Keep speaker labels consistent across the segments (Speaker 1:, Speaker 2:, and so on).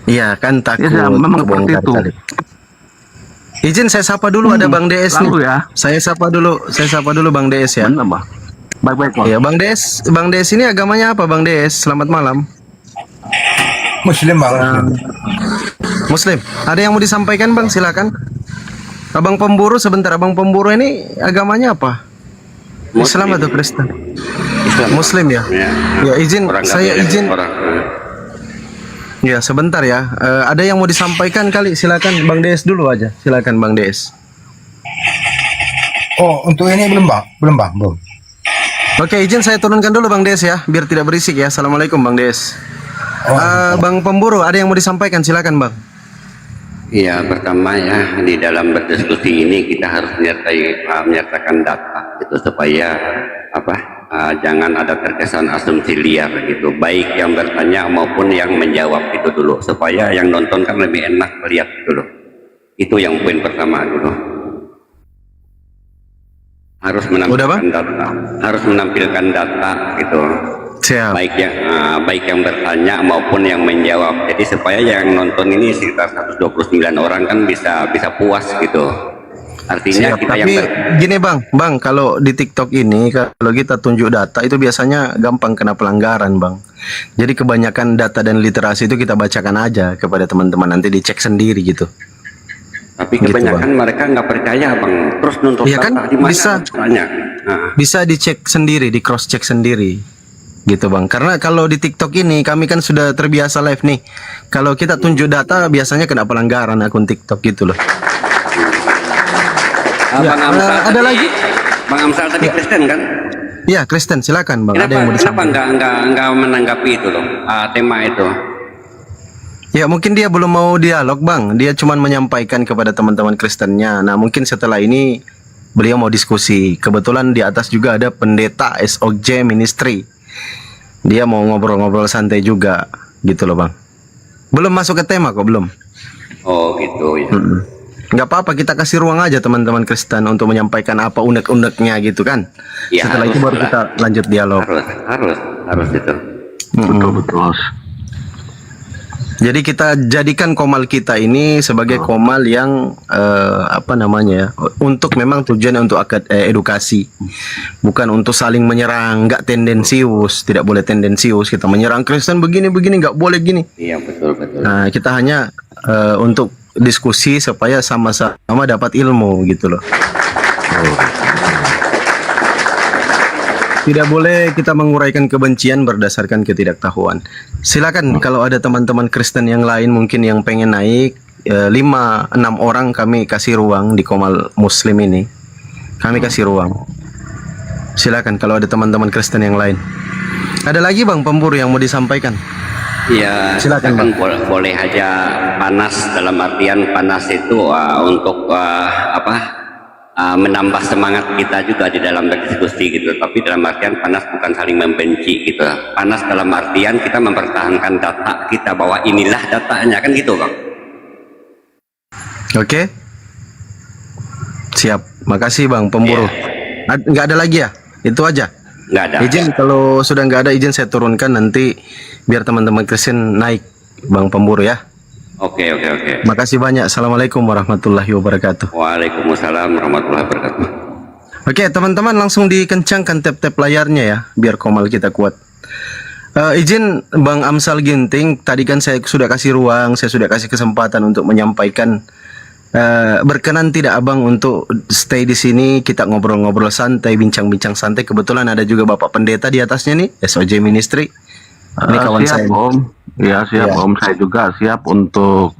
Speaker 1: Iya kan takut
Speaker 2: Ya, memang seperti
Speaker 1: kebongkar
Speaker 2: itu.
Speaker 1: kali. Izin saya sapa dulu, ada Bang DS nih.
Speaker 2: Lalu ya,
Speaker 1: Saya sapa dulu Bang DS ya.
Speaker 2: benar bang. Baik-baik bang.
Speaker 1: Iya Bang DS ini agamanya apa Bang DS? Selamat malam.
Speaker 3: Muslim bang, Muslim.
Speaker 1: Muslim. Ada yang mau disampaikan Bang? Silakan. Abang Pemburu sebentar, Abang Pemburu ini agamanya apa? Islam atau Kristen?
Speaker 4: Islam.
Speaker 1: Muslim ya? Ya izin,
Speaker 4: Orang
Speaker 1: saya
Speaker 4: kafir,
Speaker 1: izin.
Speaker 4: orang.
Speaker 1: Ya sebentar ya. Ada yang mau disampaikan kali? Silakan Bang DS dulu aja. Silakan Bang DS.
Speaker 3: Oh, untuk ini belum bang, belum.
Speaker 1: Oke, izin saya turunkan dulu Bang DS ya, biar tidak berisik ya. Assalamualaikum Bang DS.
Speaker 3: Oh,
Speaker 1: Bang Pemburu, ada yang mau disampaikan? Silakan Bang.
Speaker 4: Iya, pertama ya di dalam berdiskusi ini kita harus menyertakan data itu supaya jangan ada terkesan asumsi liar gitu, baik yang bertanya maupun yang menjawab itu dulu, supaya yang nonton kan lebih enak melihat dulu. Itu yang poin pertama dulu. Harus menampilkan data gitu.
Speaker 1: Siap.
Speaker 4: Baik yang bertanya maupun yang menjawab, jadi supaya yang nonton ini sekitar 129 orang kan bisa puas gitu. Artinya
Speaker 1: Siap.
Speaker 4: kita
Speaker 1: Tapi gini Bang, kalau di TikTok ini kalau kita tunjuk data itu biasanya gampang kena pelanggaran Bang. Jadi kebanyakan data dan literasi itu kita bacakan aja kepada teman-teman, nanti dicek sendiri gitu.
Speaker 4: tapi
Speaker 1: Gitu,
Speaker 4: kebanyakan mereka nggak percaya bang, terus nuntut
Speaker 1: Iya kan?
Speaker 4: data di mana
Speaker 1: Bisa.
Speaker 4: caranya.
Speaker 1: Bisa dicek sendiri, di cross check sendiri. Gitu Bang. Karena kalau di TikTok ini kami kan sudah terbiasa live nih. Kalau kita tunjuk data biasanya kena pelanggaran akun TikTok gitu loh. Ya,
Speaker 4: Bang Amsal
Speaker 1: ada
Speaker 4: tadi,
Speaker 1: lagi?
Speaker 4: Bang Amsal tadi Kristen kan?
Speaker 1: Iya, Kristen, silakan Bang. Ada yang mau
Speaker 4: Kenapa
Speaker 1: disampaikan?
Speaker 4: nggak menanggapi itu loh, tema itu?
Speaker 1: Ya mungkin dia belum mau dialog Bang. Dia cuma menyampaikan kepada teman-teman Kristennya. Nah mungkin setelah ini beliau mau diskusi. Kebetulan di atas juga ada pendeta SOJ Ministry. Dia mau ngobrol-ngobrol santai juga gitu loh Bang. Belum masuk ke tema kok, belum.
Speaker 4: Oh gitu ya.
Speaker 1: Nggak apa-apa, kita kasih ruang aja teman-teman Kristen untuk menyampaikan apa unek-uneknya gitu kan.
Speaker 4: Ya,
Speaker 1: Setelah itu baru
Speaker 4: harus
Speaker 1: kita lanjut dialog.
Speaker 4: Harus itu.
Speaker 2: Betul.
Speaker 1: Jadi kita jadikan komal kita ini sebagai komal yang untuk memang tujuan untuk edukasi, bukan untuk saling menyerang, nggak tendensius, tidak boleh tendensius kita menyerang Kristen begini nggak boleh gini.
Speaker 4: Iya betul.
Speaker 1: Nah kita hanya untuk diskusi supaya sama-sama dapat ilmu gitu loh. Tidak boleh kita menguraikan kebencian berdasarkan ketidaktahuan. Silakan kalau ada teman-teman Kristen yang lain mungkin yang pengen naik 5-6 orang, kami kasih ruang di Komal Muslim ini. Kami kasih ruang. Silakan kalau ada teman-teman Kristen yang lain. Ada lagi Bang Pemburu yang mau disampaikan?
Speaker 4: Iya,
Speaker 1: Silakan,
Speaker 4: kan boleh aja panas, dalam artian panas itu untuk menambah semangat kita juga di dalam berdiskusi gitu. Tapi dalam artian panas bukan saling membenci gitu. Panas dalam artian kita mempertahankan data kita bahwa inilah datanya kan gitu Bang.
Speaker 1: Oke. Siap. Makasih Bang Pemburu. Nggak ada lagi ya? Itu aja.
Speaker 4: Nggak ada.
Speaker 1: Izin kalau sudah nggak ada, izin saya turunkan nanti biar teman-teman Kristen naik Bang Pemburu ya.
Speaker 4: Oke.
Speaker 1: Makasih banyak. Assalamualaikum warahmatullahi wabarakatuh.
Speaker 4: Waalaikumsalam warahmatullahi wabarakatuh.
Speaker 1: Oke teman-teman, langsung dikencangkan tap-tap layarnya ya, biar komal kita kuat. Izin Bang Amsal Ginting, tadi kan saya sudah kasih ruang, saya sudah kasih kesempatan untuk menyampaikan. Berkenan tidak Abang untuk stay di sini, kita ngobrol-ngobrol santai, bincang-bincang santai. Kebetulan ada juga Bapak Pendeta di atasnya nih, SOJ Ministry. Ini kawan
Speaker 2: Siap
Speaker 1: saya.
Speaker 2: Om. Ya siap
Speaker 1: Ya.
Speaker 2: Om, saya juga siap untuk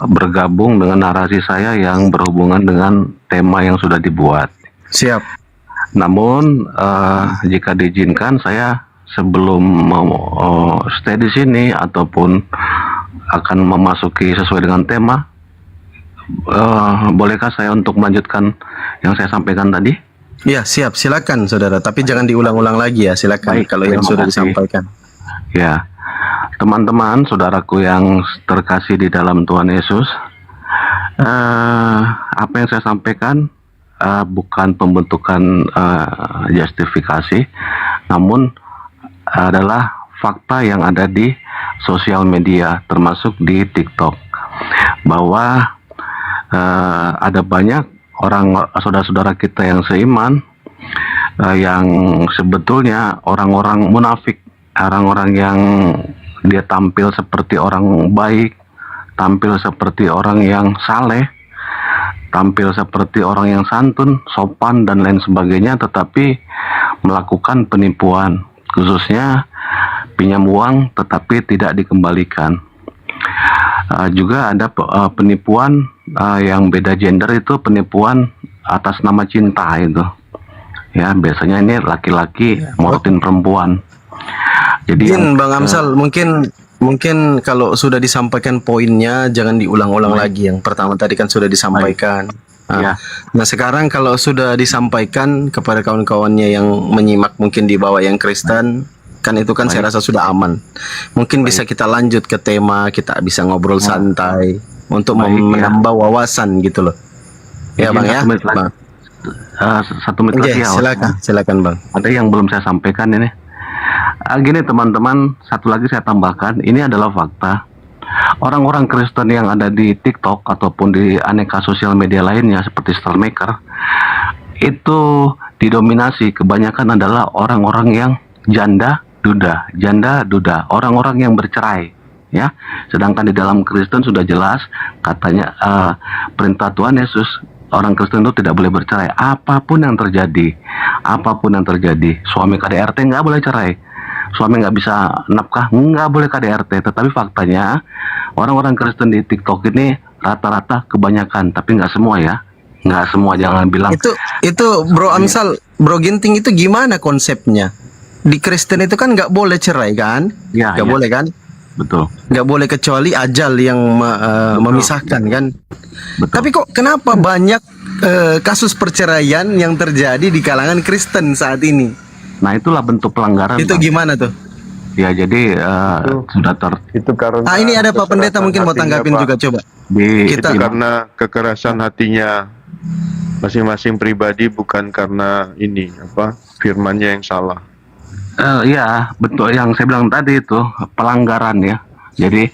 Speaker 2: bergabung dengan narasi saya yang berhubungan dengan tema yang sudah dibuat.
Speaker 1: Siap.
Speaker 2: Namun jika diizinkan, saya sebelum mau stay di sini ataupun akan memasuki sesuai dengan tema, bolehkah saya untuk melanjutkan yang saya sampaikan tadi?
Speaker 1: Ya siap, silakan saudara. Tapi jangan diulang-ulang lagi ya, silakan.
Speaker 2: Baik,
Speaker 1: Kalau yang
Speaker 2: terima
Speaker 1: sudah
Speaker 2: kasih.
Speaker 1: disampaikan.
Speaker 2: Ya, teman-teman, saudaraku yang terkasih di dalam Tuhan Yesus, apa yang saya sampaikan bukan pembentukan justifikasi, namun adalah fakta yang ada di sosial media, termasuk di TikTok, bahwa ada banyak orang saudara-saudara kita yang seiman, yang sebetulnya orang-orang munafik, orang-orang yang dia tampil seperti orang baik, tampil seperti orang yang saleh, tampil seperti orang yang santun, sopan, dan lain sebagainya, tetapi melakukan penipuan, khususnya pinjam uang tetapi tidak dikembalikan. Juga ada penipuan yang beda gender, itu penipuan atas nama cinta itu. Ya, biasanya ini laki-laki morotin perempuan. Jadi
Speaker 1: Izin Bang Amsal, mungkin kalau sudah disampaikan poinnya jangan diulang-ulang lagi. Yang pertama tadi kan sudah disampaikan.
Speaker 2: Ya.
Speaker 1: Nah sekarang kalau sudah disampaikan kepada kawan-kawannya yang menyimak mungkin di bawah yang Kristen, kan itu kan saya rasa sudah aman. Mungkin bisa kita lanjut ke tema, kita bisa ngobrol santai untuk menambah wawasan gitu loh. Ya Bang ya. Bang.
Speaker 2: Satu menit lagi ya.
Speaker 1: Silakan Bang.
Speaker 2: Ada yang belum saya sampaikan ini. Gini teman-teman, satu lagi saya tambahkan, ini adalah fakta. Orang-orang Kristen yang ada di TikTok ataupun di aneka sosial media lainnya seperti Star Maker, itu didominasi kebanyakan adalah orang-orang yang janda duda, orang-orang yang bercerai, ya. Sedangkan di dalam Kristen sudah jelas katanya, perintah Tuhan Yesus, orang Kristen itu tidak boleh bercerai. Apapun yang terjadi, suami KDRT nggak boleh cerai, suami nggak bisa nafkah, nggak boleh KDRT. Tetapi faktanya orang-orang Kristen di TikTok ini rata-rata kebanyakan, tapi nggak semua ya, nggak semua, jangan bilang.
Speaker 1: Itu Bro Amsal, Bro Ginting, itu gimana konsepnya? Di Kristen itu kan nggak boleh cerai kan? Nggak boleh kan?
Speaker 2: Betul.
Speaker 1: Nggak boleh kecuali ajal yang memisahkan kan?
Speaker 2: Betul.
Speaker 1: Tapi kok kenapa banyak kasus perceraian yang terjadi di kalangan Kristen saat ini?
Speaker 2: Nah itulah bentuk pelanggaran.
Speaker 1: Itu
Speaker 2: Bang.
Speaker 1: gimana tuh?
Speaker 2: Ya jadi sudah
Speaker 5: Itu karena
Speaker 1: ini ada Pak Pendeta mungkin mau
Speaker 5: hatinya,
Speaker 1: tanggapin
Speaker 5: Pak.
Speaker 1: juga coba.
Speaker 2: kita
Speaker 5: Itu karena kekerasan hatinya masing-masing pribadi, bukan karena ini firmannya yang salah.
Speaker 2: ya betul yang saya bilang tadi, itu pelanggaran ya. Jadi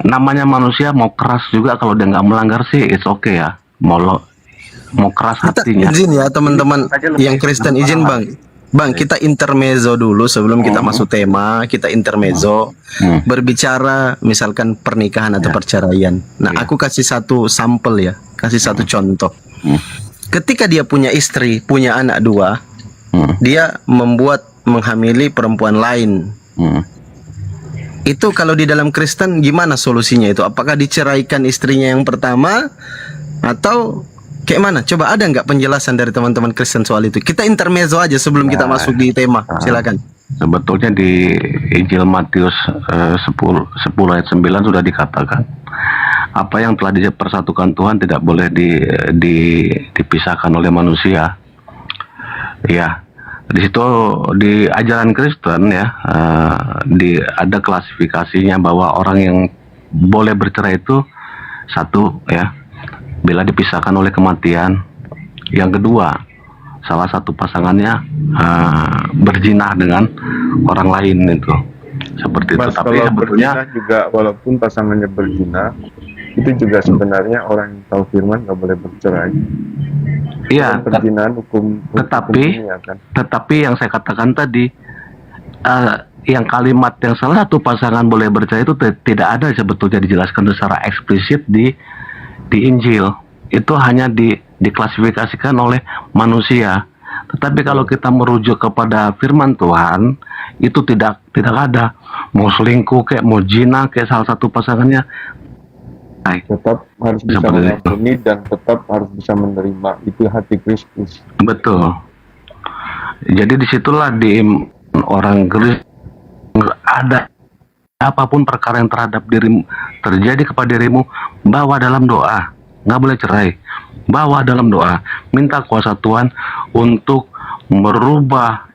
Speaker 2: namanya manusia mau keras juga, kalau dia nggak melanggar sih it's okay ya. Mau keras hatinya.
Speaker 1: Izin ya teman-teman yang Kristen, izin Bang, kita intermezzo dulu sebelum kita masuk tema. Kita intermezzo berbicara misalkan pernikahan atau perceraian. Nah, aku kasih satu sampel ya, kasih satu contoh. Ketika dia punya istri, punya anak 2, dia menghamili perempuan lain. Itu kalau di dalam Kristen gimana solusinya itu? Apakah diceraikan istrinya yang pertama atau kayak mana? Coba ada nggak penjelasan dari teman-teman Kristen soal itu? Kita intermezzo aja sebelum kita masuk di tema. Silakan.
Speaker 2: Sebetulnya di Injil Matius 10 ayat 9 sudah dikatakan, apa yang telah dipersatukan Tuhan tidak boleh dipisahkan oleh manusia. Ya, di situ di ajaran Kristen ya, ada klasifikasinya bahwa orang yang boleh bercerai itu, satu ya, bila dipisahkan oleh kematian. Yang kedua, salah satu pasangannya berzina dengan orang lain, itu seperti
Speaker 5: Mas,
Speaker 2: itu. Tapi
Speaker 5: kalau
Speaker 2: sebetulnya
Speaker 5: berzina juga, walaupun pasangannya berzina, itu juga sebenarnya orang yang tahu firman nggak boleh bercerai.
Speaker 2: iya,
Speaker 5: Perzinahan hukum dunia, kan?
Speaker 2: tetapi yang saya katakan tadi, yang kalimat yang salah satu pasangan boleh bercerai itu tidak ada sebetulnya dijelaskan secara eksplisit di Injil. Itu hanya diklasifikasikan oleh manusia. Tetapi kalau kita merujuk kepada firman Tuhan, itu tidak ada. Mau selingkuh kayak mau zina kayak salah satu pasangannya,
Speaker 5: Tetap harus bisa mengampuni dan tetap harus bisa menerima. Itu hati Kristus.
Speaker 2: betul. Jadi disitulah di orang Kristen ada apapun perkara yang terjadi kepada dirimu, bawa dalam doa. Nggak boleh cerai, bawa dalam doa, minta kuasa Tuhan untuk merubah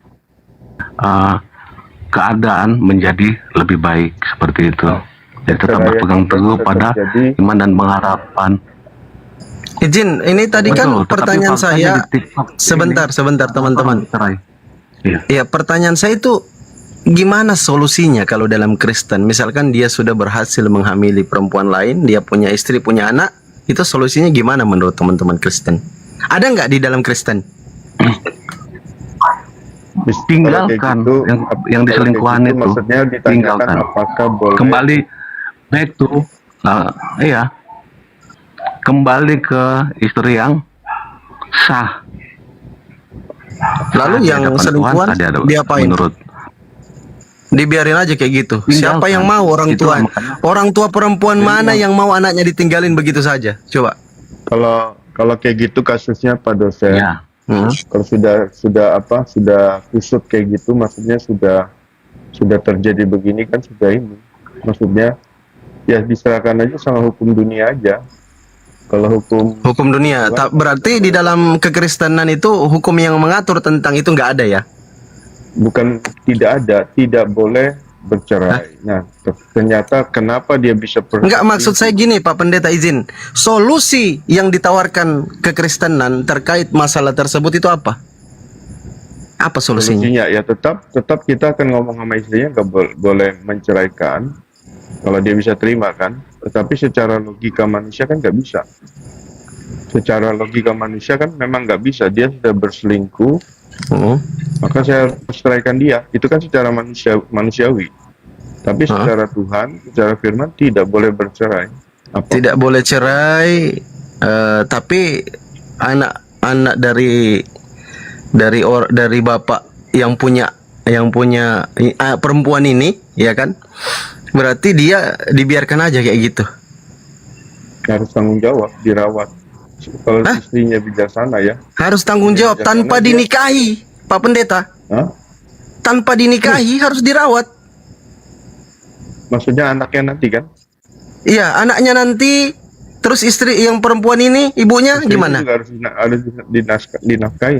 Speaker 2: keadaan menjadi lebih baik, seperti itu. Jadi tetap berpegang teguh pada iman dan pengharapan.
Speaker 1: Izin, ini tadi kan
Speaker 2: Betul,
Speaker 1: pertanyaan
Speaker 2: tetapi
Speaker 1: saya.
Speaker 2: faktanya di TikTok
Speaker 1: Sebentar teman-teman.
Speaker 2: cerai. Iya.
Speaker 1: Ya, pertanyaan saya itu gimana solusinya kalau dalam Kristen? Misalkan dia sudah berhasil menghamili perempuan lain, dia punya istri, punya anak, itu solusinya gimana menurut teman-teman Kristen? Ada nggak di dalam Kristen?
Speaker 2: Tinggalkan
Speaker 5: Kalau kayak gitu,
Speaker 2: yang diselingkuhan
Speaker 5: kalau kayak gitu,
Speaker 2: itu,
Speaker 5: maksudnya ditanyakan
Speaker 2: tinggalkan.
Speaker 5: apakah boleh
Speaker 2: Kembali back to iya, kembali ke istri yang sah.
Speaker 1: Lalu
Speaker 2: Di
Speaker 1: yang
Speaker 2: hadapan
Speaker 1: selingkuhan
Speaker 2: Tuhan, ada
Speaker 1: diapain?
Speaker 2: menurut
Speaker 1: Dibiarin aja kayak gitu.
Speaker 2: Tinggalkan.
Speaker 1: Siapa yang mau orang
Speaker 2: Itu
Speaker 1: tua?
Speaker 2: makanya.
Speaker 1: Orang tua perempuan mana yang mau anaknya ditinggalin begitu saja? Coba.
Speaker 5: kalau kayak gitu kasusnya Pak dosen,
Speaker 2: ya
Speaker 5: kalau sudah kusut kayak gitu, maksudnya sudah terjadi begini kan, sudah ini, maksudnya ya diserahkan aja sama hukum dunia aja. Kalau
Speaker 1: Hukum dunia. Berarti di dalam kekristenan itu hukum yang mengatur tentang itu nggak ada ya?
Speaker 5: bukan tidak ada, tidak boleh bercerai. Nah, ternyata kenapa dia bisa
Speaker 1: Enggak, maksud saya gini Pak Pendeta, izin. Solusi yang ditawarkan kekristenan terkait masalah tersebut itu apa? Apa solusinya?
Speaker 5: solusinya ya tetap kita akan ngomong sama istrinya, nggak boleh menceraikan kalau dia bisa terima kan. Tetapi secara logika manusia kan nggak bisa. Secara logika manusia kan memang nggak bisa. Dia sudah berselingkuh, maka saya harus ceraikan dia. Itu kan secara manusiawi. Tapi secara Tuhan, secara firman tidak boleh bercerai.
Speaker 1: Tidak boleh cerai, tapi anak dari bapak yang punya perempuan ini, ya kan? Berarti dia dibiarkan aja kayak gitu.
Speaker 5: Harus tanggung jawab, dirawat. Kalau istrinya bijaksana ya.
Speaker 1: Harus tanggung jawab tanpa dinikahi, Pak Pendeta. Tanpa dinikahi harus dirawat.
Speaker 5: Maksudnya anaknya nanti kan?
Speaker 1: Iya, anaknya nanti. Terus istri yang perempuan ini, ibunya
Speaker 5: Istri
Speaker 1: gimana?
Speaker 5: juga harus dinafkahi.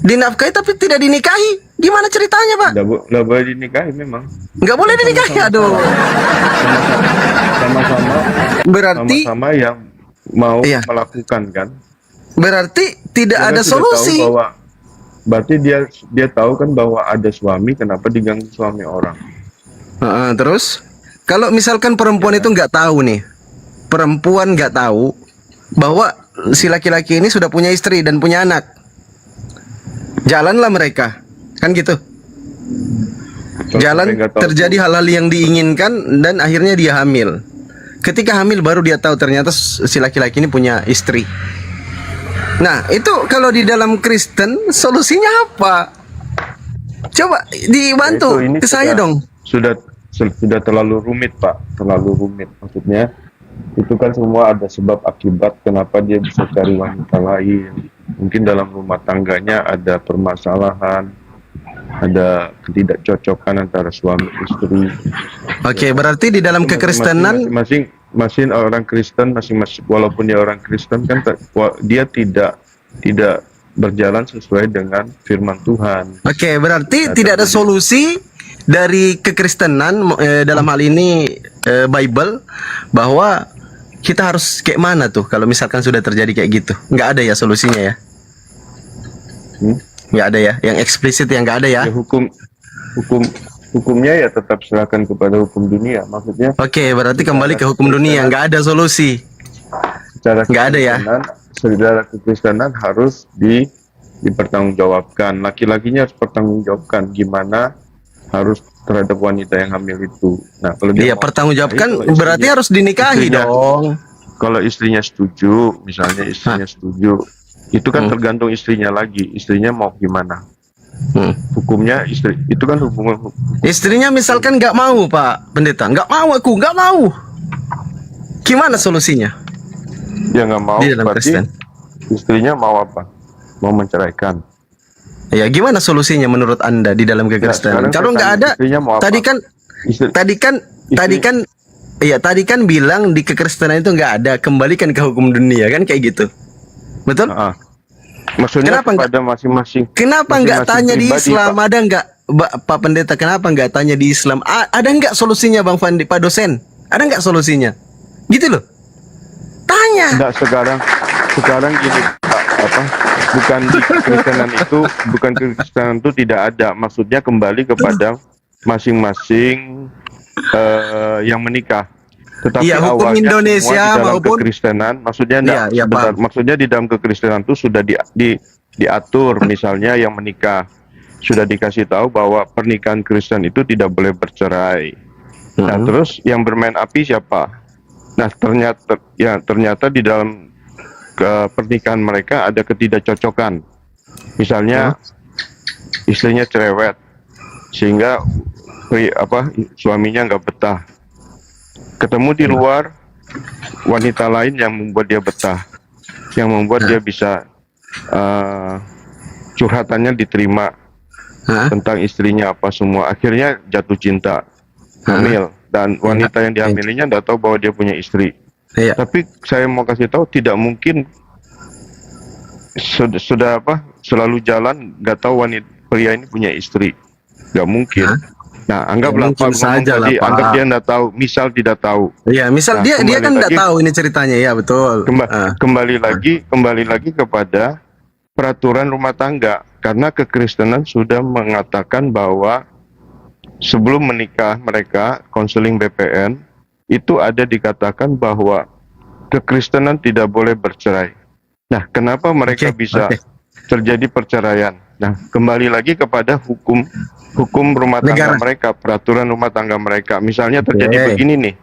Speaker 1: Dinafkahi tapi tidak dinikahi. Gimana ceritanya, Pak?
Speaker 5: Nggak boleh dinikahi memang.
Speaker 1: Nggak boleh dinikahi, aduh.
Speaker 5: Sama-sama.
Speaker 1: Berarti
Speaker 5: Sama-sama yang mau
Speaker 1: Iya.
Speaker 5: melakukan kan?
Speaker 1: berarti tidak
Speaker 5: Dia
Speaker 1: ada
Speaker 5: kan sudah
Speaker 1: solusi.
Speaker 5: tahu bahwa, berarti dia tahu kan bahwa ada suami, kenapa diganggu suami orang?
Speaker 1: Terus kalau misalkan perempuan itu nggak tahu nih, perempuan nggak tahu bahwa si laki-laki ini sudah punya istri dan punya anak, jalanlah mereka, kan gitu.
Speaker 5: Kalau
Speaker 1: Jalan
Speaker 5: sampai nggak tahu
Speaker 1: terjadi hal-hal yang diinginkan dan akhirnya dia hamil. Ketika hamil baru dia tahu ternyata si laki-laki ini punya istri. Nah, itu kalau di dalam Kristen solusinya apa? Coba dibantu
Speaker 5: Ini
Speaker 1: ke saya dong.
Speaker 5: sudah terlalu rumit Pak, terlalu rumit. Maksudnya itu kan semua ada sebab akibat kenapa dia bisa cari wanita lain. Mungkin dalam rumah tangganya ada permasalahan, ada ketidakcocokan antara suami istri.
Speaker 1: Oke, berarti di dalam kekristenan
Speaker 5: Masing-masing orang Kristen, masing-masing walaupun dia orang Kristen kan dia tidak berjalan sesuai dengan firman Tuhan.
Speaker 1: Oke, berarti tidak ada solusi dari kekristenan dalam hal ini Bible bahwa kita harus kayak mana tuh kalau misalkan sudah terjadi kayak gitu. Nggak ada ya solusinya ya? Nggak ada ya? Yang eksplisit yang nggak ada ya?
Speaker 5: Ya, hukumnya ya tetap serahkan kepada hukum dunia. Maksudnya
Speaker 1: Oke, berarti kembali ke hukum dunia. Nggak ada solusi.
Speaker 5: secara
Speaker 1: Nggak ada ya?
Speaker 5: Secara kekristenan harus dipertanggungjawabkan. Laki-lakinya harus pertanggungjawabkan gimana harus terhadap wanita yang hamil itu. Nah, kalau dia
Speaker 1: Iya,
Speaker 5: mau
Speaker 1: pertanggungjawabkan
Speaker 5: nikahi,
Speaker 1: berarti harus dinikahi
Speaker 5: istrinya-
Speaker 1: dong.
Speaker 5: Kalau istrinya setuju, misalnya istrinya setuju, itu kan tergantung istrinya lagi. Istrinya mau gimana? Hukumnya istri itu kan hubungan.
Speaker 1: Istrinya misalkan nggak mau, Pak Pendeta. Nggak mau aku, nggak mau. Gimana solusinya?
Speaker 5: Dia nggak mau,
Speaker 1: Di dalam
Speaker 5: berarti
Speaker 1: Kristen.
Speaker 5: istrinya mau apa? Mau menceraikan.
Speaker 1: Ya, gimana solusinya menurut Anda di dalam kekristenan?
Speaker 5: sekarang
Speaker 1: Kalau
Speaker 5: saya
Speaker 1: nggak
Speaker 5: tanya,
Speaker 1: ada,
Speaker 5: istrinya mau apa?
Speaker 1: tadi kan bilang di kekristenan itu nggak ada, kembalikan ke hukum dunia kan kayak gitu. Betul?
Speaker 5: Maksudnya
Speaker 1: Kenapa nggak-
Speaker 5: kepada masing-masing.
Speaker 1: Kenapa nggak
Speaker 5: masing-masing
Speaker 1: tanya di
Speaker 5: pribadi,
Speaker 1: Islam?
Speaker 5: Pak.
Speaker 1: Ada nggak, Pak Pendeta? Kenapa nggak tanya di Islam? Ada nggak solusinya, Bang Fandi, Pak dosen? Ada nggak solusinya? Gitu loh. Tanya.
Speaker 5: Enggak, sekarang gini Pak, bukan di kekristenan itu tidak ada. Maksudnya kembali kepada masing-masing yang menikah. Tetapi
Speaker 1: Iya, hukum
Speaker 5: awalnya
Speaker 1: Indonesia
Speaker 5: semua di dalam
Speaker 1: maupun-
Speaker 5: kekristenan, maksudnya enggak,
Speaker 1: Iya, iya,
Speaker 5: sebentar,
Speaker 1: paham.
Speaker 5: maksudnya di dalam kekristenan itu sudah diatur, misalnya yang menikah sudah dikasih tahu bahwa pernikahan Kristen itu tidak boleh bercerai. Nah, terus yang bermain api siapa? Nah, ternyata di dalam pernikahan mereka ada ketidakcocokan. Misalnya istrinya cerewet sehingga suaminya nggak betah. Ketemu di luar wanita lain yang membuat dia betah, yang membuat dia bisa curhatannya diterima tentang istrinya apa semua. Akhirnya jatuh cinta, hamil, dan wanita yang dihamilinya nggak tahu bahwa dia punya istri.
Speaker 1: Iya.
Speaker 5: Tapi saya mau kasih tahu tidak mungkin sudah selalu jalan nggak tahu wanita pria ini punya istri, nggak mungkin. Nah, anggaplah
Speaker 1: Ya, mungkin
Speaker 5: Pak ngomong
Speaker 1: saja lah,
Speaker 5: tadi,
Speaker 1: Pak.
Speaker 5: anggap dia nggak tahu, misal tidak tahu.
Speaker 1: Iya, misal
Speaker 5: Nah,
Speaker 1: dia
Speaker 5: kembali
Speaker 1: kan nggak
Speaker 5: lagi-
Speaker 1: tahu ini ceritanya, ya betul.
Speaker 5: Kembali lagi kepada peraturan rumah tangga, karena kekristenan sudah mengatakan bahwa sebelum menikah mereka konseling BPN itu ada dikatakan bahwa kekristenan tidak boleh bercerai. Nah, kenapa mereka
Speaker 1: Oke,
Speaker 5: bisa
Speaker 1: oke.
Speaker 5: terjadi perceraian? Nah, kembali lagi kepada hukum rumah tangga
Speaker 1: Negara.
Speaker 5: mereka, peraturan rumah tangga mereka. Misalnya terjadi
Speaker 1: Oke.
Speaker 5: begini nih,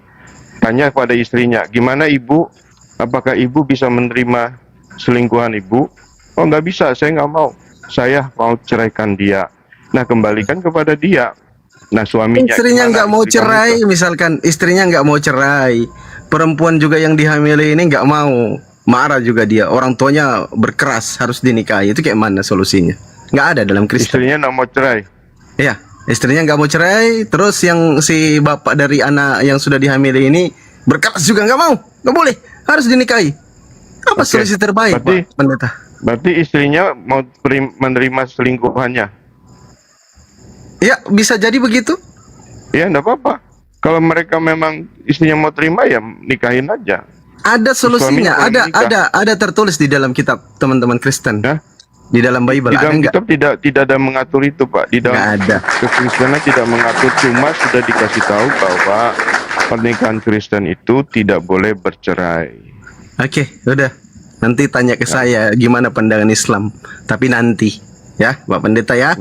Speaker 5: tanya pada istrinya, gimana ibu? Apakah ibu bisa menerima selingkuhan ibu? Oh, nggak bisa, saya nggak mau. Saya mau ceraikan dia. Nah, kembalikan kepada dia. Nah, suaminya
Speaker 1: Istrinya
Speaker 5: gimana?
Speaker 1: nggak mau
Speaker 5: Istri kamu
Speaker 1: cerai,
Speaker 5: itu-
Speaker 1: misalkan istrinya nggak mau cerai, perempuan juga yang dihamili ini nggak mau, marah juga dia, orang tuanya berkeras harus dinikahi, itu kayak mana solusinya? Nggak ada dalam Kristen.
Speaker 5: Istrinya nggak mau cerai.
Speaker 1: Iya, istrinya nggak mau cerai, terus yang si bapak dari anak yang sudah dihamili ini berkeras juga nggak mau, nggak boleh, harus dinikahi. Apa
Speaker 5: Oke,
Speaker 1: solusi terbaik,
Speaker 5: berarti-
Speaker 1: Pak Pendeta?
Speaker 5: Berarti istrinya mau menerima selingkuhannya.
Speaker 1: Ya, bisa jadi begitu.
Speaker 5: Ya, enggak apa-apa. Kalau mereka memang istrinya mau terima, ya nikahin aja.
Speaker 1: Ada solusinya,
Speaker 5: Suaminya mau
Speaker 1: ada tertulis di dalam kitab teman-teman Kristen.
Speaker 5: Ya.
Speaker 1: Di dalam Bible
Speaker 5: Di
Speaker 1: ada
Speaker 5: dalam
Speaker 1: nggak?
Speaker 5: kitab tidak ada mengatur itu, Pak. Di
Speaker 1: Nggak
Speaker 5: dalam
Speaker 1: ada.
Speaker 5: kekristenan tidak mengatur, cuma sudah dikasih tahu bahwa pernikahan Kristen itu tidak boleh bercerai.
Speaker 1: Oke, udah. Nanti tanya ke saya gimana pandangan Islam. Tapi nanti, ya, Pak Pendeta ya.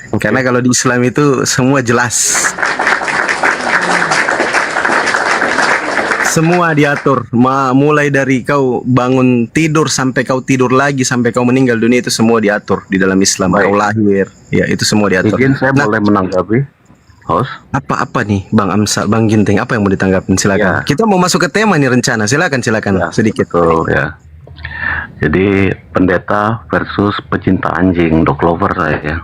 Speaker 5: Oke.
Speaker 1: Karena kalau di Islam itu semua jelas. Semua diatur, mulai dari kau bangun tidur sampai kau tidur lagi sampai kau meninggal dunia itu semua diatur di dalam Islam.
Speaker 2: Baik.
Speaker 1: Kau lahir, ya itu semua diatur.
Speaker 2: Izin saya
Speaker 1: Nah,
Speaker 2: boleh menanggapi, host?
Speaker 1: apa nih Bang Amsal, Bang Ginting, apa yang mau ditanggapin? Silakan.
Speaker 2: Ya.
Speaker 1: Kita mau masuk ke tema nih rencana. Silakan
Speaker 2: Ya,
Speaker 1: sedikit.
Speaker 2: betul ya. Jadi pendeta versus pecinta anjing, dog lover saya ya.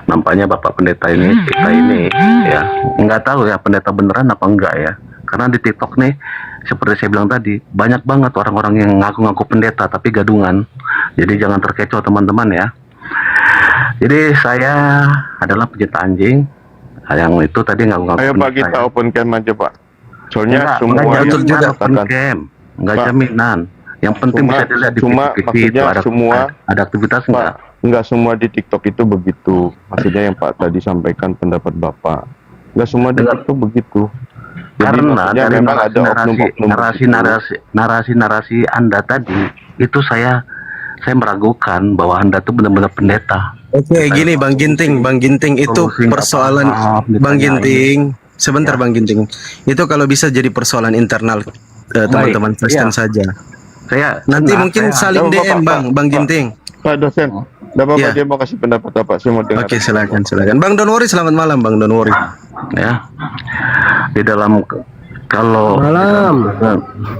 Speaker 2: Nampaknya Bapak Pendeta ini, kita ini ya, nggak tahu ya pendeta beneran apa enggak ya. Karena di TikTok nih, seperti saya bilang tadi, banyak banget orang-orang yang ngaku-ngaku pendeta tapi gadungan. Jadi jangan terkecoh teman-teman ya. Jadi saya adalah pecinta anjing. Yang itu tadi ngaku-ngaku
Speaker 5: Ayo Pak,
Speaker 2: pendeta
Speaker 5: kita
Speaker 2: ya.
Speaker 5: open cam aja Pak. Soalnya
Speaker 2: Enggak
Speaker 5: semua
Speaker 2: jaminan
Speaker 1: betul juga,
Speaker 2: open
Speaker 5: katakan.
Speaker 2: cam. Enggak
Speaker 5: Pak,
Speaker 2: jaminan. Yang penting
Speaker 5: cuma-
Speaker 2: bisa dilihat di
Speaker 5: cuma
Speaker 2: TV
Speaker 5: maksudnya
Speaker 2: itu ada,
Speaker 5: semua-
Speaker 2: ada aktivitas enggak?
Speaker 5: Pak, nggak semua di TikTok itu begitu. Maksudnya yang Pak tadi sampaikan pendapat Bapak. Nggak semua di
Speaker 2: Enggak.
Speaker 5: TikTok begitu. Jadi
Speaker 2: Karena
Speaker 5: maksudnya
Speaker 2: dari
Speaker 5: memang ada oknum-oknum begitu.
Speaker 2: narasi Anda tadi itu saya meragukan bahwa Anda tuh benar-benar pendeta.
Speaker 1: Oke, gini Bang Ginting, itu
Speaker 2: Solusi nggak
Speaker 1: persoalan
Speaker 2: paham,
Speaker 1: Bang
Speaker 2: ditanyain.
Speaker 1: Ginting. Sebentar Bang Ginting. Itu kalau bisa jadi persoalan internal teman-teman Kristen
Speaker 2: Iya.
Speaker 1: saja.
Speaker 2: Saya
Speaker 1: Nanti
Speaker 2: nah,
Speaker 1: mungkin
Speaker 2: saya-
Speaker 1: saling
Speaker 5: Bapak,
Speaker 1: DM
Speaker 5: Pak,
Speaker 1: Bang
Speaker 5: Pak.
Speaker 1: Ginting.
Speaker 5: Pak dosen, nggak apa-apa
Speaker 1: Iya.
Speaker 5: dia mau kasih pendapat apa? Saya mau dengar.
Speaker 1: Oke, silakan. Bang Donwori, selamat malam Bang Donwori.
Speaker 2: ya di dalam kalau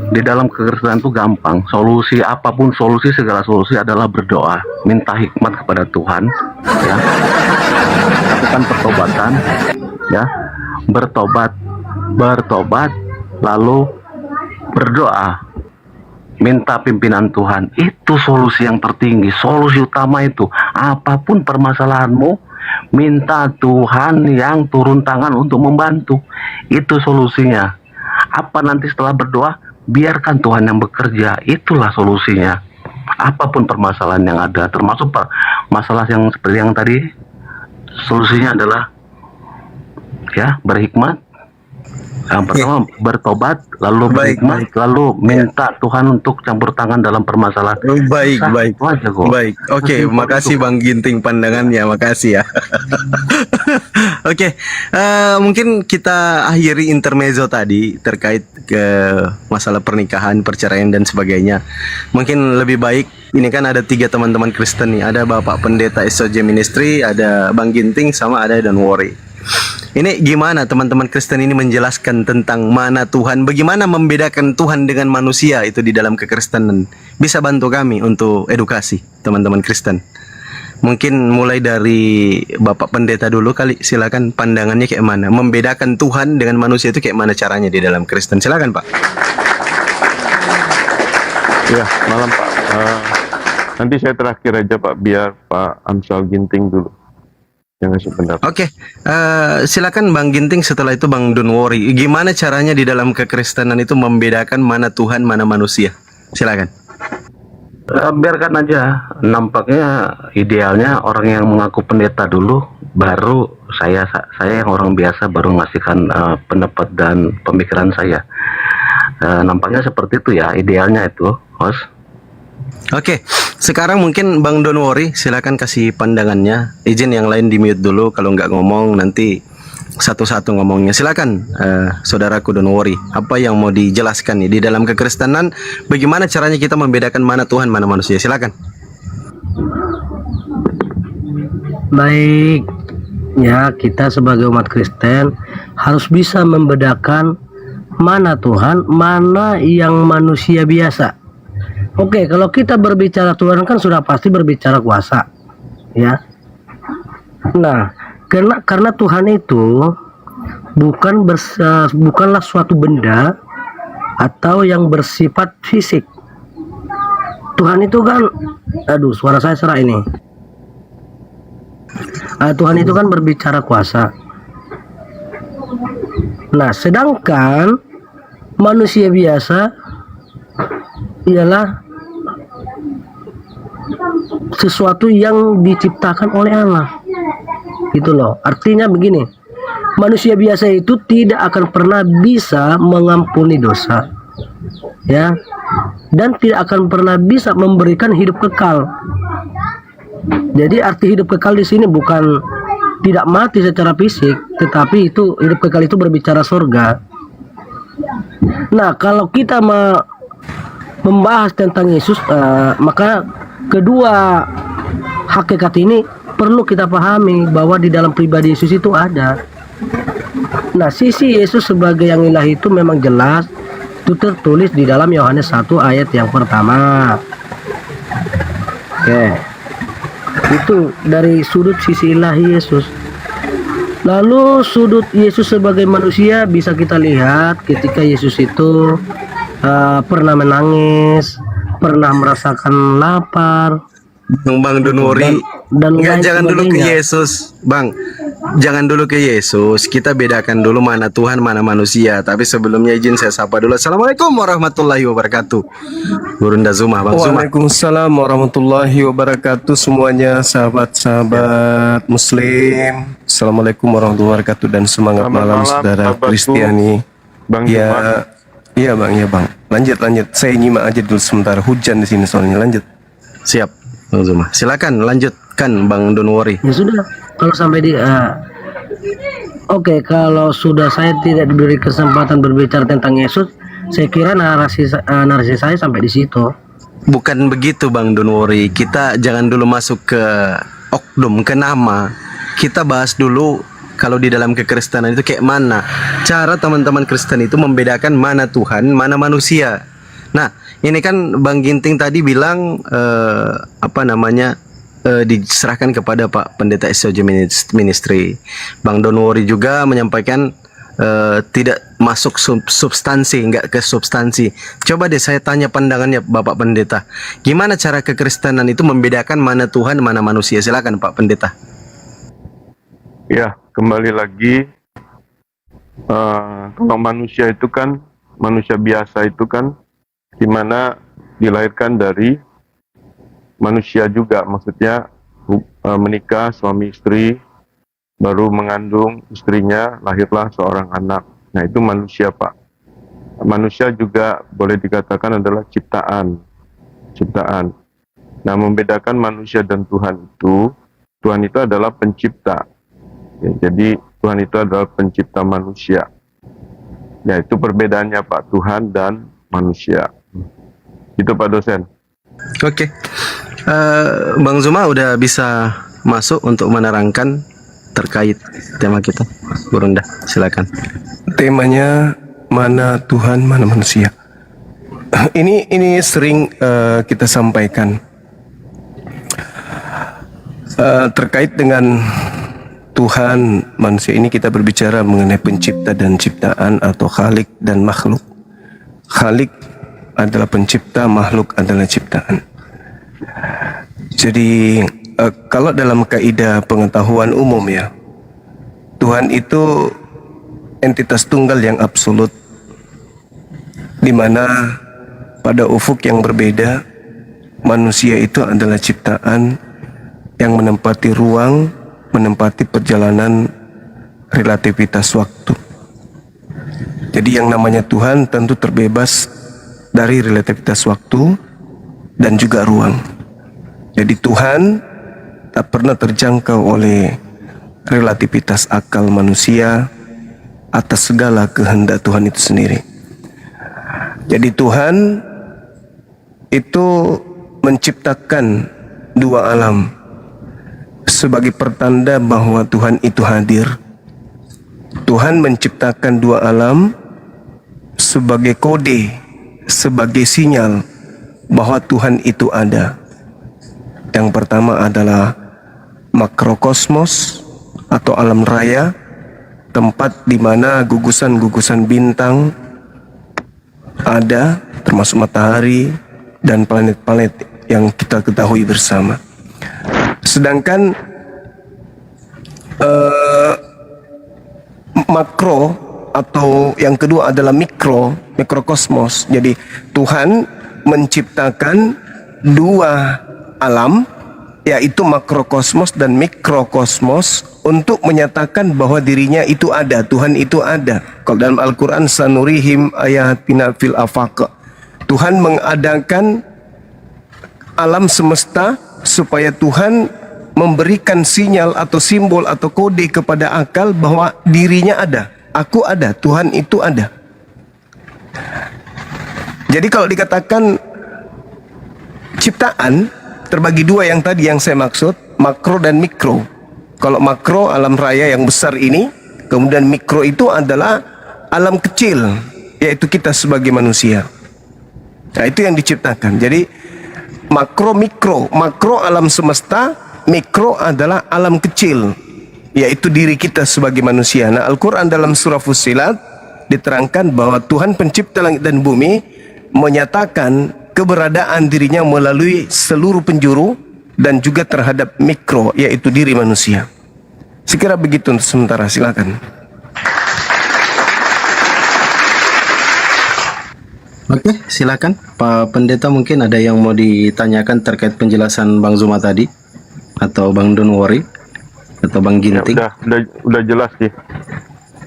Speaker 2: di dalam kekristenan itu gampang, solusi apapun, segala solusi adalah berdoa, minta hikmat kepada Tuhan ya, lakukan pertobatan ya, bertobat lalu berdoa, minta pimpinan Tuhan. Itu solusi yang tertinggi, solusi utama itu. Apapun permasalahanmu, minta Tuhan yang turun tangan untuk membantu. Itu solusinya. Apa nanti setelah berdoa, biarkan Tuhan yang bekerja. Itulah solusinya. Apapun permasalahan yang ada, termasuk masalah yang seperti yang tadi, solusinya adalah ya, berhikmat. Yang pertama bertobat, lalu
Speaker 1: Baik,
Speaker 2: berhikmat, lalu minta Tuhan untuk campur tangan dalam permasalahan.
Speaker 1: Baik,
Speaker 2: Susah,
Speaker 1: baik.
Speaker 2: itu aja kok.
Speaker 1: Baik. Oke,
Speaker 2: Sesimpel
Speaker 1: makasih
Speaker 2: itu.
Speaker 1: Bang Ginting pandangannya, makasih ya. Oke, mungkin kita akhiri intermezzo tadi terkait ke masalah pernikahan, perceraian dan sebagainya. Mungkin lebih baik ini kan ada 3 teman-teman Kristen nih, ada Bapak Pendeta SOJ Ministry, ada Bang Ginting, sama ada Don't Worry. Ini gimana teman-teman Kristen ini menjelaskan tentang mana Tuhan, bagaimana membedakan Tuhan dengan manusia itu di dalam kekristenan. Bisa bantu kami untuk edukasi teman-teman Kristen. Mungkin mulai dari Bapak Pendeta dulu kali, silakan pandangannya kayak mana. Membedakan Tuhan dengan manusia itu kayak mana caranya di dalam Kristen. Silakan Pak.
Speaker 5: Ya, malam Pak. Nanti saya terakhir aja Pak, biar Pak Amsal Ginting dulu yang ngasih pendapat.
Speaker 1: Oke, silakan Bang Ginting, setelah itu Bang Don't Worry. Gimana caranya di dalam kekristenan itu membedakan mana Tuhan, mana manusia? Silakan.
Speaker 2: Biarkan aja. Nampaknya idealnya orang yang mengaku pendeta dulu, baru saya yang orang biasa baru ngasihkan pendapat dan pemikiran saya. Nampaknya seperti itu ya, idealnya itu, host.
Speaker 1: Oke, sekarang mungkin Bang Don't Worry, silakan kasih pandangannya. Izin yang lain di mute dulu, kalau nggak ngomong nanti satu-satu ngomongnya. Silakan, saudaraku Don't Worry. Apa yang mau dijelaskan nih di dalam kekristenan? Bagaimana caranya kita membedakan mana Tuhan, mana manusia? Silakan.
Speaker 6: Baik, ya kita sebagai umat Kristen harus bisa membedakan mana Tuhan, mana yang manusia biasa. Oke, kalau kita berbicara Tuhan kan sudah pasti berbicara kuasa, ya. Nah, karena Tuhan itu bukanlah suatu benda atau yang bersifat fisik. Tuhan itu kan, aduh, suara saya serak ini. Tuhan itu kan berbicara kuasa. Nah, sedangkan manusia biasa ialah sesuatu yang diciptakan oleh Allah. Gitu loh. Artinya begini, manusia biasa itu tidak akan pernah bisa mengampuni dosa, ya, dan tidak akan pernah bisa memberikan hidup kekal. Jadi arti hidup kekal di sini bukan tidak mati secara fisik, tetapi itu hidup kekal itu berbicara surga. Nah, kalau kita membahas tentang Yesus, maka kedua hakikat ini perlu kita pahami bahwa di dalam pribadi Yesus itu ada. Nah, sisi Yesus sebagai yang ilahi itu memang jelas, itu tertulis di dalam Yohanes 1 ayat yang pertama. Oke, itu dari sudut sisi ilahi Yesus. Lalu sudut Yesus sebagai manusia bisa kita lihat ketika Yesus itu pernah menangis, pernah merasakan lapar,
Speaker 1: Bang Don't Worry.
Speaker 6: dan
Speaker 1: Enggak,
Speaker 6: lain
Speaker 1: jangan dulu ke
Speaker 6: sebagainya.
Speaker 1: Yesus, Bang. Jangan dulu ke Yesus. Kita bedakan dulu mana Tuhan, mana manusia. Tapi sebelumnya izin saya sapa dulu. Assalamualaikum warahmatullahi wabarakatuh. Burunda Zuma, Bang Zuma.
Speaker 7: Waalaikumsalam warahmatullahi wabarakatuh semuanya, sahabat-sahabat Muslim. Assalamualaikum warahmatullahi wabarakatuh dan semangat
Speaker 5: Selamat
Speaker 7: malam
Speaker 5: malam,
Speaker 7: saudara
Speaker 5: sahabatku.
Speaker 7: Kristiani.
Speaker 5: Bang
Speaker 7: Ya,
Speaker 5: Jumat.
Speaker 7: iya bang, ya bang. Lanjut. Saya nyimak aja dulu sebentar. Hujan di sini soalnya. Lanjut.
Speaker 1: Siap, Bang Zuma. Silakan lanjutkan Bang Don't Worry.
Speaker 6: Ya sudah, kalau sampai di oke, kalau sudah saya tidak diberi kesempatan berbicara tentang Yesus, saya kira narasi saya sampai di situ.
Speaker 1: Bukan begitu Bang Don't Worry. Kita jangan dulu masuk ke oknum, ke nama. Kita bahas dulu kalau di dalam kekristenan itu kayak mana cara teman-teman Kristen itu membedakan mana Tuhan, mana manusia. Nah, ini kan Bang Ginting tadi bilang diserahkan kepada Pak Pendeta SOJ Ministry. Bang Don't Worry juga menyampaikan tidak masuk substansi, enggak ke substansi. Coba deh saya tanya pandangannya Bapak Pendeta. Gimana cara kekristenan itu membedakan mana Tuhan, mana manusia? Silakan Pak Pendeta.
Speaker 5: Ya, kembali lagi, kalau manusia itu kan, manusia biasa itu kan, dimana dilahirkan dari manusia juga, maksudnya menikah suami istri, baru mengandung istrinya, lahirlah seorang anak. Nah, itu manusia, Pak. Manusia juga boleh dikatakan adalah ciptaan. Nah, membedakan manusia dan Tuhan itu adalah pencipta. Ya, jadi Tuhan itu adalah pencipta manusia. Ya, itu perbedaannya, Pak, Tuhan dan manusia. Itu, Pak dosen.
Speaker 1: Oke. Bang Zuma udah bisa masuk untuk menerangkan terkait tema kita. Burunda, silakan.
Speaker 7: Temanya mana Tuhan, mana manusia. Ini sering kita sampaikan terkait dengan Tuhan, manusia. Ini kita berbicara mengenai pencipta dan ciptaan atau khalik dan makhluk. Khalik adalah pencipta, makhluk adalah ciptaan. Jadi kalau dalam kaidah pengetahuan umum ya, Tuhan itu entitas tunggal yang absolut, di mana pada ufuk yang berbeda manusia itu adalah ciptaan yang menempati ruang, menempati perjalanan relativitas waktu. Jadi yang namanya Tuhan tentu terbebas dari relativitas waktu dan juga ruang. Jadi Tuhan tak pernah terjangkau oleh relativitas akal manusia atas segala kehendak Tuhan itu sendiri. Jadi Tuhan itu menciptakan dua alam sebagai pertanda bahwa Tuhan itu hadir. Tuhan menciptakan dua alam sebagai kode, sebagai sinyal bahwa Tuhan itu ada. Yang pertama adalah makrokosmos atau alam raya, tempat di mana gugusan-gugusan bintang ada, termasuk matahari dan planet-planet yang kita ketahui bersama. Sedangkan makro atau yang kedua adalah mikrokosmos. Jadi Tuhan menciptakan dua alam, yaitu makrokosmos dan mikrokosmos, untuk menyatakan bahwa dirinya itu ada, Tuhan itu ada. Kalau dalam Al-Quran, sanurihim ayatina fil afaq, Tuhan mengadakan alam semesta supaya Tuhan memberikan sinyal atau simbol atau kode kepada akal bahwa dirinya ada, aku ada, Tuhan itu ada. Jadi kalau dikatakan ciptaan terbagi dua yang tadi yang saya maksud, makro dan mikro. Kalau makro alam raya yang besar ini, kemudian mikro itu adalah alam kecil, yaitu kita sebagai manusia. Nah, itu yang diciptakan. Jadi makro mikro, makro alam semesta, mikro adalah alam kecil, yaitu diri kita sebagai manusia. Nah, Al-Quran dalam surah Fussilat diterangkan bahwa Tuhan pencipta langit dan bumi menyatakan keberadaan dirinya melalui seluruh penjuru dan juga terhadap mikro, yaitu diri manusia. Sekira begitu untuk sementara, silakan.
Speaker 1: Oke, silakan Pak Pendeta, mungkin ada yang mau ditanyakan terkait penjelasan Bang Zuma tadi, atau Bang Donwori, atau Bang Ginting.
Speaker 5: Ya, udah jelas sih.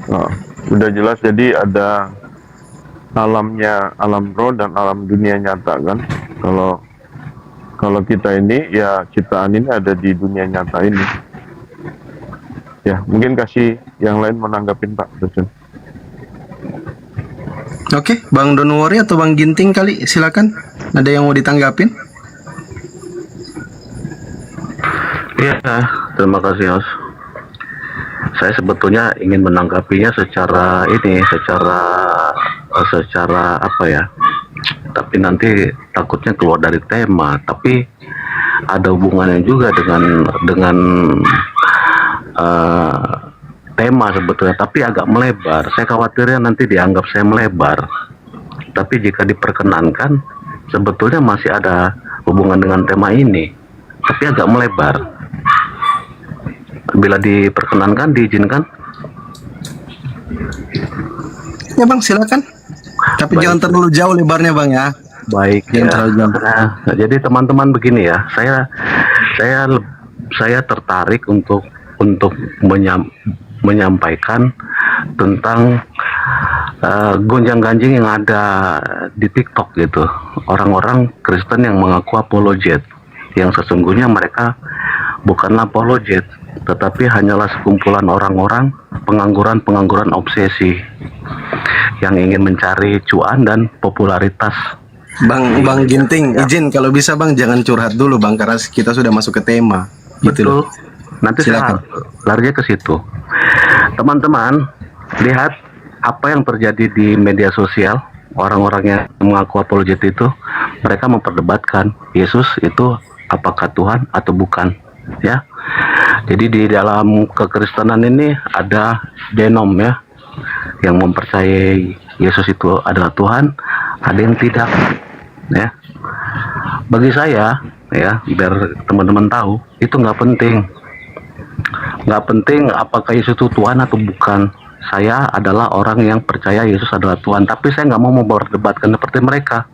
Speaker 5: Oh, udah jelas. Jadi ada alamnya, alam roh dan alam dunia nyata kan. Kalau kita ini ya ciptaan ini ada di dunia nyata ini. Ya, mungkin kasih yang lain menanggapin Pak dosen.
Speaker 1: Oke, Bang Donwori atau Bang Ginting kali, silakan. Ada yang mau ditanggapin?
Speaker 2: Iya, terima kasih Mas. Saya sebetulnya ingin menanggapinya secara apa ya, tapi nanti takutnya keluar dari tema, tapi ada hubungannya juga dengan tema sebetulnya, tapi agak melebar. Saya khawatirnya nanti dianggap saya melebar, tapi jika diperkenankan sebetulnya masih ada hubungan dengan tema ini, tapi agak melebar. Bila diperkenankan, diizinkan.
Speaker 1: Ya Bang, silakan. Tapi
Speaker 2: Baik.
Speaker 1: jangan terlalu jauh lebarnya Bang ya.
Speaker 2: Baik
Speaker 1: Jangan
Speaker 2: ya.
Speaker 1: terlalu jauh.
Speaker 2: Nah, jadi teman-teman begini ya, saya tertarik untuk untuk menyampaikan tentang gonjang-ganjing yang ada di TikTok gitu. Orang-orang Kristen yang mengaku apologet, yang sesungguhnya mereka bukanlah apologet, tetapi hanyalah sekumpulan orang-orang pengangguran obsesi yang ingin mencari cuan dan popularitas.
Speaker 1: Bang Ginting, izin kalau bisa Bang jangan curhat dulu Bang, karena kita sudah masuk ke tema. Gitu loh.
Speaker 2: Betul. Nanti
Speaker 1: Silakan.
Speaker 2: saya larinya ke situ. Teman-teman, lihat apa yang terjadi di media sosial. Orang-orang yang mengaku apologet itu, mereka memperdebatkan Yesus itu apakah Tuhan atau bukan, ya. Jadi di dalam kekristenan ini ada denom, ya, yang mempercayai Yesus itu adalah Tuhan, ada yang tidak, ya. Bagi saya, ya, biar teman-teman tahu, itu nggak penting apakah Yesus itu Tuhan atau bukan. Saya adalah orang yang percaya Yesus adalah Tuhan, tapi saya nggak mau memperdebatkan seperti mereka.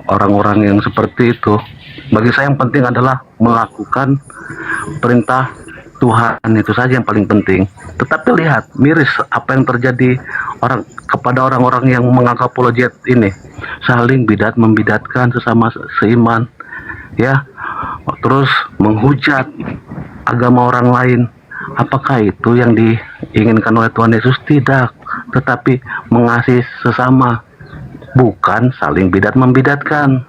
Speaker 2: Orang-orang yang seperti itu, bagi saya yang penting adalah melakukan perintah Tuhan, itu saja yang paling penting. Tetapi lihat miris apa yang terjadi kepada orang-orang yang menganggap apologet ini, saling membidatkan sesama seiman, ya, terus menghujat agama orang lain. Apakah itu yang diinginkan oleh Tuhan Yesus? Tidak, tetapi mengasihi sesama, bukan saling membidatkan,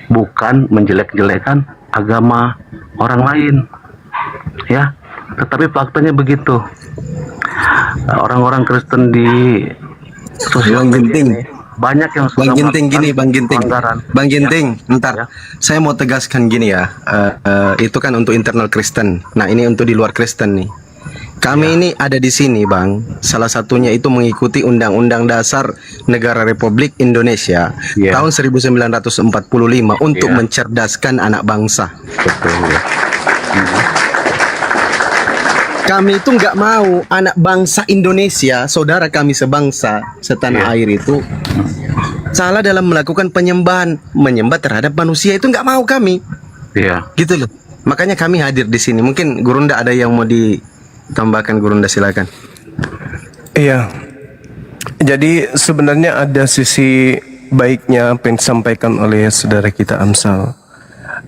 Speaker 2: bukan menjelek-jelekan agama orang lain, ya. Tetapi faktanya begitu. Orang-orang Kristen di sosial
Speaker 1: Bang
Speaker 2: media
Speaker 1: Ginting.
Speaker 2: ini banyak yang sudah
Speaker 1: Bang Ginting
Speaker 2: melakukan
Speaker 1: gini, Bang Ginting.
Speaker 2: pelanggaran.
Speaker 1: Bang Ginting, ntar.
Speaker 2: Ya.
Speaker 1: Saya mau tegaskan gini ya. Itu kan untuk internal Kristen. Nah, ini untuk di luar Kristen nih. Kami ini ada di sini, Bang. Salah satunya itu mengikuti Undang-Undang Dasar Negara Republik Indonesia
Speaker 2: Ya.
Speaker 1: tahun 1945 untuk
Speaker 2: Ya.
Speaker 1: mencerdaskan anak bangsa.
Speaker 2: Betul, ya.
Speaker 1: Kami itu nggak mau anak bangsa Indonesia, saudara kami sebangsa, setanah air itu salah dalam melakukan menyembah terhadap manusia, itu nggak mau kami,
Speaker 2: Iya.
Speaker 1: gitu loh. Makanya kami hadir di sini. Mungkin Gurunda ada yang mau ditambahkan, Gurunda silakan.
Speaker 7: Iya. Jadi sebenarnya ada sisi baiknya apa yang disampaikan oleh saudara kita Amsal.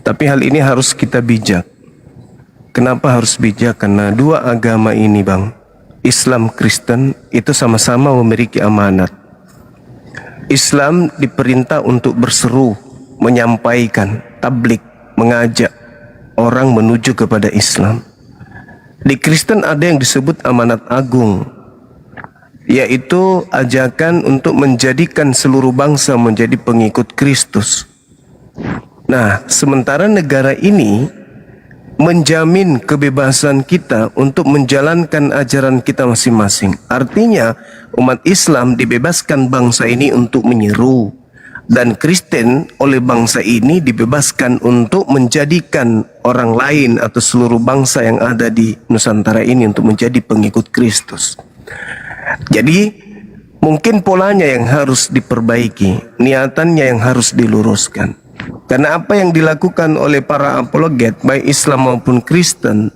Speaker 7: Tapi hal ini harus kita bijak. Kenapa harus bijak? Karena dua agama ini, Bang, Islam Kristen, itu sama-sama memiliki amanat. Islam diperintah untuk berseru, menyampaikan, tablik, mengajak orang menuju kepada Islam. Di Kristen ada yang disebut amanat agung, yaitu ajakan untuk menjadikan seluruh bangsa menjadi pengikut Kristus. Nah, sementara negara ini menjamin kebebasan kita untuk menjalankan ajaran kita masing-masing. Artinya, umat Islam dibebaskan bangsa ini untuk menyeru, dan Kristen oleh bangsa ini dibebaskan untuk menjadikan orang lain atau seluruh bangsa yang ada di Nusantara ini untuk menjadi pengikut Kristus. Jadi mungkin polanya yang harus diperbaiki, niatannya yang harus diluruskan. Karena apa yang dilakukan oleh para apologet baik Islam maupun Kristen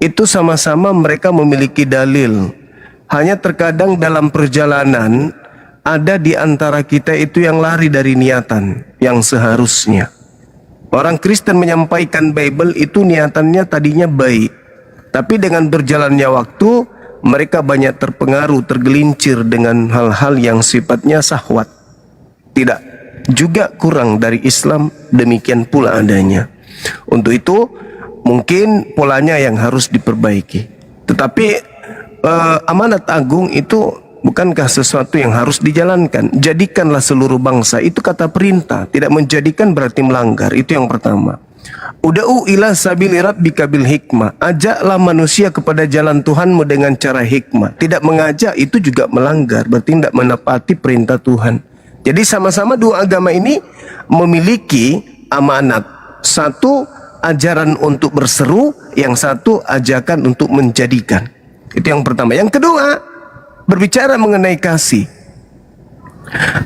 Speaker 7: itu sama-sama mereka memiliki dalil. Hanya terkadang dalam perjalanan ada di antara kita itu yang lari dari niatan yang seharusnya. Orang Kristen menyampaikan Bible itu niatannya tadinya baik, tapi dengan berjalannya waktu mereka banyak terpengaruh, tergelincir dengan hal-hal yang sifatnya syahwat. Tidak, juga kurang dari Islam, demikian pula adanya. Untuk itu mungkin polanya yang harus diperbaiki. Tetapi amanat agung itu bukankah sesuatu yang harus dijalankan? Jadikanlah seluruh bangsa, itu kata perintah. Tidak menjadikan berarti melanggar. Itu yang pertama. Uda'u ila sabili rabbika bil hikmah. Ajaklah manusia kepada jalan Tuhanmu dengan cara hikmah. Tidak mengajak itu juga melanggar, berarti tidak menepati perintah Tuhan. Jadi sama-sama dua agama ini memiliki amanat. Satu ajaran untuk berseru, yang satu ajakan untuk menjadikan. Itu yang pertama. Yang kedua, berbicara mengenai kasih.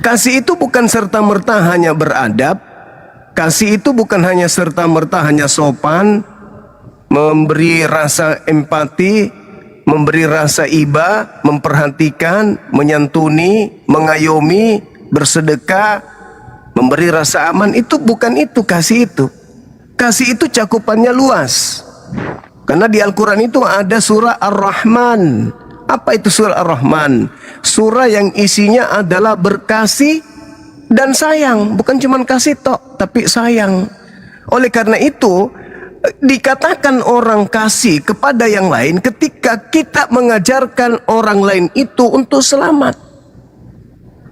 Speaker 7: Kasih itu bukan serta-merta hanya beradab. Kasih itu bukan hanya serta-merta hanya sopan. memberi rasa empati, memberi rasa iba, memperhatikan, menyantuni, mengayomi, bersedekah, memberi rasa aman. Itu bukan itu kasih itu. Kasih itu cakupannya luas. Karena di Al-Quran itu ada surah Ar-Rahman. Apa itu surah Ar-Rahman? Surah yang isinya adalah berkasih dan sayang. Bukan cuma kasih tok, tapi sayang. Oleh karena itu, dikatakan orang kasih kepada yang lain ketika kita mengajarkan orang lain itu untuk selamat.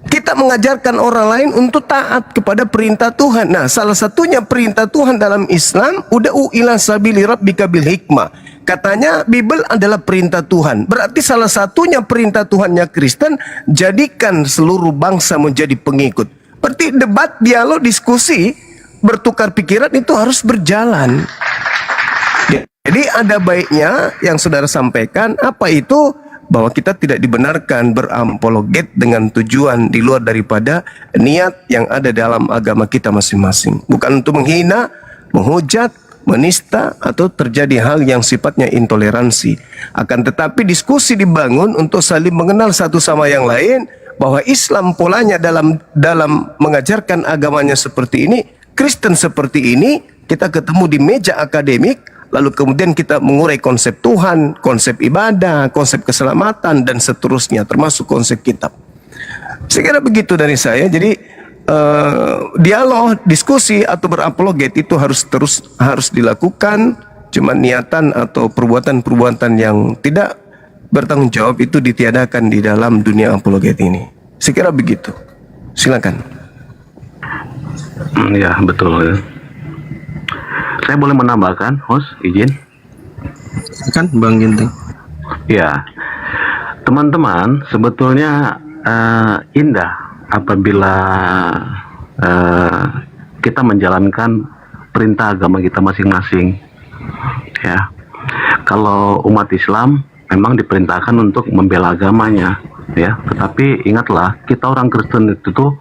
Speaker 7: Kita mengajarkan orang lain untuk taat kepada perintah Tuhan. Nah, salah satunya perintah Tuhan dalam Islam, ud'u ila sabili rabbika bil hikmah. Katanya Bible adalah perintah Tuhan. Berarti salah satunya perintah Tuhannya Kristen, jadikan seluruh bangsa menjadi pengikut. Berarti debat, dialog, diskusi, bertukar pikiran itu harus berjalan. Jadi ada baiknya yang saudara sampaikan, apa itu? Bahwa kita tidak dibenarkan beramapologet dengan tujuan di luar daripada niat yang ada dalam agama kita masing-masing. Bukan untuk menghina, menghujat, menista, atau terjadi hal yang sifatnya intoleransi. Akan tetapi diskusi dibangun untuk saling mengenal satu sama yang lain, bahwa Islam polanya dalam mengajarkan agamanya seperti ini, Kristen seperti ini. Kita ketemu di meja akademik, lalu kemudian kita mengurai konsep Tuhan, konsep ibadah, konsep keselamatan, dan seterusnya, termasuk konsep kitab. Saya kira begitu dari saya. Jadi dialog, diskusi atau berapologet itu harus dilakukan. Cuma niatan atau perbuatan-perbuatan yang tidak bertanggung jawab itu ditiadakan di dalam dunia apologet ini. Saya kira begitu. Silakan.
Speaker 2: Ya, betul ya. Saya boleh menambahkan, host, izin?
Speaker 1: Kan Bang Ginting.
Speaker 2: Ya, teman-teman, sebetulnya indah apabila kita menjalankan perintah agama kita masing-masing. Ya, kalau umat Islam memang diperintahkan untuk membela agamanya, ya. Tetapi ingatlah, kita orang Kristen itu tuh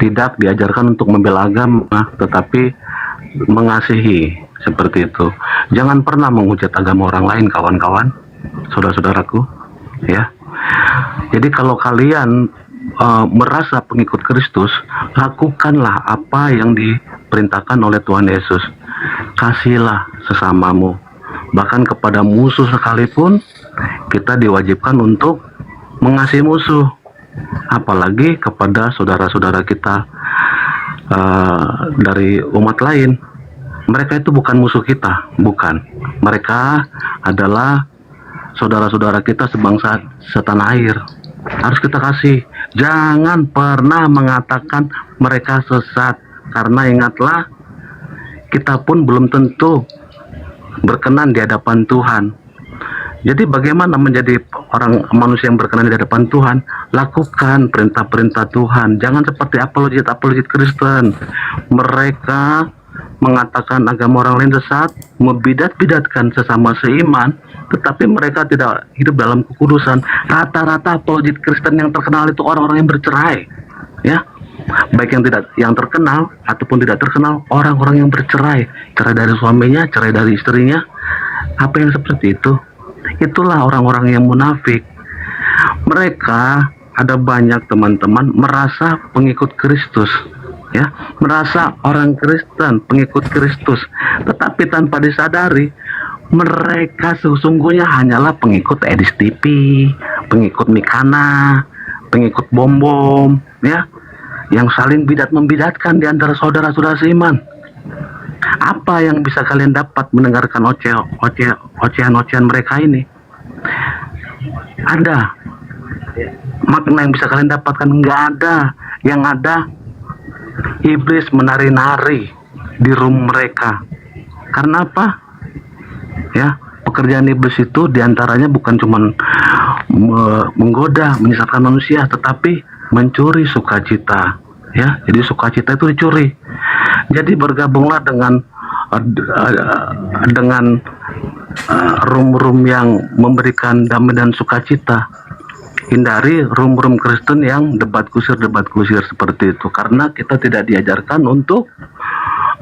Speaker 2: tidak diajarkan untuk membela agama, tetapi mengasihi, seperti itu. Jangan pernah menghujat agama orang lain, kawan-kawan, saudara-saudaraku, ya. Jadi kalau kalian merasa pengikut Kristus, lakukanlah apa yang diperintahkan oleh Tuhan Yesus. Kasihlah sesamamu, bahkan kepada musuh sekalipun kita diwajibkan untuk mengasihi musuh, apalagi kepada saudara-saudara kita dari umat lain. Mereka itu bukan musuh kita, bukan. Mereka adalah saudara-saudara kita sebangsa setanah air. Harus kita kasih. Jangan pernah mengatakan mereka sesat, karena ingatlah, kita pun belum tentu berkenan di hadapan Tuhan. Jadi bagaimana menjadi orang manusia yang berkenan di hadapan Tuhan? Lakukan perintah-perintah Tuhan. Jangan seperti apologet Kristen. Mereka mengatakan agama orang lain sesat, membidat-bidatkan sesama seiman, tetapi mereka tidak hidup dalam kekudusan. Rata-rata apologet Kristen yang terkenal itu orang-orang yang bercerai, ya. Baik yang terkenal ataupun tidak terkenal, orang-orang yang bercerai, cerai dari suaminya, cerai dari istrinya. Apa yang seperti itu? Itulah orang-orang yang munafik. Mereka ada banyak, teman-teman, merasa pengikut Kristus, ya, merasa orang Kristen, pengikut Kristus, tetapi tanpa disadari mereka sesungguhnya hanyalah pengikut Edis TV, pengikut Mikana, pengikut Bom-Bom, ya, yang saling bidat-membidatkan di antara saudara-saudara seiman. Apa yang bisa kalian dapat mendengarkan ocehan-ocehan mereka ini? Ada makna yang bisa kalian dapatkan? Nggak ada. Yang ada, iblis menari-nari di room mereka. Karena apa? Ya, pekerjaan iblis itu diantaranya bukan cuma menggoda, menyesatkan manusia, tetapi mencuri sukacita. Ya, jadi sukacita itu dicuri. Jadi bergabunglah dengan room-room yang memberikan damai dan sukacita. Hindari room-room Kristen yang debat kusir seperti itu, karena kita tidak diajarkan untuk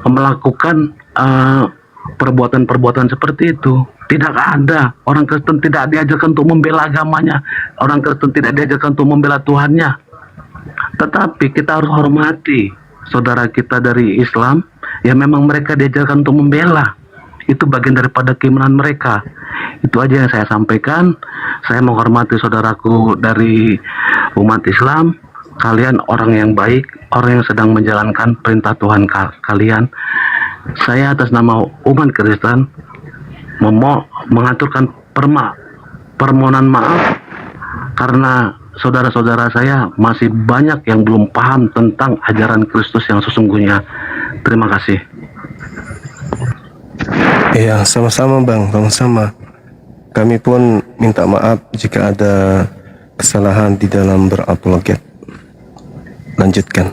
Speaker 2: melakukan perbuatan-perbuatan seperti itu. Tidak ada. Orang Kristen tidak diajarkan untuk membela agamanya. Orang Kristen tidak diajarkan untuk membela Tuhannya. Tetapi kita harus hormati saudara kita dari Islam yang memang mereka diajarkan untuk membela. Itu bagian daripada keimanan mereka. Itu aja yang saya sampaikan. Saya menghormati saudaraku dari umat Islam. Kalian orang yang baik, orang yang sedang menjalankan perintah Tuhan kalian. Saya atas nama umat Kristen mengaturkan permohonan maaf karena saudara-saudara saya masih banyak yang belum paham tentang ajaran Kristus yang sesungguhnya. Terima kasih.
Speaker 7: Ya, sama-sama Bang, sama-sama. Kami pun minta maaf jika ada kesalahan di dalam berapologet. Lanjutkan.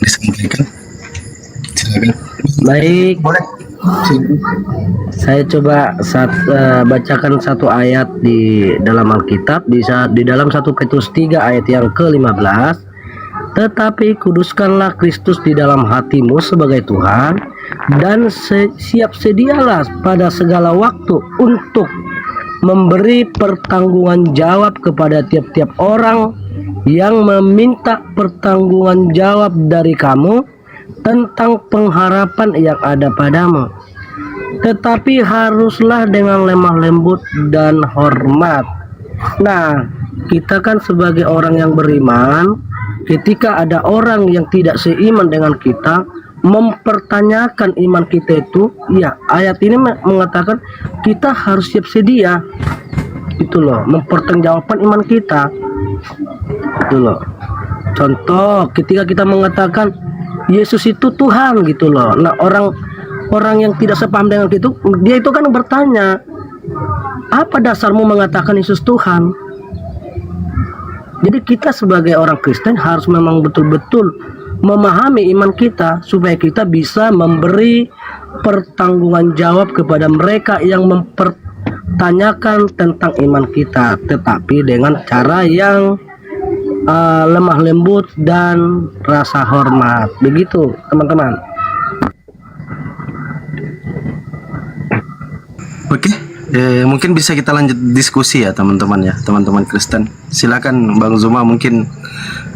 Speaker 1: Disampaikan. Silakan.
Speaker 6: Baik,
Speaker 3: Boleh.
Speaker 6: saya coba bacakan satu ayat di dalam Alkitab di dalam 1 Petrus 3 ayat yang ke-15. Tetapi kuduskanlah Kristus di dalam hatimu sebagai Tuhan, dan siap sedialah pada segala waktu untuk memberi pertanggungan jawab kepada tiap-tiap orang yang meminta pertanggungan jawab dari kamu tentang pengharapan yang ada padamu. Tetapi haruslah dengan lemah lembut dan hormat. Nah, kita kan sebagai orang yang beriman, ketika ada orang yang tidak seiman dengan kita mempertanyakan iman kita itu, ya ayat ini mengatakan kita harus siap sedia, itu loh, mempertanggungjawabkan iman kita, itu loh. Contoh, ketika kita mengatakan Yesus itu Tuhan, gitu loh. Nah, orang yang tidak sepaham dengan itu, dia itu kan bertanya, apa dasarmu mengatakan Yesus Tuhan? Jadi kita sebagai orang Kristen harus memang betul-betul memahami iman kita supaya kita bisa memberi pertanggungan jawab kepada mereka yang mempertanyakan tentang iman kita, tetapi dengan cara yang lemah lembut dan rasa hormat. Begitu, teman-teman.
Speaker 1: Oke, mungkin bisa kita lanjut diskusi ya teman-teman ya, teman-teman Kristen. Silakan Bang Zuma, mungkin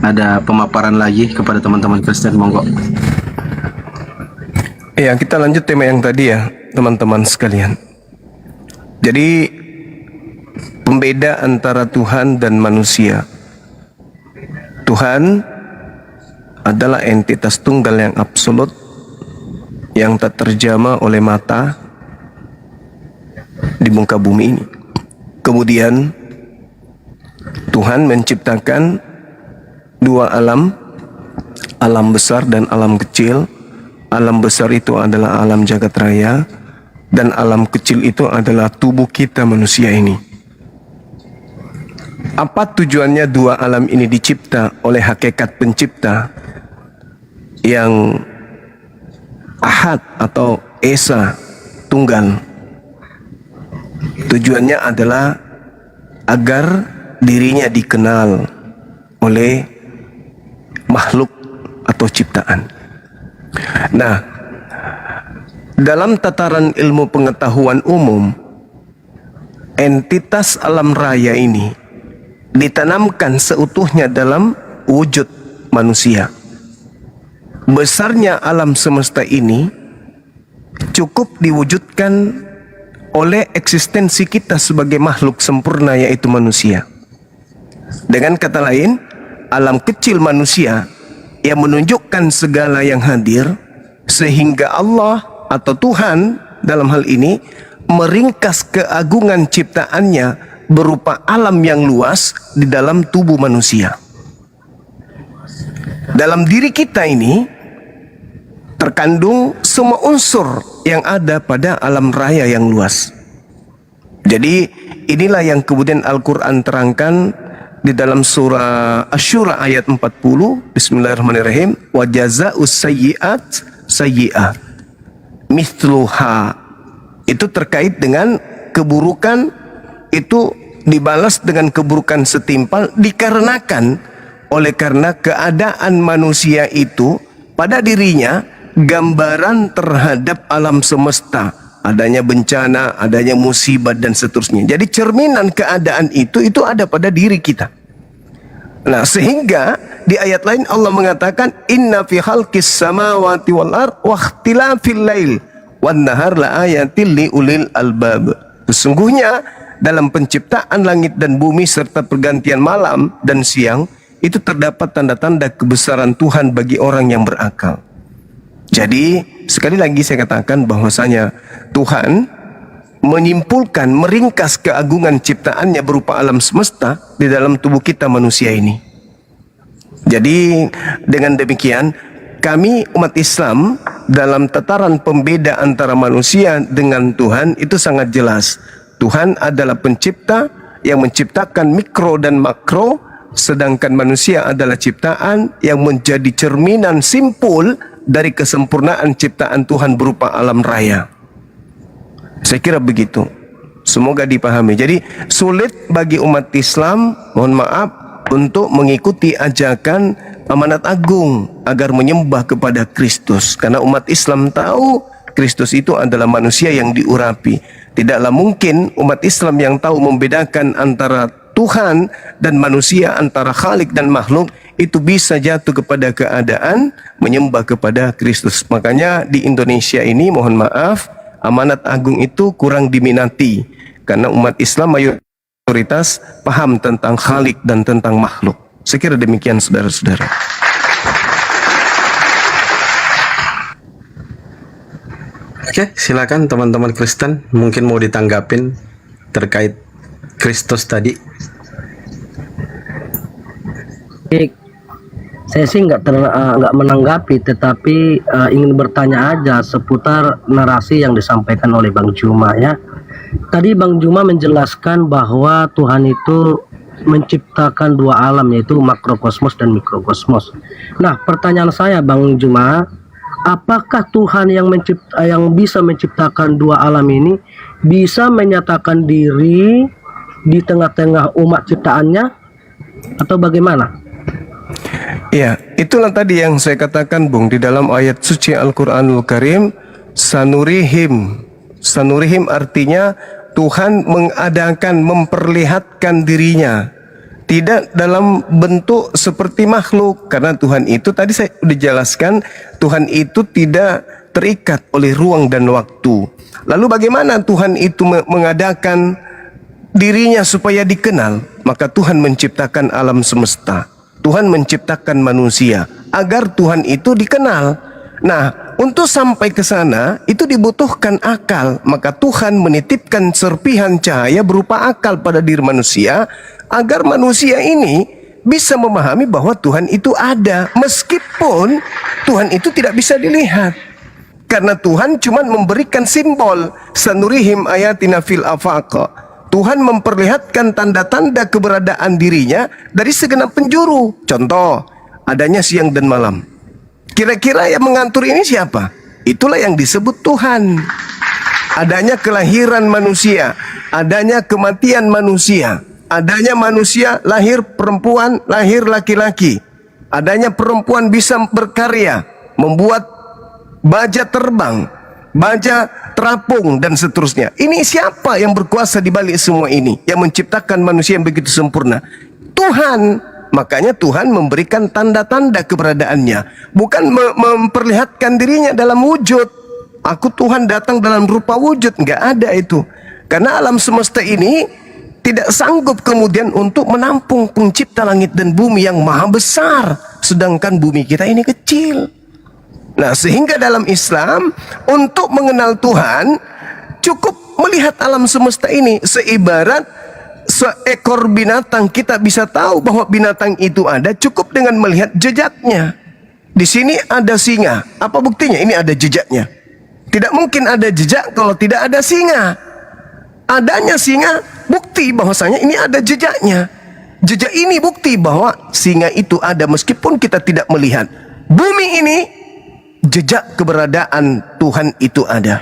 Speaker 1: ada pemaparan lagi kepada teman-teman Kristen, monggo.
Speaker 7: Ya, kita lanjut tema yang tadi ya, teman-teman sekalian. Jadi, pembeda antara Tuhan dan manusia. Tuhan adalah entitas tunggal yang absolut, yang tak terjama oleh mata di muka bumi ini. Kemudian Tuhan menciptakan dua alam, alam besar dan alam kecil. Alam besar itu adalah alam jagat raya, dan alam kecil itu adalah tubuh kita manusia ini. Apa tujuannya dua alam ini dicipta oleh hakikat pencipta yang ahad atau esa, tunggal? Tujuannya adalah agar dirinya dikenal oleh makhluk atau ciptaan. Nah, dalam tataran ilmu pengetahuan umum, entitas alam raya ini ditanamkan seutuhnya dalam wujud manusia. Besarnya alam semesta ini cukup diwujudkan oleh eksistensi kita sebagai makhluk sempurna, yaitu manusia. Dengan kata lain, alam kecil manusia yang menunjukkan segala yang hadir, sehingga Allah atau Tuhan dalam hal ini meringkas keagungan ciptaannya berupa alam yang luas di dalam tubuh manusia. Dalam diri kita ini terkandung semua unsur yang ada pada alam raya yang luas. Jadi inilah yang kemudian Al-Quran terangkan di dalam surah Asy-Syura ayat 40. Bismillahirrahmanirrahim. Wa jazaa'us sayyi'at sayyi'ah mithluha. Itu terkait dengan keburukan, itu dibalas dengan keburukan setimpal, dikarenakan Oleh karena keadaan manusia itu pada dirinya gambaran terhadap alam semesta, adanya bencana, adanya musibah dan seterusnya. Jadi cerminan keadaan itu ada pada diri kita. Nah, sehingga di ayat lain Allah mengatakan inna fi khalqis samawati wal ard wa ikhtilafil lail wan nahar la ayatil li ulil albab. Sesungguhnya dalam penciptaan langit dan bumi serta pergantian malam dan siang itu terdapat tanda-tanda kebesaran Tuhan bagi orang yang berakal. Jadi sekali lagi saya katakan bahwasanya Tuhan menyimpulkan, meringkas keagungan ciptaannya berupa alam semesta di dalam tubuh kita manusia ini. Jadi dengan demikian kami umat Islam dalam tataran pembeda antara manusia dengan Tuhan itu sangat jelas. Tuhan adalah pencipta yang menciptakan mikro dan makro, sedangkan manusia adalah ciptaan yang menjadi cerminan simpul dari kesempurnaan ciptaan Tuhan berupa alam raya. Saya kira begitu. Semoga dipahami. Jadi sulit bagi umat Islam, mohon maaf, untuk mengikuti ajakan amanat agung agar menyembah kepada Kristus. Karena umat Islam tahu Kristus itu adalah manusia yang diurapi. Tidaklah mungkin umat Islam yang tahu membedakan antara Tuhan dan manusia, antara Khalik dan makhluk, itu bisa jatuh kepada keadaan menyembah kepada Kristus. Makanya di Indonesia ini, mohon maaf, amanat agung itu kurang diminati karena umat Islam mayoritas paham tentang Khalik dan tentang makhluk. Saya kira demikian saudara-saudara.
Speaker 1: Oke, silakan teman-teman Kristen mungkin mau ditanggapin terkait Kristus tadi.
Speaker 6: Baik, saya sih nggak menanggapi, tetapi ingin bertanya aja seputar narasi yang disampaikan oleh Bang Juma ya. Tadi Bang Juma menjelaskan bahwa Tuhan itu menciptakan dua alam, yaitu makrokosmos dan mikrokosmos. Nah, pertanyaan saya Bang Juma, apakah Tuhan yang bisa menciptakan dua alam ini bisa menyatakan diri di tengah-tengah umat ciptaannya atau bagaimana?
Speaker 7: Ya, itulah tadi yang saya katakan Bung di dalam ayat suci Al-Qur'anul Karim, sanurihim. Sanurihim artinya Tuhan mengadakan, memperlihatkan dirinya, tidak dalam bentuk seperti makhluk, karena Tuhan itu tadi saya sudah jelaskan, Tuhan itu tidak terikat oleh ruang dan waktu. Lalu bagaimana Tuhan itu mengadakan dirinya supaya dikenal? Maka Tuhan menciptakan alam semesta, Tuhan menciptakan manusia agar Tuhan itu dikenal. Nah, untuk sampai ke sana itu dibutuhkan akal. Maka Tuhan menitipkan serpihan cahaya berupa akal pada diri manusia agar manusia ini bisa memahami bahwa Tuhan itu ada, meskipun Tuhan itu tidak bisa dilihat. Karena Tuhan cuma memberikan simbol, sanurihim ayatina fil afaq. Tuhan memperlihatkan tanda-tanda keberadaan dirinya dari segenap penjuru. Contoh, adanya siang dan malam. Kira-kira yang mengatur ini siapa? Itulah yang disebut Tuhan. Adanya kelahiran manusia, adanya kematian manusia, adanya manusia lahir perempuan, lahir laki-laki, adanya perempuan bisa berkarya, membuat baja terbang, baja terapung dan seterusnya. Ini siapa yang berkuasa di balik semua ini, yang menciptakan manusia yang begitu sempurna? Tuhan. Makanya Tuhan memberikan tanda-tanda keberadaannya, bukan memperlihatkan dirinya dalam wujud. Aku Tuhan datang dalam rupa wujud, nggak ada itu. Karena alam semesta ini tidak sanggup kemudian untuk menampung pencipta langit dan bumi yang maha besar, sedangkan bumi kita ini kecil. Nah, sehingga dalam Islam untuk mengenal Tuhan cukup melihat alam semesta ini. Seibarat seekor binatang kita bisa tahu bahwa binatang itu ada cukup dengan melihat jejaknya. Di sini ada singa. Apa buktinya? Ini ada jejaknya. Tidak mungkin ada jejak kalau tidak ada singa. Adanya singa bukti bahwasanya ini ada jejaknya. Jejak ini bukti bahwa singa itu ada meskipun kita tidak melihat. Bumi ini jejak keberadaan Tuhan itu ada.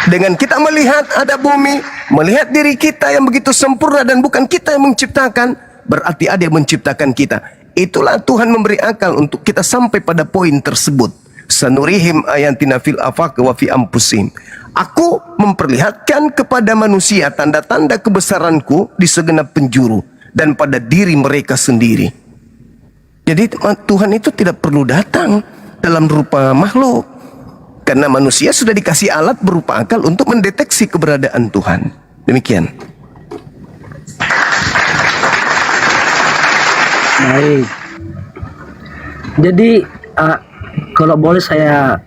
Speaker 7: Dengan kita melihat ada bumi, melihat diri kita yang begitu sempurna dan bukan kita yang menciptakan, berarti ada yang menciptakan kita. Itulah Tuhan memberi akal untuk kita sampai pada poin tersebut. Sanurihim ayatina fil afaq wa fi anfusihim. Aku memperlihatkan kepada manusia tanda-tanda kebesaranku di segenap penjuru dan pada diri mereka sendiri. Jadi Tuhan itu tidak perlu datang dalam rupa makhluk, karena manusia sudah dikasih alat berupa akal untuk mendeteksi keberadaan Tuhan. Demikian.
Speaker 6: Baik. Jadi kalau boleh saya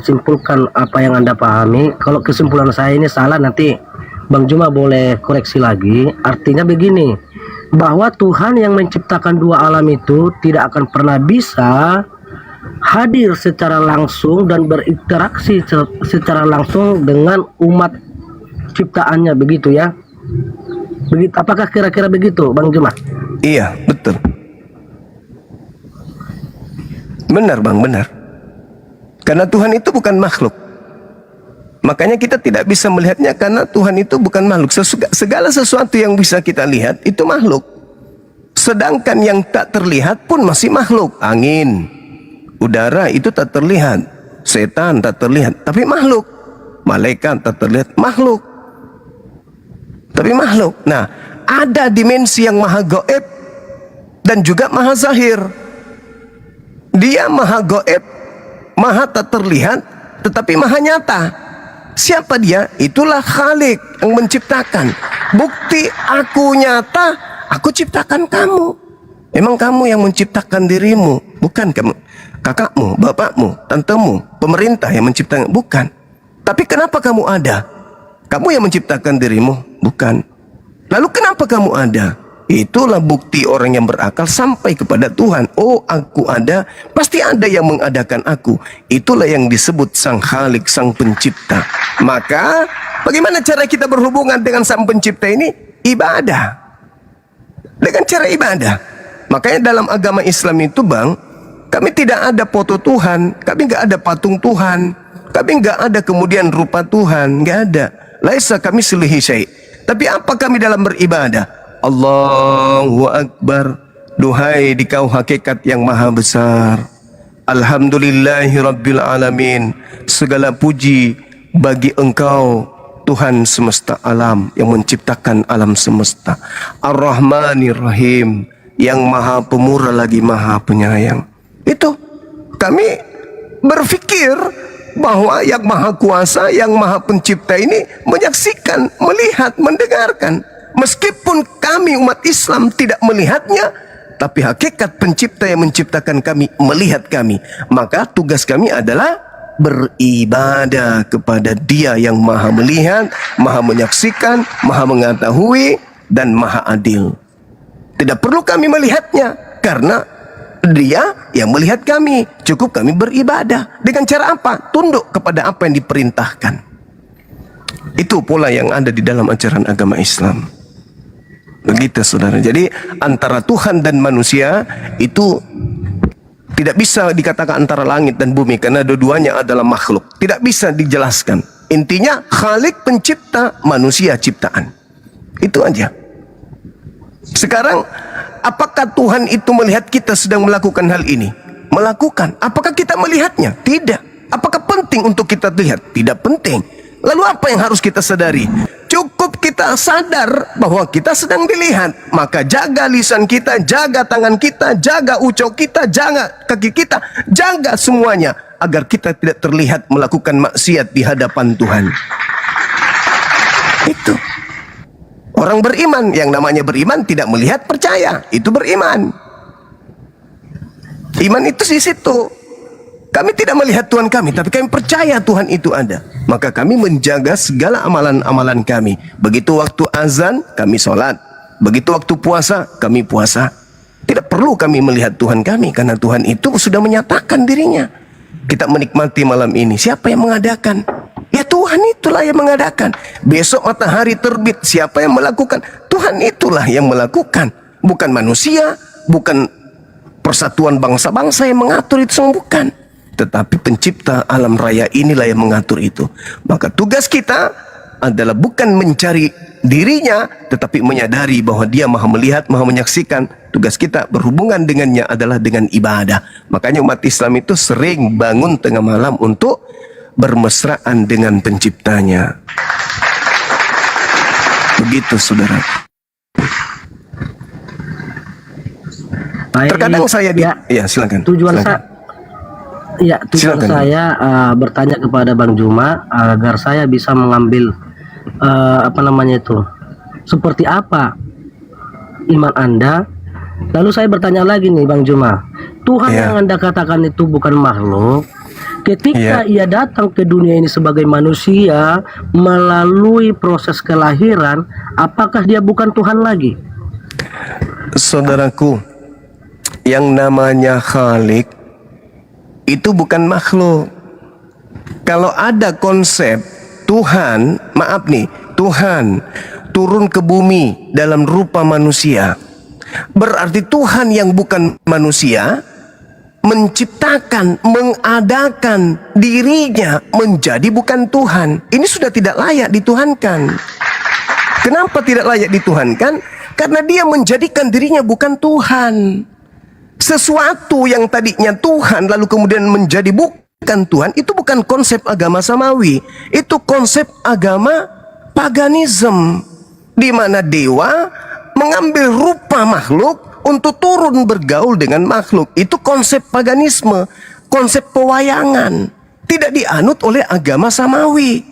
Speaker 6: simpulkan apa yang Anda pahami. Kalau kesimpulan saya ini salah, nanti Bang Juma boleh koreksi lagi. Artinya begini, bahwa Tuhan yang menciptakan dua alam itu tidak akan pernah bisa hadir secara langsung dan berinteraksi secara langsung dengan umat ciptaannya, begitu ya? Begitu, apakah kira-kira begitu, Bang Juma?
Speaker 7: Iya, betul. Benar Bang, benar. Karena Tuhan itu bukan makhluk. Makanya kita tidak bisa melihatnya karena Tuhan itu bukan makhluk. Segala sesuatu yang bisa kita lihat itu makhluk. Sedangkan yang tak terlihat pun masih makhluk. Angin, udara itu tak terlihat. Setan tak terlihat, tapi makhluk. Malaikat tak terlihat, makhluk. Tapi makhluk. Nah, ada dimensi yang maha gaib dan juga maha zahir. Dia maha gaib, maha tak terlihat, tetapi maha nyata. Siapa dia? Itulah Khalik yang menciptakan. Bukti aku nyata, aku ciptakan kamu. Memang kamu yang menciptakan dirimu, bukan kamu. Kakakmu, bapakmu, tantemu, pemerintah yang menciptakan, bukan. Tapi kenapa kamu ada? Kamu yang menciptakan dirimu, bukan. Lalu kenapa kamu ada? Itulah bukti orang yang berakal sampai kepada Tuhan. Oh, aku ada, pasti ada yang mengadakan aku. Itulah yang disebut Sang Khalik, Sang Pencipta. Maka bagaimana cara kita berhubungan dengan Sang Pencipta ini? Ibadah. Dengan cara ibadah. Makanya dalam agama Islam itu Bang, kami tidak ada foto Tuhan, kami nggak ada patung Tuhan, kami nggak ada kemudian rupa Tuhan, nggak ada. Laisa kami selihi syai'. Tapi apa kami dalam beribadah? Allahu Akbar. Duhai dikau hakikat yang maha besar. Alhamdulillahi Rabbil Alamin. Segala puji bagi engkau Tuhan semesta alam yang menciptakan alam semesta. Ar-Rahmanir Rahim, yang maha pemurah lagi maha penyayang. Itu kami berpikir bahwa yang maha kuasa, yang maha pencipta ini menyaksikan, melihat, mendengarkan. Meskipun kami umat Islam tidak melihatnya, tapi hakikat pencipta yang menciptakan kami melihat kami. Maka tugas kami adalah beribadah kepada Dia yang maha melihat, maha menyaksikan, maha mengetahui, dan maha adil. Tidak perlu kami melihatnya, karena Dia yang melihat kami. Cukup kami beribadah. Dengan cara apa? Tunduk kepada apa yang diperintahkan. Itu pola yang ada di dalam ajaran agama Islam. Begitu saudara. Jadi antara Tuhan dan manusia itu tidak bisa dikatakan antara langit dan bumi, karena dua-duanya adalah makhluk. Tidak bisa dijelaskan. Intinya Khalik pencipta, manusia ciptaan. Itu aja. Sekarang apakah Tuhan itu melihat kita sedang melakukan hal ini? Melakukan. Apakah kita melihatnya? Tidak. Apakah penting untuk kita lihat? Tidak penting. Lalu apa yang harus kita sadari? Cukup kita sadar bahwa kita sedang dilihat. Maka jaga lisan kita, jaga tangan kita, jaga ucap kita, jaga kaki kita, jaga semuanya agar kita tidak terlihat melakukan maksiat di hadapan Tuhan. Itu. Orang beriman, yang namanya beriman tidak melihat, percaya, itu beriman. Iman itu di situ. Kami tidak melihat Tuhan kami, tapi kami percaya Tuhan itu ada. Maka kami menjaga segala amalan-amalan kami. Begitu waktu azan, kami sholat. Begitu waktu puasa, kami puasa. Tidak perlu kami melihat Tuhan kami, karena Tuhan itu sudah menyatakan dirinya. Kita menikmati malam ini, siapa yang mengadakan? Ya Tuhan itulah yang mengadakan. Besok matahari terbit, siapa yang melakukan? Tuhan itulah yang melakukan. Bukan manusia, bukan persatuan bangsa-bangsa yang mengatur itu semua, bukan. Tetapi pencipta alam raya inilah yang mengatur itu. Maka tugas kita adalah bukan mencari dirinya, tetapi menyadari bahwa Dia maha melihat, maha menyaksikan, tugas kita berhubungan dengannya adalah dengan ibadah. Makanya umat Islam itu sering bangun tengah malam untuk bermesraan dengan penciptanya. Begitu saudara.
Speaker 6: Baik,
Speaker 7: Terkadang saya
Speaker 6: ya,
Speaker 7: silakan.
Speaker 6: tujuan
Speaker 7: silakan.
Speaker 6: tujuan
Speaker 7: Silakan.
Speaker 6: saya bertanya kepada Bang Juma agar saya bisa mengambil seperti apa iman Anda. Lalu saya bertanya lagi nih Bang Juma, Tuhan
Speaker 7: Ya.
Speaker 6: yang Anda katakan itu bukan makhluk. Ketika
Speaker 7: Ya.
Speaker 6: ia datang ke dunia ini sebagai manusia melalui proses kelahiran, apakah dia bukan Tuhan lagi?
Speaker 7: Saudaraku, yang namanya Khalik itu bukan makhluk. Kalau ada konsep Tuhan, maaf nih, Tuhan turun ke bumi dalam rupa manusia, berarti Tuhan yang bukan manusia menciptakan, mengadakan dirinya menjadi bukan Tuhan. Ini sudah tidak layak dituhankan. Kenapa tidak layak dituhankan? Karena dia menjadikan dirinya bukan Tuhan. Sesuatu yang tadinya Tuhan lalu kemudian menjadi bukan Tuhan, itu bukan konsep agama samawi. Itu konsep agama paganisme, di mana dewa mengambil rupa makhluk untuk turun bergaul dengan makhluk. Itu konsep paganisme, konsep pewayangan. Tidak dianut oleh agama samawi.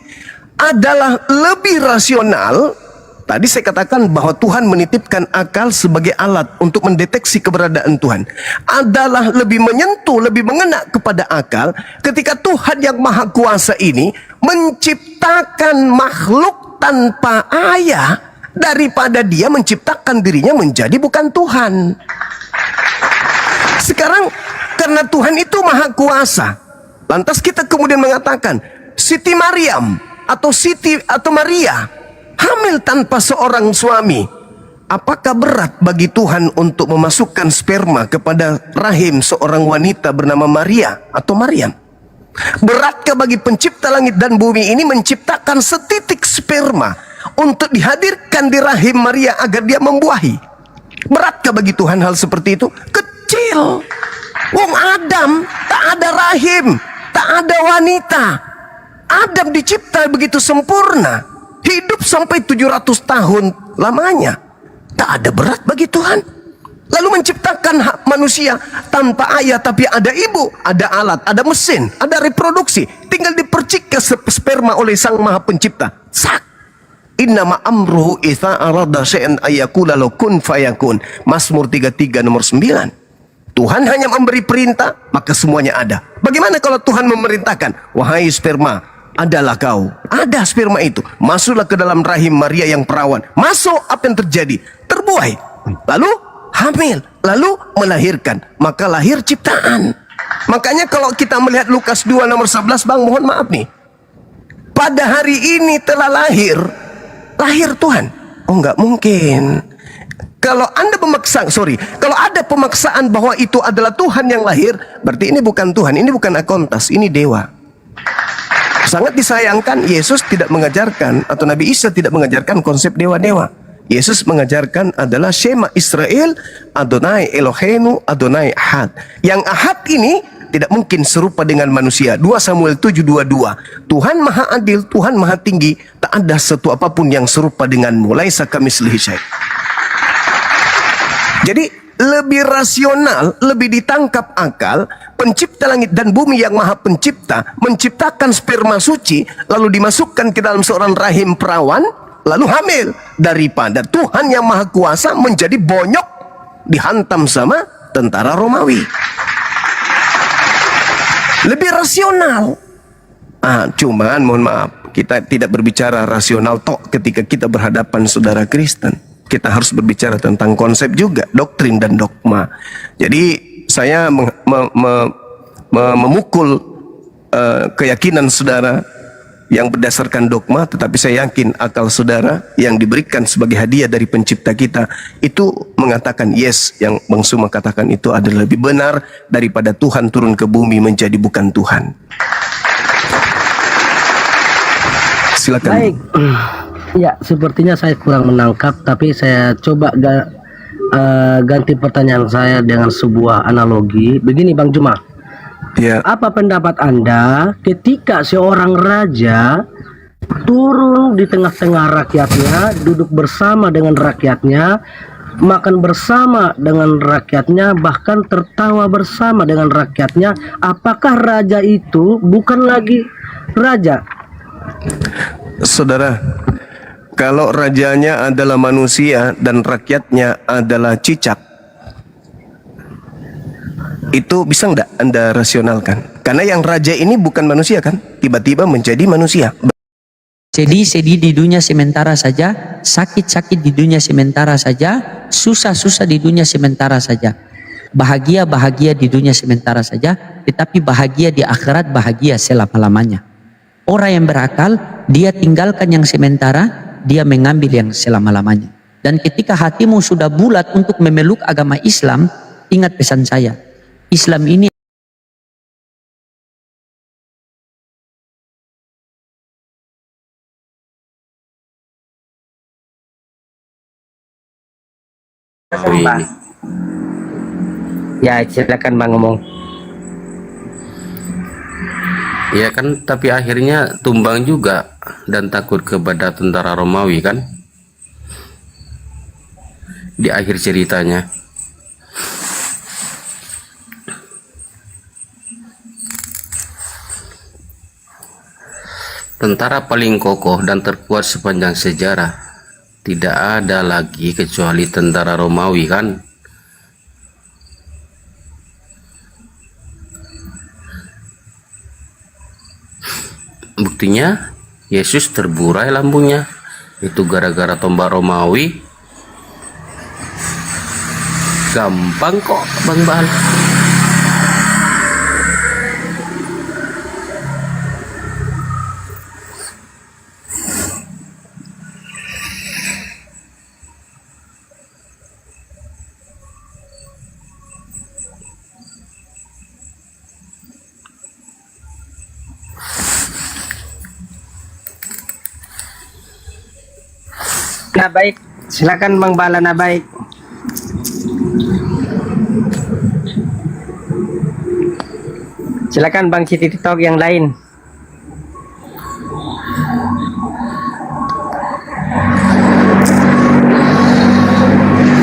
Speaker 7: Adalah lebih rasional. Tadi saya katakan bahwa Tuhan menitipkan akal sebagai alat untuk mendeteksi keberadaan Tuhan. Adalah lebih menyentuh, lebih mengena kepada akal ketika Tuhan yang Maha Kuasa ini menciptakan makhluk tanpa ayah daripada dia menciptakan dirinya menjadi bukan Tuhan. Sekarang karena Tuhan itu Maha Kuasa, lantas kita kemudian mengatakan Siti Maryam atau Maria hamil tanpa seorang suami. Apakah berat bagi Tuhan untuk memasukkan sperma kepada rahim seorang wanita bernama Maria atau Maryam? Beratkah bagi pencipta langit dan bumi ini menciptakan setitik sperma untuk dihadirkan di rahim Maria agar dia membuahi? Beratkah bagi Tuhan hal seperti itu? Kecil. Wong Adam tak ada rahim, tak ada wanita. Adam dicipta begitu sempurna, hidup sampai 700 tahun lamanya. Tak ada berat bagi Tuhan. Lalu menciptakan manusia tanpa ayah tapi ada ibu, ada alat, ada mesin, ada reproduksi. Tinggal dipercik ke sperma oleh Sang Maha Pencipta. Sak. Innama amruhu idza arada syai'an ayyakula lahu kun fayakun. Mazmur 33 nomor 9. Tuhan hanya memberi perintah, maka semuanya ada. Bagaimana kalau Tuhan memerintahkan, wahai sperma, adalah kau. Ada sperma itu. Masuklah ke dalam rahim Maria yang perawan. Masuk, apa yang terjadi? Terbuai. Lalu hamil. Lalu melahirkan. Maka lahir ciptaan. Makanya kalau kita melihat Lukas 2 nomor 11, Bang, mohon maaf nih. Pada hari ini telah lahir Tuhan. Oh, enggak mungkin. Kalau Anda kalau ada pemaksaan bahwa itu adalah Tuhan yang lahir, berarti ini bukan Tuhan, ini bukan akontas, ini dewa. Sangat disayangkan Yesus tidak mengajarkan, atau Nabi Isa tidak mengajarkan konsep dewa-dewa. Yesus mengajarkan adalah Shema Israel, Adonai Eloheinu, Adonai Ahad. Yang Ahad ini tidak mungkin serupa dengan manusia. 2 Samuel 7:22. Tuhan Maha Adil, Tuhan Maha Tinggi, tak ada satu apapun yang serupa denganmu. Laisa kamitslihi syai'. Jadi lebih rasional, lebih ditangkap akal, pencipta langit dan bumi yang Maha Pencipta menciptakan sperma suci lalu dimasukkan ke dalam seorang rahim perawan lalu hamil, daripada Tuhan yang Maha Kuasa menjadi bonyok dihantam sama tentara Romawi. Lebih rasional. Cuman mohon maaf, kita tidak berbicara rasional tok ketika kita berhadapan saudara Kristen. Kita harus berbicara tentang konsep juga, doktrin dan dogma. Jadi saya memukul keyakinan saudara yang berdasarkan dogma, tetapi saya yakin akal saudara yang diberikan sebagai hadiah dari pencipta kita itu mengatakan yes, yang Bang Suma katakan itu adalah lebih benar daripada Tuhan turun ke bumi menjadi bukan Tuhan. Silakan.
Speaker 6: Baik. Ya, sepertinya saya kurang menangkap, tapi saya coba ganti pertanyaan saya dengan sebuah analogi. Begini Bang Juma,
Speaker 7: Ya,
Speaker 6: apa pendapat Anda ketika seorang raja turun di tengah-tengah rakyatnya, duduk bersama dengan rakyatnya, makan bersama dengan rakyatnya, bahkan tertawa bersama dengan rakyatnya? Apakah raja itu bukan lagi raja?
Speaker 7: saudara, kalau rajanya adalah manusia dan rakyatnya adalah cicak, itu bisa nggak Anda rasionalkan? Karena yang raja ini bukan manusia kan, tiba-tiba menjadi manusia.
Speaker 8: Sedih-sedih di dunia sementara saja, sakit-sakit di dunia sementara saja, susah-susah di dunia sementara saja, bahagia-bahagia di dunia sementara saja, tetapi bahagia di akhirat, bahagia selama-lamanya. Orang yang berakal, dia tinggalkan yang sementara, dia mengambil yang selama-lamanya. Dan ketika hatimu sudah bulat untuk memeluk agama Islam, ingat pesan saya, Islam ini
Speaker 4: Ini.
Speaker 6: Ya, silakan Bang ngomong.
Speaker 4: Ya kan, tapi akhirnya tumbang juga dan takut kepada tentara Romawi kan? Di akhir ceritanya. Tentara paling kokoh dan terkuat sepanjang sejarah tidak ada lagi kecuali tentara Romawi kan? Buktinya Yesus terburai lambungnya itu gara-gara tombak Romawi. Gampang kok Bang Bal.
Speaker 6: Nah baik, silakan Bang Bala. Nah baik. Silakan Bang Citi Talk yang lain.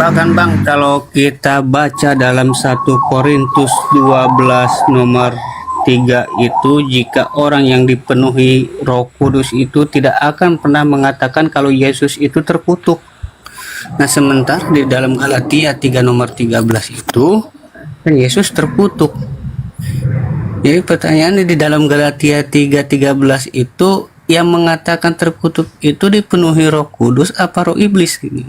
Speaker 9: Bahkan Bang, kalau kita baca dalam 1 Korintus 12 nomor 3 itu, jika orang yang dipenuhi Roh Kudus itu tidak akan pernah mengatakan kalau Yesus itu terkutuk. Nah, sementara di dalam Galatia 3 nomor 13 itu kan Yesus terkutuk. Jadi pertanyaannya, di dalam Galatia 3:13 itu yang mengatakan terkutuk itu dipenuhi Roh Kudus apa roh iblis ini?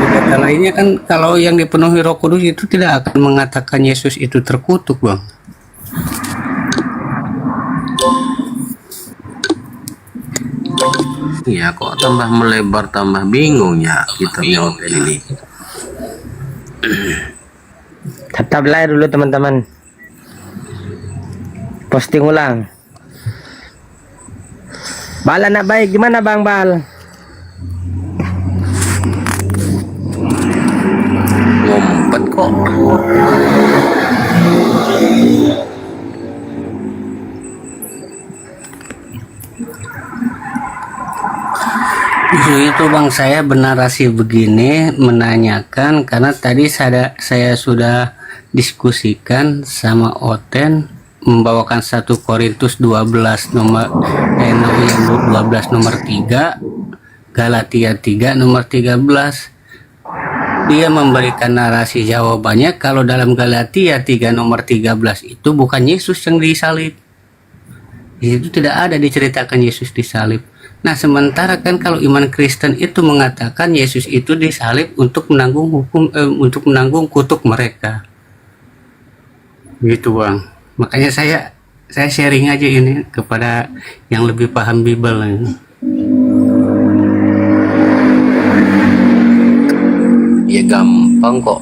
Speaker 9: Kata lainnya kan kalau yang dipenuhi Roh Kudus itu tidak akan mengatakan Yesus itu terkutuk, Bang.
Speaker 4: Iya, kok tambah melebar tambah bingung ya kita nyotel ini.
Speaker 6: Tetap live dulu teman-teman. Posting ulang. Bal anak baik, gimana Bang Bal?
Speaker 4: Ngumpet kok.
Speaker 9: Justru itu Bang, saya bernarasi begini menanyakan karena tadi saya sudah diskusikan sama Oten membawakan 1 Korintus 12 nomor 12 nomor 3, Galatia 3 nomor 13. Dia memberikan narasi jawabannya kalau dalam Galatia 3 nomor 13 itu bukan Yesus yang disalib. Itu tidak ada diceritakan Yesus disalib. Nah, sementara kan kalau iman Kristen itu mengatakan Yesus itu disalib untuk menanggung untuk menanggung kutuk mereka. Gitu Bang. Makanya saya sharing aja ini kepada yang lebih paham Bible ini.
Speaker 4: Ya gampang kok.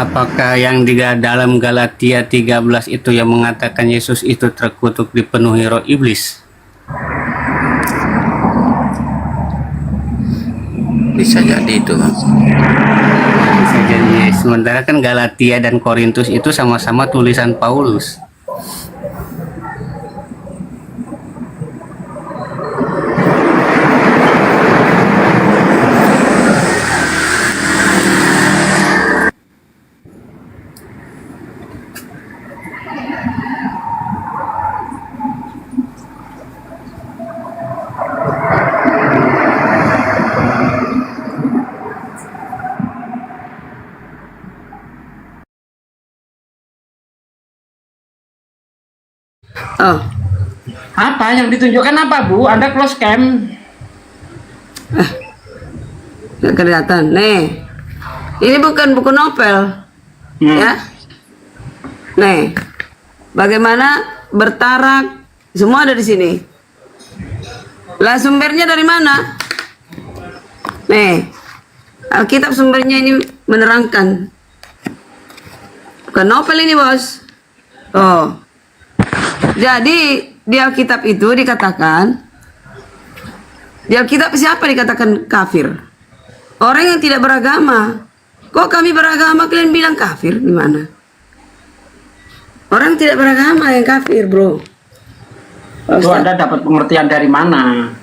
Speaker 9: Apakah yang di dalam Galatia 13 itu yang mengatakan Yesus itu terkutuk dipenuhi roh iblis?
Speaker 4: Bisa jadi itu, Bang.
Speaker 9: Bisa jadi. Sementara kan Galatia dan Korintus itu sama-sama tulisan Paulus.
Speaker 10: Oh,
Speaker 11: Apa yang ditunjukkan apa, Bu? Anda close cam.
Speaker 10: nggak kelihatan. Nih, ini bukan buku novel, ya. Nih, bagaimana bertarak, semua ada di sini. Lah sumbernya dari mana? Nih, Alkitab sumbernya ini menerangkan. Bukan novel ini, bos. Oh, jadi di Alkitab itu dikatakan, di Alkitab siapa dikatakan kafir? Orang yang tidak beragama. Kok kami beragama kalian bilang kafir? Gimana? Orang tidak beragama yang kafir, bro. Pak
Speaker 11: Itu
Speaker 10: Ustaz.
Speaker 11: Anda dapat pengertian dari mana?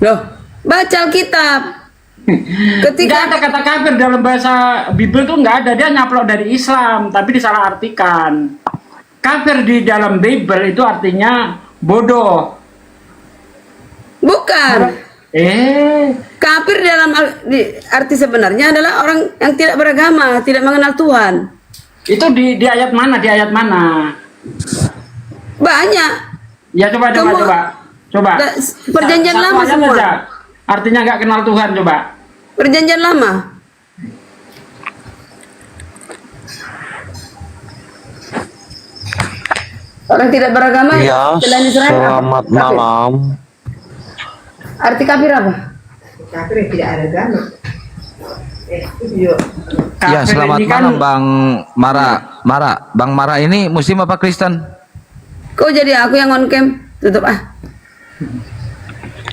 Speaker 10: Loh, baca Alkitab.
Speaker 11: Tidak
Speaker 10: Ketika
Speaker 11: ada kata kafir dalam bahasa Bible tuh nggak ada. Dia nyaplok dari Islam, tapi disalahartikan. Kafir di dalam Bible itu artinya bodoh.
Speaker 10: bukan kafir dalam arti sebenarnya adalah orang yang tidak beragama, tidak mengenal Tuhan.
Speaker 11: Itu di ayat mana? Di ayat mana?
Speaker 10: Banyak.
Speaker 11: Ya coba.
Speaker 10: Perjanjian
Speaker 11: Satu
Speaker 10: lama
Speaker 11: ayat
Speaker 10: semua.
Speaker 11: aja. Artinya nggak kenal Tuhan, coba.
Speaker 10: Perjanjian lama. Orang tidak beragama selain Israel.
Speaker 12: Selamat
Speaker 10: Kafir.
Speaker 12: malam.
Speaker 10: Arti kafir apa?
Speaker 13: Kafir yang tidak ada agama.
Speaker 12: Ya, selamat malam Bang Mara. Bang Mara ini Muslim apa Kristen?
Speaker 10: Kok jadi aku yang on cam? Tutup ah.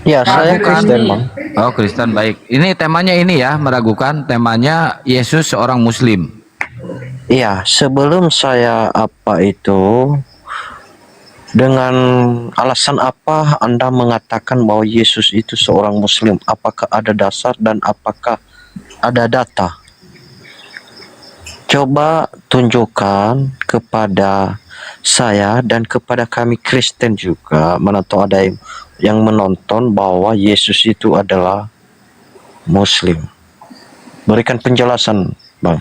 Speaker 12: Ya, saya Kristen, Bang.
Speaker 14: Oh, Kristen, baik. Ini temanya ini ya, meragukan. Temanya Yesus seorang Muslim.
Speaker 12: Iya, sebelum saya dengan alasan apa Anda mengatakan bahwa Yesus itu seorang Muslim? Apakah ada dasar dan apakah ada data? Coba tunjukkan kepada saya dan kepada kami Kristen juga, mana tahu ada yang menonton bahwa Yesus itu adalah Muslim. Berikan penjelasan, Bang.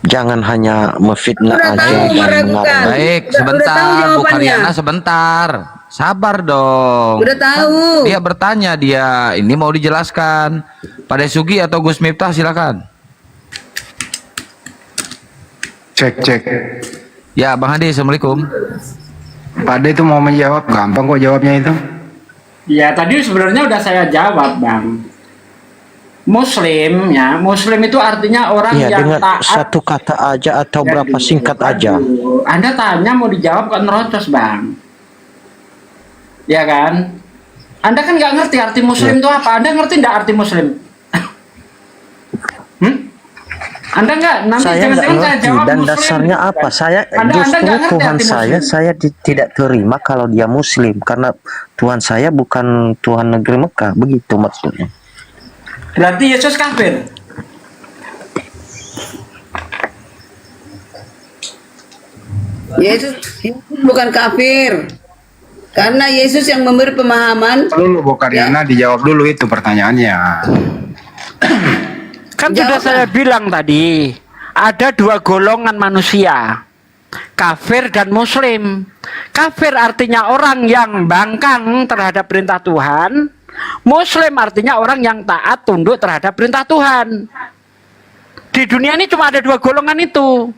Speaker 12: Jangan hanya memfitnah aja dan mengatakan.
Speaker 14: Baik, sebentar Bu Karyana, sebentar. Sabar dong.
Speaker 10: Udah tahu.
Speaker 14: Dia bertanya, dia ini mau dijelaskan. Pak Desugi atau Gus Miftah, silakan.
Speaker 3: Cek.
Speaker 14: Ya, Bang Hadi, Assalamualaikum.
Speaker 3: Pak De itu mau menjawab, gampang kok jawabnya itu.
Speaker 11: Ya, tadi sebenarnya udah saya jawab, Bang. Muslim ya, Muslim itu artinya orang
Speaker 12: Iya,
Speaker 11: yang
Speaker 12: dengan
Speaker 11: taat.
Speaker 12: satu kata aja atau berapa singkat aja.
Speaker 11: Anda tanya mau dijawab kok nerocos, Bang. Ya kan? Anda kan nggak ngerti arti Muslim itu apa. Anda ngerti nggak arti Muslim? Anda nggak? Nanti
Speaker 12: Saya nggak
Speaker 11: jangan-jangan saya
Speaker 12: ngerti
Speaker 11: jawab
Speaker 12: dan
Speaker 11: Muslim.
Speaker 12: dasarnya apa? Saya
Speaker 11: Anda
Speaker 12: justru
Speaker 11: nggak ngerti
Speaker 12: Tuhan
Speaker 11: arti
Speaker 12: saya
Speaker 11: Muslim.
Speaker 12: tidak terima kalau dia Muslim karena Tuhan saya bukan Tuhan negeri Mekah, begitu maksudnya.
Speaker 11: Berarti Yesus kafir.
Speaker 10: Yesus bukan kafir. Karena Yesus yang memberi pemahaman.
Speaker 3: Dulu Bu Karyana dijawab dulu itu pertanyaannya.
Speaker 11: Kan sudah saya bilang tadi, ada dua golongan manusia, kafir dan muslim. Kafir artinya orang yang bangkang terhadap perintah Tuhan. Muslim artinya orang yang taat tunduk terhadap perintah Tuhan. Di dunia ini cuma ada dua golongan itu.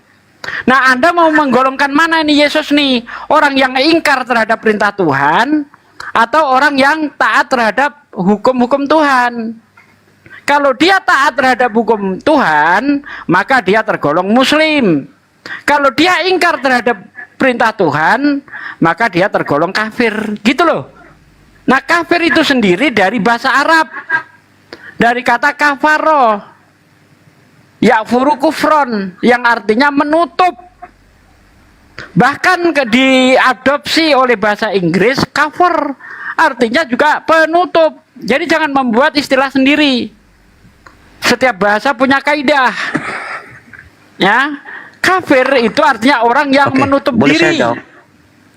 Speaker 11: Nah, Anda mau menggolongkan mana ini Yesus nih? Orang yang ingkar terhadap perintah Tuhan atau orang yang taat terhadap hukum-hukum Tuhan? Kalau dia taat terhadap hukum Tuhan, maka dia tergolong muslim. Kalau dia ingkar terhadap perintah Tuhan, maka dia tergolong kafir. Gitu loh. Nah, kafir itu sendiri dari bahasa Arab. Dari kata kafaro. Ya'furu kufron, yang artinya menutup. Bahkan diadopsi oleh bahasa Inggris, kafir artinya juga penutup. Jadi jangan membuat istilah sendiri. Setiap bahasa punya kaidah. Ya, kafir itu artinya orang yang menutup
Speaker 12: boleh saya
Speaker 11: diri
Speaker 12: jawab?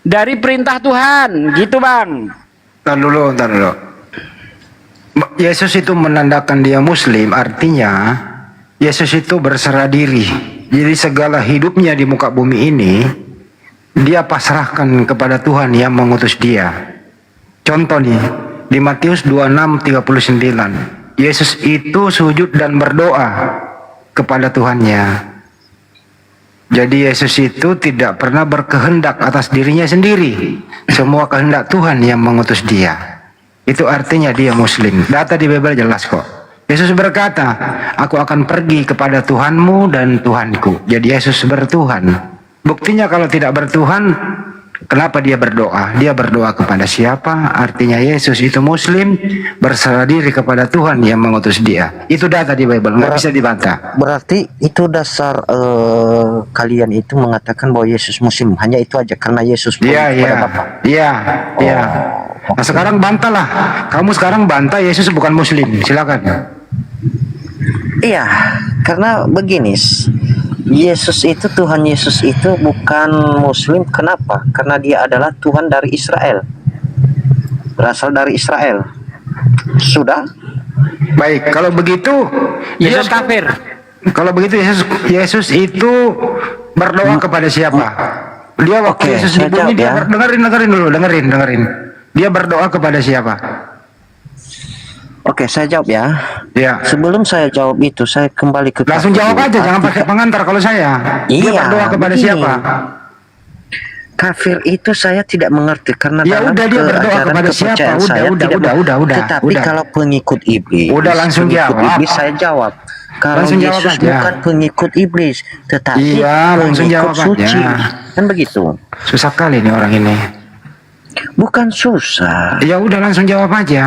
Speaker 11: dari perintah Tuhan, gitu Bang.
Speaker 3: Ntar dulu. Yesus itu menandakan dia muslim, artinya Yesus itu berserah diri. Jadi segala hidupnya di muka bumi ini dia pasrahkan kepada Tuhan yang mengutus dia. Contoh nih, di Matius 26:39, Yesus itu sujud dan berdoa kepada Tuhannya. Jadi Yesus itu tidak pernah berkehendak atas dirinya sendiri. Semua kehendak Tuhan yang mengutus dia. Itu artinya dia muslim. Data di Bible jelas kok. Yesus berkata, aku akan pergi kepada Tuhanmu dan Tuhanku. Jadi Yesus bertuhan. Buktinya kalau tidak bertuhan, kenapa dia berdoa? Dia berdoa kepada siapa? Artinya Yesus itu muslim, berserah diri kepada Tuhan yang mengutus dia. Itu data di Bible, nggak bisa dibantah.
Speaker 12: Berarti itu dasar kalian itu mengatakan bahwa Yesus muslim. Hanya itu aja karena Yesus
Speaker 3: Iya. Nah sekarang bantahlah. Kamu sekarang bantah Yesus bukan muslim. Silakan.
Speaker 12: Iya, karena begini, Yesus itu, Tuhan Yesus itu bukan muslim. Kenapa? Karena dia adalah Tuhan dari Israel, berasal dari Israel. Sudah.
Speaker 3: Baik, kalau begitu
Speaker 11: Yesus kafir.
Speaker 3: Kalau begitu Yesus itu berdoa kepada siapa? Dia waktu
Speaker 12: Oke,
Speaker 3: Yesus di
Speaker 12: saya
Speaker 3: bumi
Speaker 12: jawab
Speaker 3: dia
Speaker 12: ya.
Speaker 3: dengerin dulu, dengerin. Dia berdoa kepada siapa?
Speaker 12: Oke, saya jawab ya.
Speaker 3: Ya.
Speaker 12: Sebelum saya jawab itu, saya kembali ke
Speaker 3: Langsung
Speaker 12: kafir
Speaker 3: jawab
Speaker 12: dulu.
Speaker 3: aja, jangan pakai pengantar kalau saya. Dia
Speaker 12: Iya,
Speaker 3: berdoa kepada
Speaker 12: begini.
Speaker 3: siapa?
Speaker 12: Kafir itu saya tidak mengerti karena
Speaker 3: Ya
Speaker 12: dalam
Speaker 3: udah, dia berdoa
Speaker 12: keajaran
Speaker 3: kepada siapa?
Speaker 12: kepercayaan
Speaker 3: Udah,
Speaker 12: saya
Speaker 3: udah,
Speaker 12: tidak
Speaker 3: udah,
Speaker 12: mengerti.
Speaker 3: udah.
Speaker 12: Tetapi
Speaker 3: Udah.
Speaker 12: kalau pengikut iblis,
Speaker 3: Udah, langsung
Speaker 12: pengikut
Speaker 3: jawab.
Speaker 12: iblis saya jawab. Kalau
Speaker 3: Langsung jawab
Speaker 12: Yesus
Speaker 3: aja.
Speaker 12: bukan pengikut iblis, tetapi
Speaker 3: Iya, langsung
Speaker 12: pengikut
Speaker 3: jawab
Speaker 12: suci.
Speaker 3: aja.
Speaker 12: Kan begitu?
Speaker 3: Susah kali nih orang ini.
Speaker 12: Bukan susah.
Speaker 3: Ya udah, langsung jawab aja.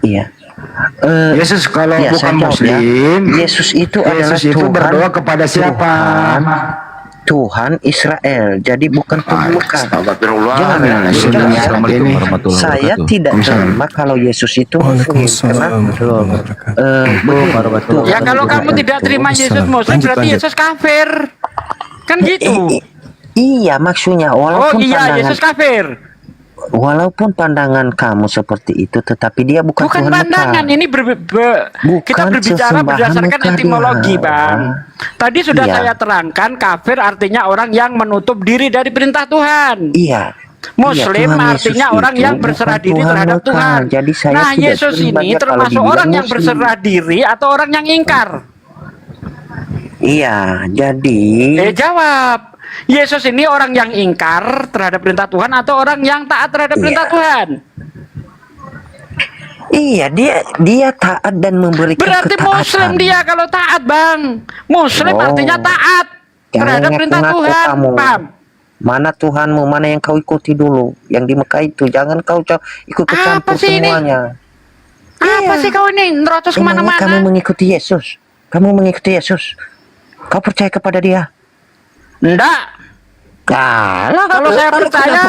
Speaker 12: Iya.
Speaker 3: Yesus kalau
Speaker 12: Iya,
Speaker 3: bukan
Speaker 12: saya jawab ya.
Speaker 3: muslim,
Speaker 12: Yesus itu adalah
Speaker 3: Yesus itu
Speaker 12: Tuhan,
Speaker 3: berdoa kepada siapa?
Speaker 12: Tuhan Israel. Jadi bukan Tuhan Mekah. Jangan. Saya tidak terima kalau Yesus itu muslim. Karena
Speaker 11: Ya kalau kamu tidak terima Yesus muslim, berarti Yesus kafir. Kan gitu.
Speaker 12: Iya, maksudnya
Speaker 11: Oh
Speaker 12: walaupun
Speaker 11: iya, Yesus kafir.
Speaker 12: walaupun pandangan kamu seperti itu, tetapi dia bukan Tuhan
Speaker 11: pandangan,
Speaker 12: Mekah.
Speaker 11: ini kita berbicara
Speaker 12: sesembahan
Speaker 11: berdasarkan
Speaker 12: Mekah
Speaker 11: etimologi,
Speaker 12: dia.
Speaker 11: Bang. Tadi sudah
Speaker 12: Iya.
Speaker 11: saya terangkan, kafir artinya orang yang menutup diri dari perintah Tuhan.
Speaker 12: Iya.
Speaker 11: Muslim
Speaker 12: Tuhan Yesus
Speaker 11: artinya orang
Speaker 12: itu
Speaker 11: yang berserah
Speaker 12: bukan
Speaker 11: diri
Speaker 12: Tuhan
Speaker 11: terhadap
Speaker 12: Mekah.
Speaker 11: Tuhan.
Speaker 12: Jadi saya
Speaker 11: Nah,
Speaker 12: tidak
Speaker 11: Yesus
Speaker 12: terima
Speaker 11: ini
Speaker 12: dia kalau
Speaker 11: termasuk
Speaker 12: dibilang
Speaker 11: orang yang
Speaker 12: Muslim.
Speaker 11: berserah diri atau orang yang ingkar?
Speaker 12: Iya, jadi
Speaker 11: Jawab. Yesus ini orang yang ingkar terhadap perintah Tuhan atau orang yang taat terhadap perintah Tuhan?
Speaker 12: iya, dia taat dan memberikan
Speaker 11: Berarti
Speaker 12: ketaatan.
Speaker 11: Muslim dia kalau taat, Bang. Muslim
Speaker 12: Oh.
Speaker 11: artinya taat terhadap perintah
Speaker 12: ngaku-ngaku
Speaker 11: Tuhan.
Speaker 12: kamu.
Speaker 11: Paham?
Speaker 12: Mana Tuhanmu, mana yang kau ikuti dulu? Yang di Mekah itu, jangan kau ikut campur
Speaker 11: sih ini?
Speaker 12: semuanya.
Speaker 11: Apa sih kau ini nerocos
Speaker 12: Emangnya kamu
Speaker 11: kemana-mana?
Speaker 12: mengikuti Yesus? Kamu mengikuti Yesus? Kau percaya kepada dia?
Speaker 11: Enggak. Kalau saya percaya,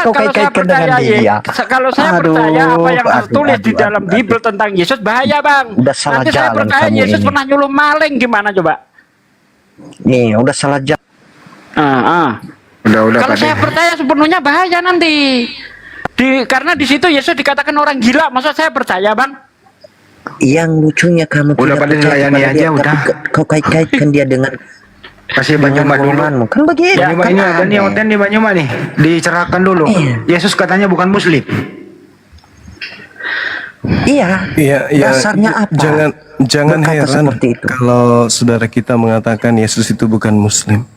Speaker 11: kalau saya percaya apa yang tertulis di dalam Bible tentang Yesus bahaya, Bang.
Speaker 12: Udah salah
Speaker 11: Nanti saya
Speaker 12: jalan
Speaker 11: percaya
Speaker 12: kamu
Speaker 11: Yesus
Speaker 12: ini.
Speaker 11: pernah nyuluh maling, gimana coba?
Speaker 12: Nih, udah salah jalan.
Speaker 3: Udah
Speaker 11: Kalau
Speaker 3: Pak
Speaker 11: saya
Speaker 3: De.
Speaker 11: percaya sepenuhnya bahaya nanti. Karena di situ Yesus dikatakan orang gila, masa saya percaya, Bang?
Speaker 12: Yang lucunya kamu
Speaker 3: Udah
Speaker 12: tidak
Speaker 3: pada
Speaker 12: percaya
Speaker 3: layani
Speaker 12: kepada
Speaker 3: aja,
Speaker 12: dia,
Speaker 3: udah.
Speaker 12: tapi kau kait-kaitkan dia dengan
Speaker 3: Kasih Banyuma dulu.
Speaker 12: golonganmu. Kan begitu.
Speaker 3: Banyuma
Speaker 12: kan
Speaker 3: ini ada nih
Speaker 12: aneh.
Speaker 3: Oten di Banyuma nih. Dicerahkan dulu. Yesus katanya bukan muslim.
Speaker 12: Iya. Dasarnya apa?
Speaker 1: Jangan
Speaker 12: Berkata
Speaker 1: heran
Speaker 12: seperti itu.
Speaker 1: kalau saudara kita mengatakan Yesus itu bukan muslim.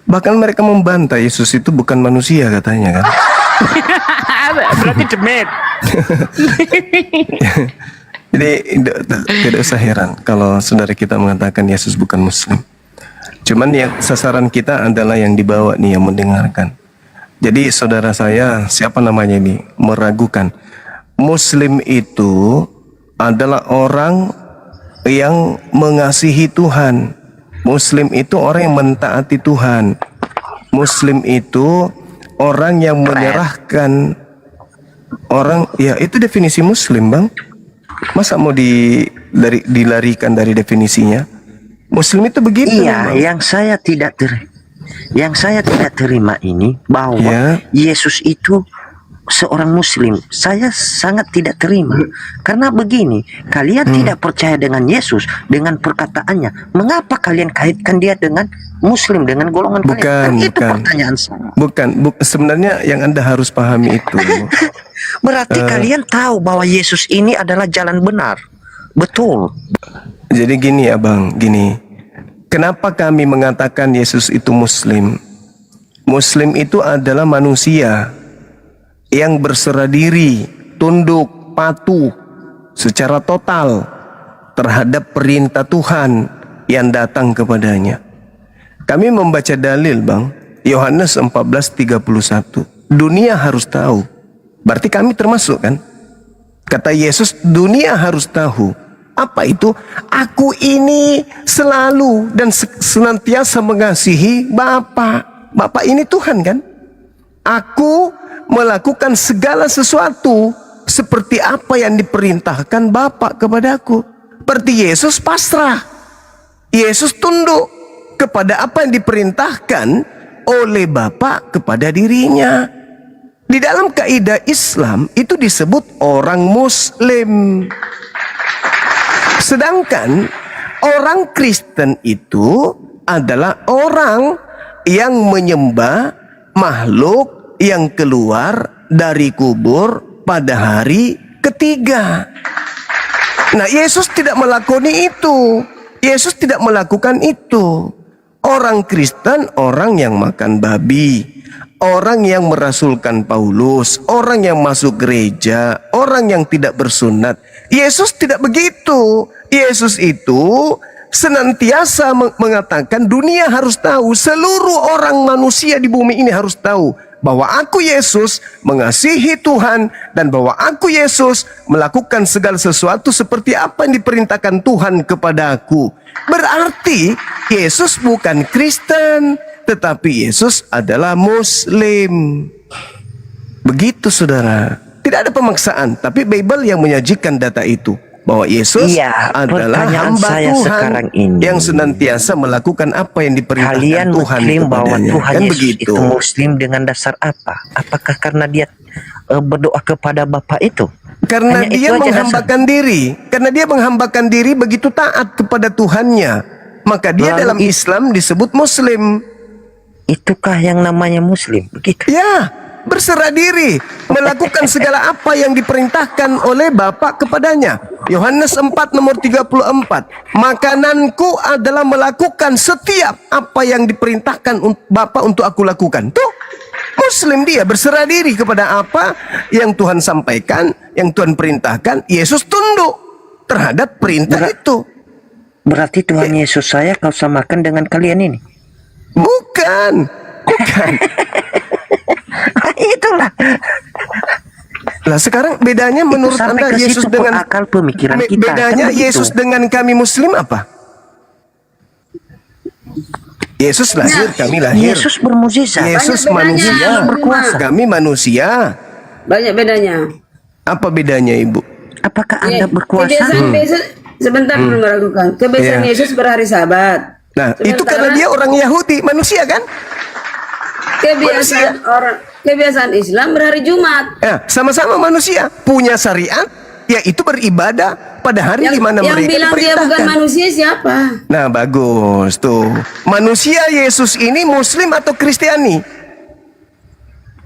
Speaker 1: Bahkan mereka membantah Yesus itu bukan manusia katanya kan.
Speaker 11: Berarti demit.
Speaker 7: Jadi tidak usah heran kalau saudara kita mengatakan Yesus bukan Muslim. Cuman yang sasaran kita adalah yang dibawa nih, yang mendengarkan. Jadi saudara saya, siapa namanya ini, meragukan. Muslim itu adalah orang yang mengasihi Tuhan. Muslim itu orang yang mentaati Tuhan. Muslim itu orang yang menyerahkan orang, ya itu definisi Muslim, Bang. Masa mau dilarikan dari definisinya? Muslim itu begitu.
Speaker 12: Iya,
Speaker 7: Bang.
Speaker 12: yang saya tidak terima ini bahwa
Speaker 7: Ya.
Speaker 12: Yesus itu seorang Muslim. Saya sangat tidak terima karena begini, kalian tidak percaya dengan Yesus dengan perkataannya. Mengapa kalian kaitkan dia dengan Muslim, dengan golongan kalian? Kan itu pertanyaan saya.
Speaker 7: Sebenarnya yang Anda harus pahami itu.
Speaker 12: Berarti kalian tahu bahwa Yesus ini adalah jalan benar. Betul.
Speaker 7: Jadi gini ya Bang, gini. Kenapa kami mengatakan Yesus itu Muslim? Muslim itu adalah manusia yang berserah diri, tunduk, patuh secara total terhadap perintah Tuhan yang datang kepadanya. Kami membaca dalil, Bang. Yohanes 14:31. Dunia harus tahu. Berarti kami termasuk kan? Kata Yesus, dunia harus tahu. Apa itu? Aku ini selalu dan senantiasa mengasihi Bapa. Bapa ini Tuhan kan? Aku melakukan segala sesuatu seperti apa yang diperintahkan Bapa kepadaku. Berarti Yesus pasrah. Yesus tunduk kepada apa yang diperintahkan oleh Bapa kepada dirinya. Di dalam kaidah Islam itu disebut orang Muslim. Sedangkan orang Kristen itu adalah orang yang menyembah makhluk yang keluar dari kubur pada hari ketiga. Nah, Yesus tidak melakoni itu. Yesus tidak melakukan itu. Orang Kristen orang yang makan babi, orang yang merasulkan Paulus, orang yang masuk gereja, orang yang tidak bersunat. Yesus tidak begitu. Yesus itu senantiasa mengatakan dunia harus tahu, seluruh orang manusia di bumi ini harus tahu bahwa aku Yesus mengasihi Tuhan dan bahwa aku Yesus melakukan segala sesuatu seperti apa yang diperintahkan Tuhan kepada aku. Berarti Yesus bukan Kristen, tetapi Yesus adalah Muslim. Begitu saudara. Tidak ada pemaksaan, tapi Bible yang menyajikan data itu. Bahwa Yesus adalah hamba
Speaker 12: saya
Speaker 7: Tuhan
Speaker 12: sekarang ini,
Speaker 7: yang senantiasa melakukan apa yang diperintahkan
Speaker 12: kalian
Speaker 7: Tuhan
Speaker 12: mengklaim bahwa
Speaker 7: kepadanya.
Speaker 12: Tuhan
Speaker 7: Kan
Speaker 12: Yesus
Speaker 7: begitu.
Speaker 12: itu Muslim dengan dasar apa? Apakah karena dia berdoa kepada Bapa itu?
Speaker 7: Karena
Speaker 12: Hanya
Speaker 7: dia
Speaker 12: itu aja
Speaker 7: menghambakan diri. Karena dia menghambakan diri begitu taat kepada Tuhannya. Maka dia dalam Islam disebut Muslim.
Speaker 12: Itukah yang namanya Muslim? Begitu.
Speaker 7: Ya, berserah diri, melakukan segala apa yang diperintahkan oleh Bapa kepadanya. Yohanes 4 nomor 34. Makananku adalah melakukan setiap apa yang diperintahkan Bapa untuk aku lakukan. Tuh, Muslim dia berserah diri kepada apa yang Tuhan sampaikan, yang Tuhan perintahkan. Yesus tunduk terhadap perintah itu.
Speaker 12: Berarti Tuhan Yesus saya kau samakan dengan kalian ini?
Speaker 7: Bukan.
Speaker 12: Itulah.
Speaker 7: Lah sekarang bedanya menurut
Speaker 12: sampai
Speaker 7: Anda
Speaker 12: ke
Speaker 7: Yesus
Speaker 12: situ
Speaker 7: dengan
Speaker 12: akal pemikiran kita.
Speaker 7: bedanya
Speaker 12: Kan begitu.
Speaker 7: Yesus dengan kami Muslim apa? Yesus lahir, kami lahir.
Speaker 12: Yesus bermukjizat.
Speaker 7: Yesus
Speaker 10: Banyak bedanya,
Speaker 7: manusia,
Speaker 10: berkuasa.
Speaker 7: kami manusia.
Speaker 10: Banyak bedanya.
Speaker 7: Apa bedanya, Ibu?
Speaker 12: Apakah Anda berkuasa?
Speaker 10: Kebiasaan Yesus sebentar dulu meragukan. Kebiasaan
Speaker 7: Iya.
Speaker 10: Yesus berhari Sabat.
Speaker 7: Nah, itu
Speaker 10: Sementara-
Speaker 7: karena dia orang Yahudi, manusia kan?
Speaker 10: Kebiasaan Islam berhari Jumat.
Speaker 7: Ya, sama-sama manusia, punya syariat, yaitu beribadah pada hari di mana
Speaker 10: Yang
Speaker 7: mereka
Speaker 10: bilang dia bukan
Speaker 7: diperintahkan.
Speaker 10: manusia siapa?
Speaker 7: Nah, bagus tuh. Manusia Yesus ini Muslim atau Kristiani?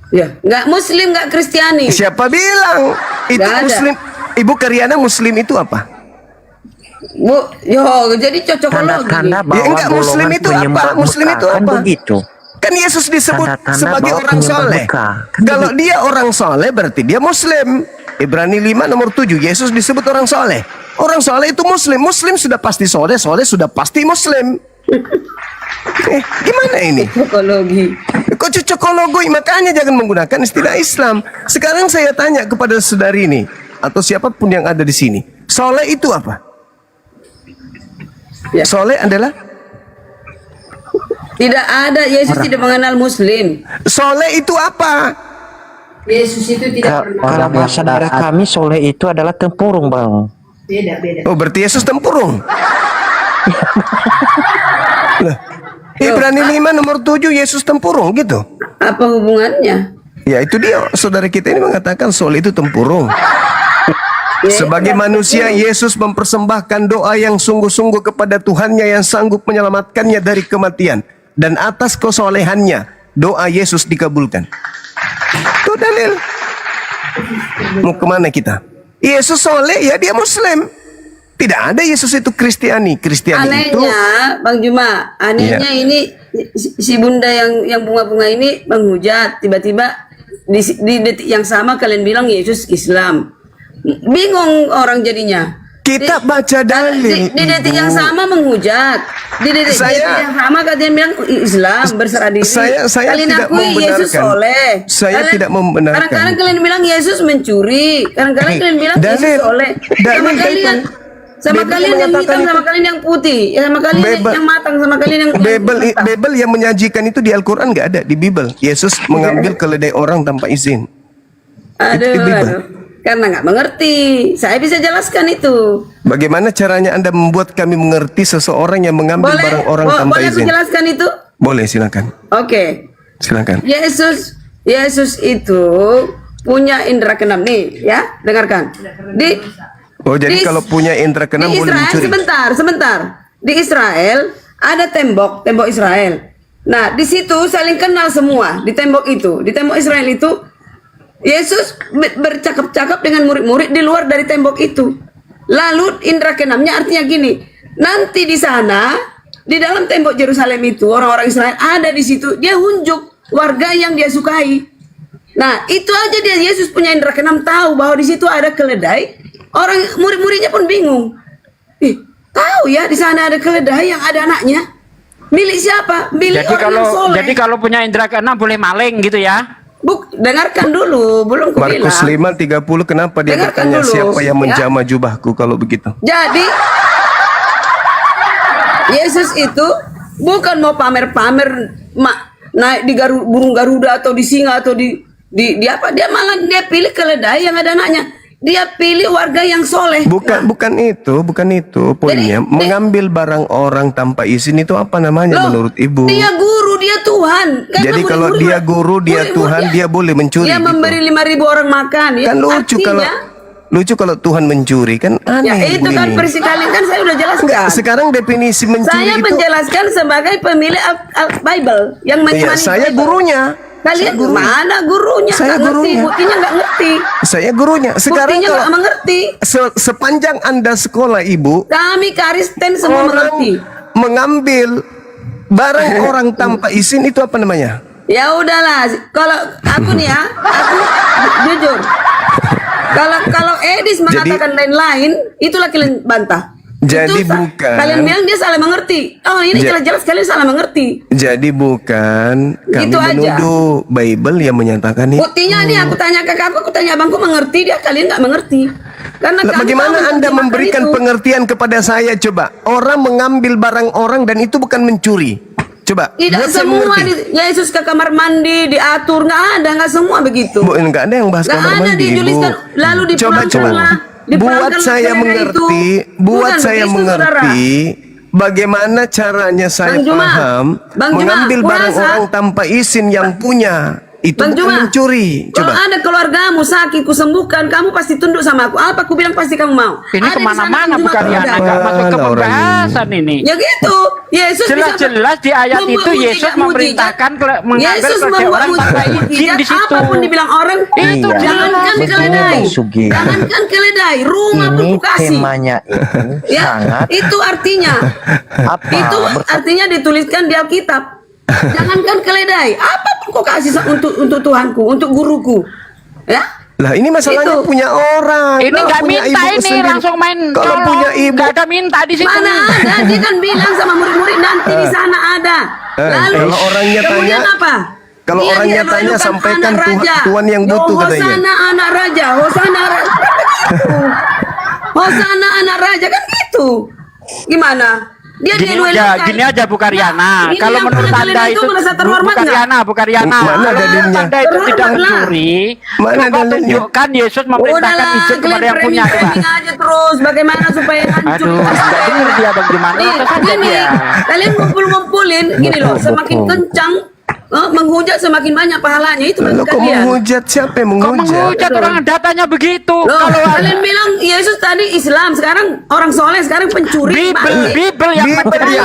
Speaker 10: Ya, nggak Muslim, nggak Kristiani.
Speaker 7: Siapa bilang itu
Speaker 10: Nggak ada.
Speaker 7: Muslim? Ibu Karyana, Muslim itu apa?
Speaker 10: Bu, jadi cocokologi.
Speaker 12: Tanda-tanda
Speaker 7: Ya,
Speaker 12: bahwa
Speaker 7: enggak, Muslim
Speaker 12: golongan
Speaker 7: itu apa?
Speaker 12: penyembah
Speaker 7: Muslim
Speaker 12: berkah,
Speaker 7: itu
Speaker 12: kan
Speaker 7: apa?
Speaker 12: begitu.
Speaker 7: Kan Yesus disebut
Speaker 12: Tanda-tanda
Speaker 7: sebagai
Speaker 12: bahwa
Speaker 7: orang
Speaker 12: penyembah
Speaker 7: soleh.
Speaker 12: berkah. Kan
Speaker 7: Kalau
Speaker 12: begitu.
Speaker 7: dia orang soleh berarti dia Muslim. Ibrani 5 nomor 7, Yesus disebut orang soleh. Orang soleh itu muslim. Muslim sudah pasti soleh, soleh sudah pasti muslim. Gimana ini?
Speaker 10: Psikologi.
Speaker 7: Kok cocokologi? Makanya jangan menggunakan istilah Islam. Sekarang saya tanya kepada saudari ini atau siapapun yang ada di sini, soleh itu apa?
Speaker 10: Ya.
Speaker 7: Soleh adalah
Speaker 10: Tidak ada, Yesus tidak mengenal muslim.
Speaker 7: soleh itu apa?
Speaker 10: Yesus itu tidak pernah.
Speaker 12: Kalau bahasa daerah kami soleh itu adalah tempurung, Bang.
Speaker 13: Beda.
Speaker 7: Oh, berarti Yesus tempurung. Lah, Ibrani 5 nomor 7 Yesus tempurung gitu.
Speaker 10: Apa hubungannya?
Speaker 7: Ya itu dia, saudara kita ini mengatakan soleh itu tempurung. Sebagai manusia, Yesus mempersembahkan doa yang sungguh-sungguh kepada Tuhannya yang sanggup menyelamatkannya dari kematian. Dan atas kesolehannya, doa Yesus dikabulkan. Itu dalil. Mau kemana kita? Yesus soleh, ya dia muslim. Tidak ada Yesus itu Kristiani. Kristiani itu...
Speaker 10: Anehnya, Bang Juma, anehnya ini si bunda yang bunga-bunga ini menghujat, tiba-tiba di detik yang sama kalian bilang Yesus Islam. Bingung orang jadinya.
Speaker 7: Kita baca dalil.
Speaker 10: Di detik yang sama menghujat. Di detik yang sama kalian bilang Islam berserah diri.
Speaker 7: Saya
Speaker 10: kalian
Speaker 7: tidak
Speaker 10: akui Yesus
Speaker 7: membenarkan.
Speaker 10: soleh.
Speaker 7: Saya tidak membenarkan.
Speaker 10: Kadang-kadang kalian bilang Yesus mencuri. Kadang-kadang kalian bilang Yesus
Speaker 7: Dalil.
Speaker 10: soleh. Sama
Speaker 7: Dalil
Speaker 10: kalian. Sama
Speaker 7: Bebel
Speaker 10: kalian yang
Speaker 7: mengatakan
Speaker 10: hitam, sama
Speaker 7: itu.
Speaker 10: kalian yang putih, ya sama kalian yang matang, sama kalian yang matang.
Speaker 7: Bebel yang menyajikan itu di Al-Quran nggak ada di Bible. Yesus mengambil keledai orang tanpa izin.
Speaker 10: Aduh, karena nggak mengerti. Saya bisa jelaskan itu.
Speaker 7: Bagaimana caranya Anda membuat kami mengerti seseorang yang mengambil barang orang tanpa
Speaker 10: boleh aku
Speaker 7: izin?
Speaker 10: jelaskan itu?
Speaker 7: Boleh, silakan.
Speaker 10: Oke.
Speaker 7: Silakan.
Speaker 10: Yesus itu punya indera keenam nih, ya, dengarkan.
Speaker 7: Jadi kalau punya indera keenam
Speaker 10: di
Speaker 7: boleh
Speaker 10: Israel,
Speaker 7: mencuri.
Speaker 10: sebentar. Di Israel ada tembok Israel. Nah, di situ saling kenal semua di tembok itu. Di tembok Israel itu Yesus bercakap-cakap dengan murid-murid di luar dari tembok itu. Lalu indera keenamnya artinya gini, nanti di sana di dalam tembok Yerusalem itu orang-orang Israel ada di situ, dia unjuk warga yang dia sukai. Nah, itu aja dia Yesus punya indera keenam tahu bahwa di situ ada keledai. Orang murid-muridnya pun bingung. Tahu ya di sana ada keledai yang ada anaknya. Milik siapa? Milik orang yang soleh.
Speaker 11: Jadi kalau punya indera keenam boleh maling gitu ya?
Speaker 10: Dengarkan dulu, belum kubilang.
Speaker 7: Markus 5:30 kenapa dia
Speaker 10: Dengarkan
Speaker 7: bertanya
Speaker 10: dulu,
Speaker 7: siapa yang
Speaker 10: ya.
Speaker 7: menjamah jubahku kalau begitu?
Speaker 10: Jadi Yesus itu bukan mau pamer-pamer naik di burung Garuda atau di singa atau di apa, dia malah dia pilih keledai yang ada anaknya. Dia pilih warga yang soleh.
Speaker 7: Bukan itu poinnya. Mengambil barang orang tanpa izin itu apa namanya menurut ibu?
Speaker 10: Dia guru, dia Tuhan. Kan
Speaker 7: jadi kalau dia guru, dia Tuhan, dia boleh mencuri.
Speaker 10: Dia
Speaker 7: gitu.
Speaker 10: memberi 5.000 orang makan.
Speaker 7: Kan lucu kalau Tuhan mencuri kan aneh.
Speaker 10: Ya itu kan
Speaker 7: begini.
Speaker 10: persikalian kan saya udah jelaskan.
Speaker 7: Sekarang definisi mencuri
Speaker 10: saya
Speaker 7: itu.
Speaker 10: menjelaskan sebagai pemilik Bible yang menemani.
Speaker 7: Saya gurunya.
Speaker 10: Kalian mana gurunya?
Speaker 7: Saya gurunya.
Speaker 10: Buktinya nggak ngerti.
Speaker 7: Saya gurunya. Sekarang
Speaker 10: Buktinya
Speaker 7: kalau
Speaker 10: nggak mengerti.
Speaker 7: Sepanjang Anda sekolah, Ibu,
Speaker 10: kami Kristen semua mengerti.
Speaker 7: Mengambil barang orang tanpa izin itu apa namanya?
Speaker 10: Ya udahlah, kalau aku nih ya, aku jujur. Kalau Edis mengatakan lain-lain, itulah kalian bantah.
Speaker 7: Jadi bukan.
Speaker 10: Kalian bilang dia salah mengerti. Oh ini jelas-jelas kalian salah mengerti.
Speaker 7: Jadi bukan kami
Speaker 10: Gitu aja.
Speaker 7: menuduh Bible yang menyatakan itu.
Speaker 10: Buktinya nih aku tanya kakakku, aku tanya abangku mengerti, dia kalian nggak mengerti. Karena
Speaker 7: Bagaimana Anda memberikan pengertian kepada saya coba? Orang mengambil barang orang dan itu bukan mencuri. Coba.
Speaker 10: Tidak
Speaker 7: buat saya
Speaker 10: semua
Speaker 7: mengerti.
Speaker 10: Yesus ke kamar mandi diatur, nggak semua begitu.
Speaker 7: Nggak ada yang bahas
Speaker 10: Nggak
Speaker 7: kamar
Speaker 10: ada
Speaker 7: mandi,
Speaker 10: dijuliskan,
Speaker 7: Bu.
Speaker 10: lalu dipulangkanlah.
Speaker 7: Buat saya mengerti, bagaimana caranya saya paham mengambil barang orang tanpa izin yang punya. Itu bukan mencuri.
Speaker 10: Kalau ada keluargamu sakit, kusembuhkan, kamu pasti tunduk sama aku. Apa aku bilang pasti kamu mau.
Speaker 11: Ini kemana-mana bukan ya, nggak masuk ke pembahasan ini.
Speaker 10: Ya gitu. Yesus
Speaker 11: jelas-jelas di ayat itu Yesus memerintahkan mengambil keledai orang tanpa izin di situ.
Speaker 10: Apapun dibilang orang, itu jangankan keledai. Jangankan keledai, rumah pun ku kasih.
Speaker 12: Temanya itu sangat.
Speaker 10: Itu artinya. Itu artinya dituliskan di Alkitab. Jangankan keledai, apapun kau kasih untuk Tuhanku, untuk guruku, ya.
Speaker 7: Lah ini masalahnya
Speaker 10: Itu.
Speaker 7: punya orang.
Speaker 11: Ini
Speaker 7: Lah,
Speaker 11: nggak
Speaker 7: punya
Speaker 11: minta
Speaker 7: ibu
Speaker 11: ini
Speaker 7: sendiri.
Speaker 11: langsung main
Speaker 7: Kalau
Speaker 11: colong.
Speaker 7: punya ibu,
Speaker 11: Nggak ada minta di situ.
Speaker 10: Mana ada? Dia kan bilang sama murid-murid nanti di sana ada. Lalu
Speaker 7: kalau orangnya
Speaker 10: kemudian
Speaker 7: tanya-
Speaker 10: apa?
Speaker 7: kalau
Speaker 10: Dia
Speaker 7: orangnya tanya,
Speaker 10: meradukan
Speaker 7: sampaikan
Speaker 10: anak raja.
Speaker 7: Tuhan yang butuh katanya.
Speaker 10: Hosana anak raja, Hosana Hosana anak raja kan gitu. Gimana? Dia
Speaker 11: Gini aja Bu Karyana.
Speaker 10: Ini
Speaker 11: Kalau
Speaker 10: yang
Speaker 11: menurut
Speaker 10: punya
Speaker 11: Anda
Speaker 10: kalian
Speaker 11: itu
Speaker 10: merasa terhormat
Speaker 11: Bu Karyana, Bu Karyana.
Speaker 7: Mana
Speaker 11: Kalau menurut
Speaker 7: dalilnya?
Speaker 11: Anda itu tidak
Speaker 10: Terhormat lah.
Speaker 11: mencuri.
Speaker 7: Mana
Speaker 11: Coba
Speaker 7: dalilnya?
Speaker 11: tunjukkan Yesus memerintahkan
Speaker 10: Udahlah,
Speaker 11: izin kepada
Speaker 10: kalian
Speaker 11: yang punya, Pak.
Speaker 10: framing aja terus. Bagaimana supaya hancur?
Speaker 11: Aduh, nggak dengar dia bagaimana.
Speaker 10: Nih,
Speaker 11: Apa saja
Speaker 10: gini,
Speaker 11: dia.
Speaker 10: kalian ngumpulin gini loh, semakin kencang menghujat semakin banyak pahalanya itu bagi
Speaker 7: Loh, kok
Speaker 10: kalian.
Speaker 7: menghujat? Siapa yang
Speaker 11: Kok
Speaker 7: menghujat?
Speaker 11: menghujat orang datanya begitu?
Speaker 10: Loh,
Speaker 11: Kalau
Speaker 10: kalian bilang Yesus tadi Islam, sekarang orang soleh, sekarang pencuri.
Speaker 11: Bibel yang
Speaker 7: Bibel yang mengatakan itu.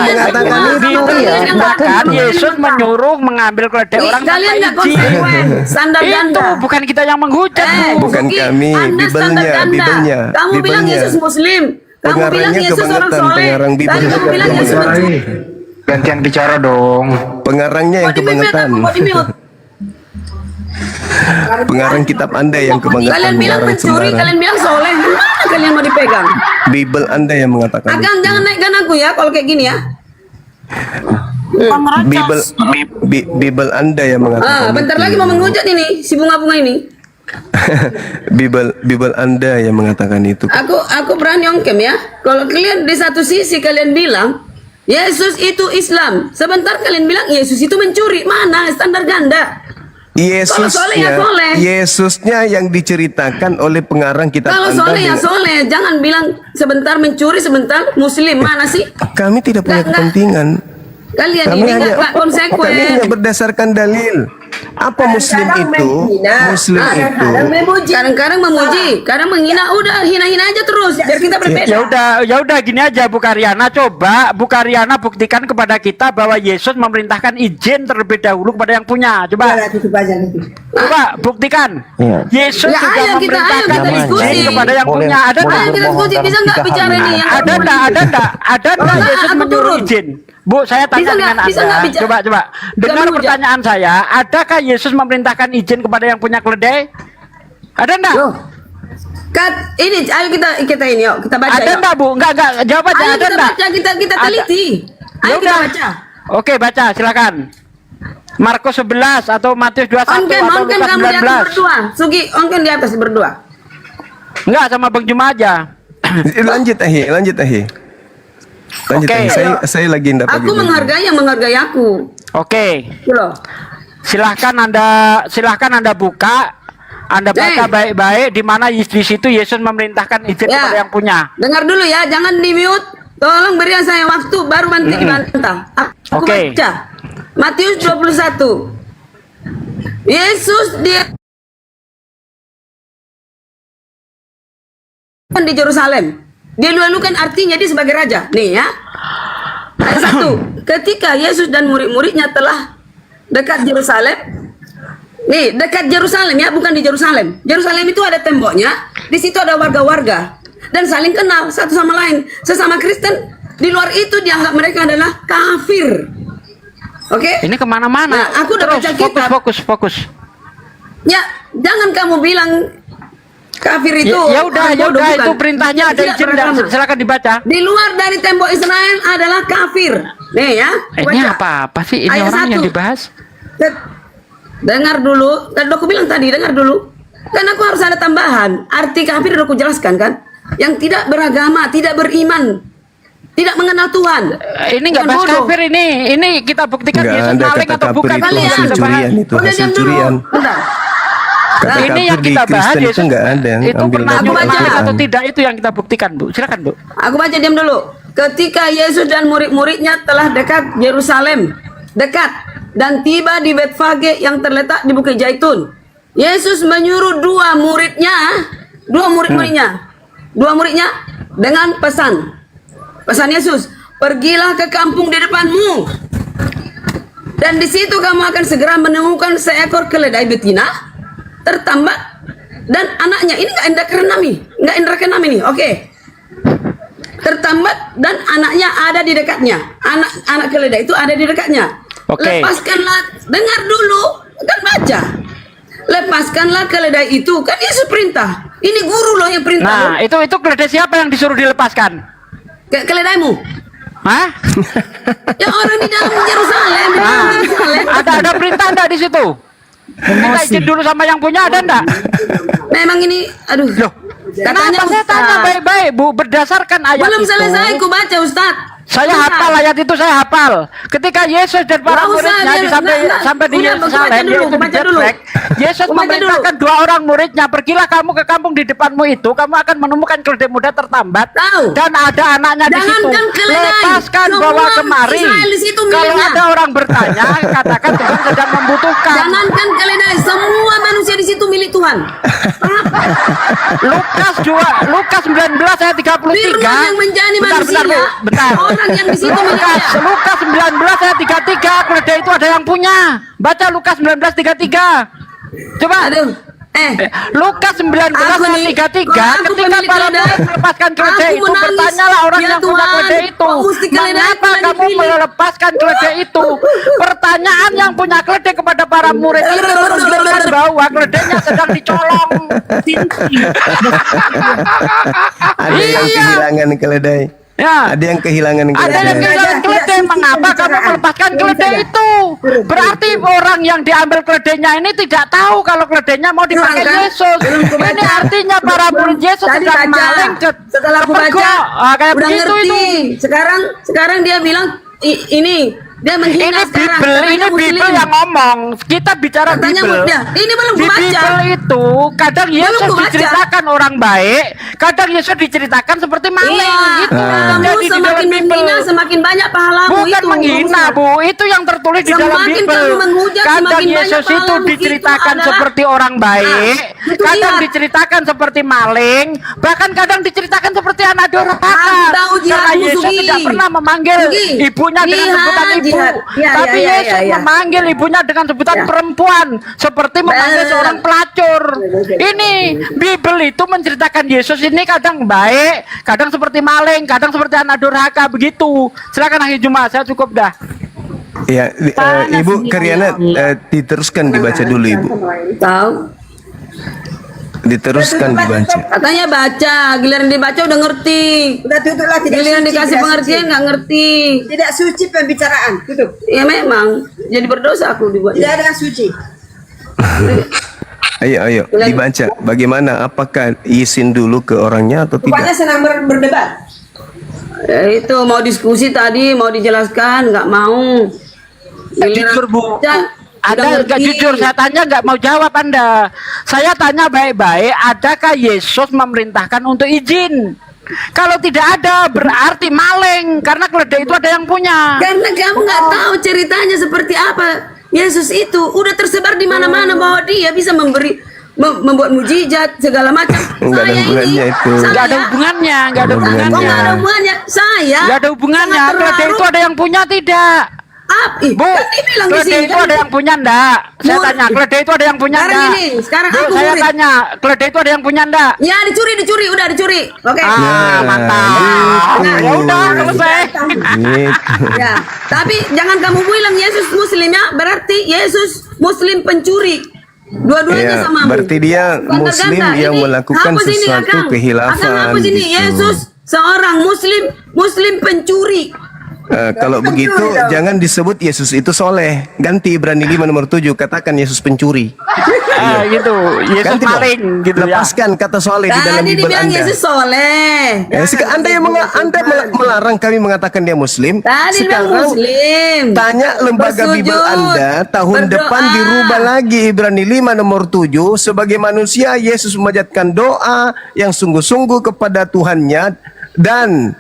Speaker 11: Bibel yang
Speaker 10: Kalian
Speaker 11: mengatakan
Speaker 10: nggak-
Speaker 11: Yesus menyuruh mengambil keledai orang
Speaker 10: Kalian
Speaker 11: tanpa
Speaker 10: nggak
Speaker 11: izin.
Speaker 10: konsekuen, standar
Speaker 11: Itu
Speaker 10: ganda.
Speaker 11: bukan kita yang menghujat, Bu.
Speaker 7: Bukan
Speaker 10: Suki,
Speaker 7: kami,
Speaker 10: Anda standar
Speaker 7: Bibelnya,
Speaker 10: ganda.
Speaker 7: Bibelnya,
Speaker 10: Kamu bilang
Speaker 7: Bibelnya.
Speaker 10: Yesus Muslim, kamu bilang
Speaker 7: Pengarangnya
Speaker 10: Yesus orang
Speaker 7: kebangetan,
Speaker 10: soleh,
Speaker 7: pengarang Bibel
Speaker 10: tadi kamu
Speaker 7: juga
Speaker 10: bilang Yesus
Speaker 7: kebangetan.
Speaker 10: mencuri.
Speaker 3: Gantian bicara dong.
Speaker 7: Pengarangnya yang
Speaker 10: Kok di-mute
Speaker 7: kebangetan.
Speaker 10: aku, kok di-mute?
Speaker 7: Pengarang kitab Anda yang kebangetan.
Speaker 10: Kalian bilang
Speaker 7: pengarang
Speaker 10: mencuri,
Speaker 7: sembarang.
Speaker 10: kalian bilang soleh, mana kalian mau dipegang?
Speaker 7: Bibel Anda yang mengatakan itu.
Speaker 10: Agang jangan naikkan aku ya kalau kayak gini ya.
Speaker 7: Bibel Anda yang mengatakan
Speaker 10: Bentar
Speaker 7: itu.
Speaker 10: lagi mau menghujat ini si bunga-bunga ini.
Speaker 7: Bibel Anda yang mengatakan itu.
Speaker 10: Aku berani ongkem ya. Kalau kalian di satu sisi kalian bilang Yesus itu Islam, sebentar kalian bilang Yesus itu mencuri. Mana standar ganda? Kalau soleh ya soleh.
Speaker 7: Yesusnya yang diceritakan oleh pengarang kitab
Speaker 10: Kalau
Speaker 7: Anda.
Speaker 10: soleh ya soleh, jangan bilang sebentar mencuri, sebentar Muslim. Mana sih?
Speaker 7: Kami tidak punya
Speaker 10: Nggak.
Speaker 7: kepentingan.
Speaker 10: Kalian
Speaker 7: Kami
Speaker 10: ini
Speaker 7: hanya,
Speaker 10: nggak konsekuen.
Speaker 7: kami hanya berdasarkan dalil. Apa Muslim itu? Muslim itu.
Speaker 10: Kadang-kadang memuji, kadang menghina. Udah hina-hina aja terus, biar kita berbeda.
Speaker 11: Ya udah gini aja Bu Karyana, coba Bu Karyana buktikan kepada kita bahwa Yesus memerintahkan izin terlebih dahulu kepada yang punya. Coba. Coba buktikan. Yesus
Speaker 10: Ya,
Speaker 11: juga
Speaker 10: ayo kita
Speaker 11: memerintahkan
Speaker 10: diskusi.
Speaker 11: izin kepada yang punya. Ada
Speaker 10: Ayo
Speaker 11: enggak?
Speaker 10: kita diskusi, bisa nggak bicara nih? Yang
Speaker 11: Ada enggak
Speaker 10: Enggak,
Speaker 11: Yesus
Speaker 10: aku
Speaker 11: menyuruh
Speaker 10: turun.
Speaker 11: izin? Bu, saya tanya dengan
Speaker 10: bisa nggak
Speaker 11: Anda.
Speaker 10: bicara?
Speaker 11: Coba. Dengar
Speaker 10: menghujat.
Speaker 11: pertanyaan saya. Adakah Yesus memerintahkan izin kepada yang punya keledai? Ada enggak?
Speaker 10: Loh. Ini ayo kita ini yuk, kita baca.
Speaker 11: Ada
Speaker 10: yuk.
Speaker 11: enggak, Bu? Enggak. Jawab aja.
Speaker 10: Ayo
Speaker 11: Ada
Speaker 10: kita
Speaker 11: enggak?
Speaker 10: baca, kita
Speaker 11: Ada.
Speaker 10: teliti.
Speaker 11: Ya
Speaker 10: Ayo kita
Speaker 11: udah.
Speaker 10: baca.
Speaker 11: Oke, baca silakan. Markus 11 atau Matius 21
Speaker 10: Onken
Speaker 11: atau
Speaker 10: kamu
Speaker 11: Lukas
Speaker 10: di atas
Speaker 11: 19.
Speaker 10: berdua. Sugi, onken di atas berdua.
Speaker 11: Enggak, sama Bang Juma aja.
Speaker 7: Lanjut Lanjut
Speaker 11: Oke.
Speaker 7: Saya lagi ndak
Speaker 10: Aku menghargai yang menghargai aku.
Speaker 11: Oke.
Speaker 10: Gitu loh.
Speaker 11: Silahkan Anda buka. Anda baca baik-baik di mana di situ Yesus memerintahkan izin
Speaker 10: Ya.
Speaker 11: kepada yang punya.
Speaker 10: Dengar dulu ya, jangan di mute. Tolong beri saya waktu baru nanti dibantah. Aku
Speaker 11: Oke.
Speaker 10: baca. Matius 21. Yesus dia di Yerusalem. Dia lalukan artinya dia sebagai raja. Nih ya. Ayat 1. Ketika Yesus dan murid-muridnya telah dekat Yerusalem. Nih, dekat Yerusalem ya, bukan di Yerusalem. Yerusalem itu ada temboknya, di situ ada warga-warga dan saling kenal satu sama lain. Sesama Kristen, di luar itu dianggap mereka adalah kafir. Oke?
Speaker 11: Ini kemana-mana.
Speaker 10: Nah, aku udah
Speaker 11: Terus,
Speaker 10: baca kitab.
Speaker 11: fokus.
Speaker 10: Ya, jangan kamu bilang kafir itu.
Speaker 11: Ya udah,
Speaker 10: orang bodoh, bukan.
Speaker 11: itu perintahnya ada
Speaker 10: Tidak
Speaker 11: izin dan
Speaker 10: beragama.
Speaker 11: silakan dibaca.
Speaker 10: Di luar dari tembok Israel adalah kafir. Nih ya.
Speaker 11: Ini
Speaker 10: baca.
Speaker 11: apa sih? Ini
Speaker 10: Ayat
Speaker 11: orang yang
Speaker 10: 1.
Speaker 11: dibahas.
Speaker 10: Dengar dulu, kan aku bilang tadi, dengar dulu. Kan aku harus ada tambahan. Arti kafir udah aku jelaskan kan. Yang tidak beragama, tidak beriman, tidak mengenal Tuhan.
Speaker 11: Ini nggak
Speaker 10: Bukan
Speaker 11: bahas
Speaker 10: bodoh.
Speaker 11: kafir ini. Ini kita buktikan
Speaker 7: Nggak
Speaker 11: Yesus
Speaker 7: ada
Speaker 11: maling
Speaker 7: kata
Speaker 11: atau
Speaker 7: kafir
Speaker 11: bukan.
Speaker 7: itu
Speaker 11: Ini yang
Speaker 7: hasil
Speaker 11: kita bahas.
Speaker 7: curian itu,
Speaker 10: Udah
Speaker 7: hasil
Speaker 10: diam dulu.
Speaker 7: curian.
Speaker 10: Bentar.
Speaker 7: Kata
Speaker 11: Ini
Speaker 7: kafir
Speaker 11: yang
Speaker 7: di
Speaker 11: kita bahas
Speaker 7: Kristen itu
Speaker 11: Yesus
Speaker 7: nggak ada yang
Speaker 11: itu
Speaker 7: ambil
Speaker 11: pernah
Speaker 7: dari
Speaker 10: Aku baca.
Speaker 11: maling
Speaker 7: Al-Quran.
Speaker 11: atau tidak itu yang kita buktikan, Bu. Silakan, Bu.
Speaker 10: Aku baca diam dulu. Ketika Yesus dan murid-muridnya telah dekat Yerusalem, dekat dan tiba di Betfage yang terletak di Bukit Zaitun. Yesus menyuruh dua muridnya dengan pesan. Pesan Yesus, pergilah ke kampung di depanmu. Dan di situ kamu akan segera menemukan seekor keledai betina tertambak dan anaknya. Ini nggak indra keenam ini. Oke. Tertambat dan anaknya ada di dekatnya. Anak keledai itu ada di dekatnya.
Speaker 11: Oke.
Speaker 10: Lepaskanlah, dengar dulu, kan baca. lepaskanlah keledai itu. Kan Yesus perintah. Ini guru loh yang perintah.
Speaker 11: Nah, itu keledai siapa yang disuruh dilepaskan?
Speaker 10: Keledaimu.
Speaker 11: Hah?
Speaker 10: Yang orang di dalam Yerusalem.
Speaker 11: Ada perintah enggak di situ? Minta izin dulu sama yang punya, ada enggak?
Speaker 10: Memang ini, aduh.
Speaker 11: Loh,
Speaker 10: Katanya
Speaker 11: kenapa saya tanya
Speaker 10: Ustaz.
Speaker 11: baik-baik, Bu, berdasarkan ayat
Speaker 10: Belum
Speaker 11: itu.
Speaker 10: selesai ku baca, Ustaz.
Speaker 11: Saya hafal ayat itu, saya hafal. Ketika Yesus dan para
Speaker 10: Nggak usah,
Speaker 11: muridnya
Speaker 10: dia-
Speaker 11: sampai
Speaker 10: nggak.
Speaker 11: di
Speaker 10: Udah,
Speaker 11: Yerusalem,
Speaker 10: baca dulu,
Speaker 11: yaitu di
Speaker 10: baca dulu.
Speaker 11: Bethlehem, Yesus
Speaker 10: Baca
Speaker 11: memerintahkan
Speaker 10: dulu.
Speaker 11: 2 orang muridnya, pergilah kamu ke kampung di depanmu itu, kamu akan menemukan keledai muda tertambat.
Speaker 10: Tahu.
Speaker 11: Dan ada anaknya di situ.
Speaker 10: Jangankan keledai,
Speaker 11: Lepaskan,
Speaker 10: semua
Speaker 11: bawa kemari.
Speaker 10: Israel di situ
Speaker 11: Kalau
Speaker 10: miliknya.
Speaker 11: ada orang bertanya, katakan Tuhan sedang membutuhkan.
Speaker 10: Jangankan keledai, semua manusia di situ milik Tuhan.
Speaker 11: Lukas 19 ayat 33.
Speaker 10: Firman yang menjadi manusia,
Speaker 11: Bu, bentar.
Speaker 10: orang yang di situ miliknya.
Speaker 11: Lukas 19 ayat 33, keledai itu ada yang punya. Baca Lukas 19:33. Coba.
Speaker 10: Aduh.
Speaker 11: Lukas 19
Speaker 10: Aku
Speaker 11: ayat
Speaker 10: nih,
Speaker 11: 33,
Speaker 10: kalau aku
Speaker 11: ketika
Speaker 10: pemilik
Speaker 11: para
Speaker 10: keledai,
Speaker 11: murid melepaskan keledai
Speaker 10: aku
Speaker 11: itu,
Speaker 10: menangis.
Speaker 11: bertanyalah orang
Speaker 10: Ya
Speaker 11: yang punya
Speaker 10: Tuhan,
Speaker 11: keledai itu,
Speaker 10: kok mesti keledai
Speaker 11: mengapa
Speaker 10: yang
Speaker 11: kamu
Speaker 10: dipilih?
Speaker 11: melepaskan keledai itu? Pertanyaan yang punya keledai kepada para murid itu menunjukkan bahwa keledainya sedang dicolong.
Speaker 7: Ada yang
Speaker 11: Iya.
Speaker 7: kehilangan keledai.
Speaker 11: Ya.
Speaker 7: Ada yang kehilangan
Speaker 11: Ada yang
Speaker 7: keledai.
Speaker 11: kehilangan keledai. Mengapa kamu melepaskan keledai itu? Berarti orang yang diambil keledainya ini tidak tahu kalau keledainya mau dipakai
Speaker 10: Kan?
Speaker 11: Yesus.
Speaker 10: Belum ku baca.
Speaker 11: Ini artinya para murid Yesus
Speaker 10: Tadi
Speaker 11: sedang
Speaker 10: baca.
Speaker 11: maling
Speaker 10: Setelah aku baca,
Speaker 11: kayak
Speaker 10: udah
Speaker 11: begitu
Speaker 10: ngerti.
Speaker 11: itu.
Speaker 10: Sekarang dia bilang ini dia menghina
Speaker 11: Ini
Speaker 10: sekarang.
Speaker 11: Bible,
Speaker 10: katanya
Speaker 11: ini
Speaker 10: Muslim.
Speaker 11: Bible yang ngomong. Kita bicara
Speaker 10: Katanya
Speaker 11: Bible.
Speaker 10: mudah. Ini belum
Speaker 11: Di
Speaker 10: ku baca.
Speaker 11: Bible itu kadang Yesus
Speaker 10: ku baca.
Speaker 11: diceritakan orang baik, kadang Yesus diceritakan seperti maling
Speaker 10: Iya,
Speaker 11: gitu.
Speaker 10: kamu
Speaker 11: Jadi di dalam
Speaker 10: semakin
Speaker 11: Bible
Speaker 10: menghina semakin banyak pahalamu
Speaker 11: bukan
Speaker 10: itu.
Speaker 11: menghina, Bu. Itu yang tertulis di dalam
Speaker 10: Semakin
Speaker 11: Bible.
Speaker 10: kamu menghujat,
Speaker 11: Kadang
Speaker 10: semakin banyak
Speaker 11: Yesus itu
Speaker 10: pahalamu.
Speaker 11: diceritakan
Speaker 10: Itu adalah-
Speaker 11: seperti orang baik,
Speaker 10: itu
Speaker 11: kadang
Speaker 10: dia.
Speaker 11: diceritakan seperti maling, bahkan kadang diceritakan seperti anak durhaka.
Speaker 10: Aku tahu
Speaker 11: Karena
Speaker 10: jihadmu,
Speaker 11: Yesus
Speaker 10: Sugi.
Speaker 11: tidak pernah memanggil
Speaker 10: Sugi.
Speaker 11: ibunya dengan
Speaker 10: Jihad,
Speaker 11: sebutan ibu,
Speaker 10: jihad. Ya,
Speaker 11: tapi
Speaker 10: ya, ya,
Speaker 11: Yesus
Speaker 10: ya, ya.
Speaker 11: memanggil ibunya dengan sebutan
Speaker 10: Ya.
Speaker 11: perempuan, seperti memanggil
Speaker 10: Benar.
Speaker 11: seorang pelacur. Ini Bible itu menceritakan Yesus ini kadang baik, kadang seperti maling, kadang seperti anak durhaka begitu. Silakan akhir Jumat, saya cukup dah.
Speaker 7: Ya, Ibu Karyana, diteruskan dibaca dulu Ibu.
Speaker 10: Tahu.
Speaker 7: Diteruskan dibaca.
Speaker 10: Katanya baca, giliran dibaca udah ngerti.
Speaker 13: Udah tutuplah, tidak
Speaker 10: Giliran
Speaker 13: suci,
Speaker 10: dikasih
Speaker 13: tidak
Speaker 10: pengertian
Speaker 13: suci.
Speaker 10: nggak ngerti.
Speaker 13: Tidak suci pembicaraan, tutup.
Speaker 10: Ya memang, jadi berdosa aku dibuat.
Speaker 13: Tidak ada yang suci.
Speaker 7: Ayo, dibaca. Bagaimana? Apakah izin dulu ke orangnya atau
Speaker 13: Rupanya
Speaker 7: tidak?
Speaker 13: senang berdebat.
Speaker 10: Ya, itu mau diskusi tadi, mau dijelaskan, nggak mau.
Speaker 11: Jujur, Bu.
Speaker 10: Baca,
Speaker 11: Anda
Speaker 10: udah
Speaker 11: nggak
Speaker 10: ngerti.
Speaker 11: jujur, saya tanya nggak mau jawab Anda. Saya tanya baik-baik, adakah Yesus memerintahkan untuk izin? Kalau tidak ada, berarti maling, karena keledai itu ada yang punya.
Speaker 10: Karena kamu nggak tahu ceritanya seperti apa. Yesus itu udah tersebar di mana-mana bahwa dia bisa membuat mujizat segala macam.
Speaker 7: Enggak ada hubungannya itu.
Speaker 11: Nggak ada hubungannya, nggak ada
Speaker 10: Kok
Speaker 11: hubungannya.
Speaker 10: nggak ada hubungannya? Saya.
Speaker 11: Nggak ada hubungannya.
Speaker 10: sangat
Speaker 11: Keledai itu
Speaker 10: terharu.
Speaker 11: ada yang punya tidak?
Speaker 10: Bu,
Speaker 11: Bu, keledai itu ada yang punya enggak? Saya
Speaker 10: Murid.
Speaker 11: tanya, keledai itu ada yang punya
Speaker 10: Sekarang
Speaker 11: enggak?
Speaker 10: ini, sekarang
Speaker 11: Bu,
Speaker 10: aku
Speaker 11: saya
Speaker 10: murid.
Speaker 11: tanya, keledai itu ada yang punya enggak?
Speaker 10: Ya dicuri, udah dicuri. Oke.
Speaker 11: Mantap.
Speaker 10: Nah,
Speaker 11: Ya udah, selesai.
Speaker 7: Gitu.
Speaker 10: Ya, tapi jangan kamu bilang Yesus Muslim ya, berarti Yesus Muslim pencuri. Dua-duanya
Speaker 7: Ya,
Speaker 10: sama.
Speaker 7: berarti dia Muslim yang melakukan sesuatu khilafan
Speaker 10: Hapus ini,
Speaker 7: gitu.
Speaker 10: Yesus seorang Muslim pencuri.
Speaker 7: Kalau begitu jangan disebut Yesus itu soleh. Ganti Ibrani 5 nomor 7, katakan Yesus pencuri.
Speaker 11: Gitu. Yesus
Speaker 7: Ganti dong.
Speaker 11: maling gitu ya.
Speaker 7: Lepaskan kata soleh di dalam
Speaker 10: Tadi
Speaker 7: Bible
Speaker 10: dibilang
Speaker 7: Anda.
Speaker 10: Yesus soleh.
Speaker 7: Ya, Anda yang melarang kami mengatakan dia Muslim.
Speaker 10: Tadi bilang
Speaker 7: Sekarang
Speaker 10: Muslim.
Speaker 7: tanya lembaga
Speaker 10: Bersujud.
Speaker 7: Bible Anda tahun
Speaker 10: Berdoa.
Speaker 7: depan dirubah lagi Ibrani 5 nomor 7, sebagai manusia Yesus memanjatkan doa yang sungguh-sungguh kepada Tuhannya dan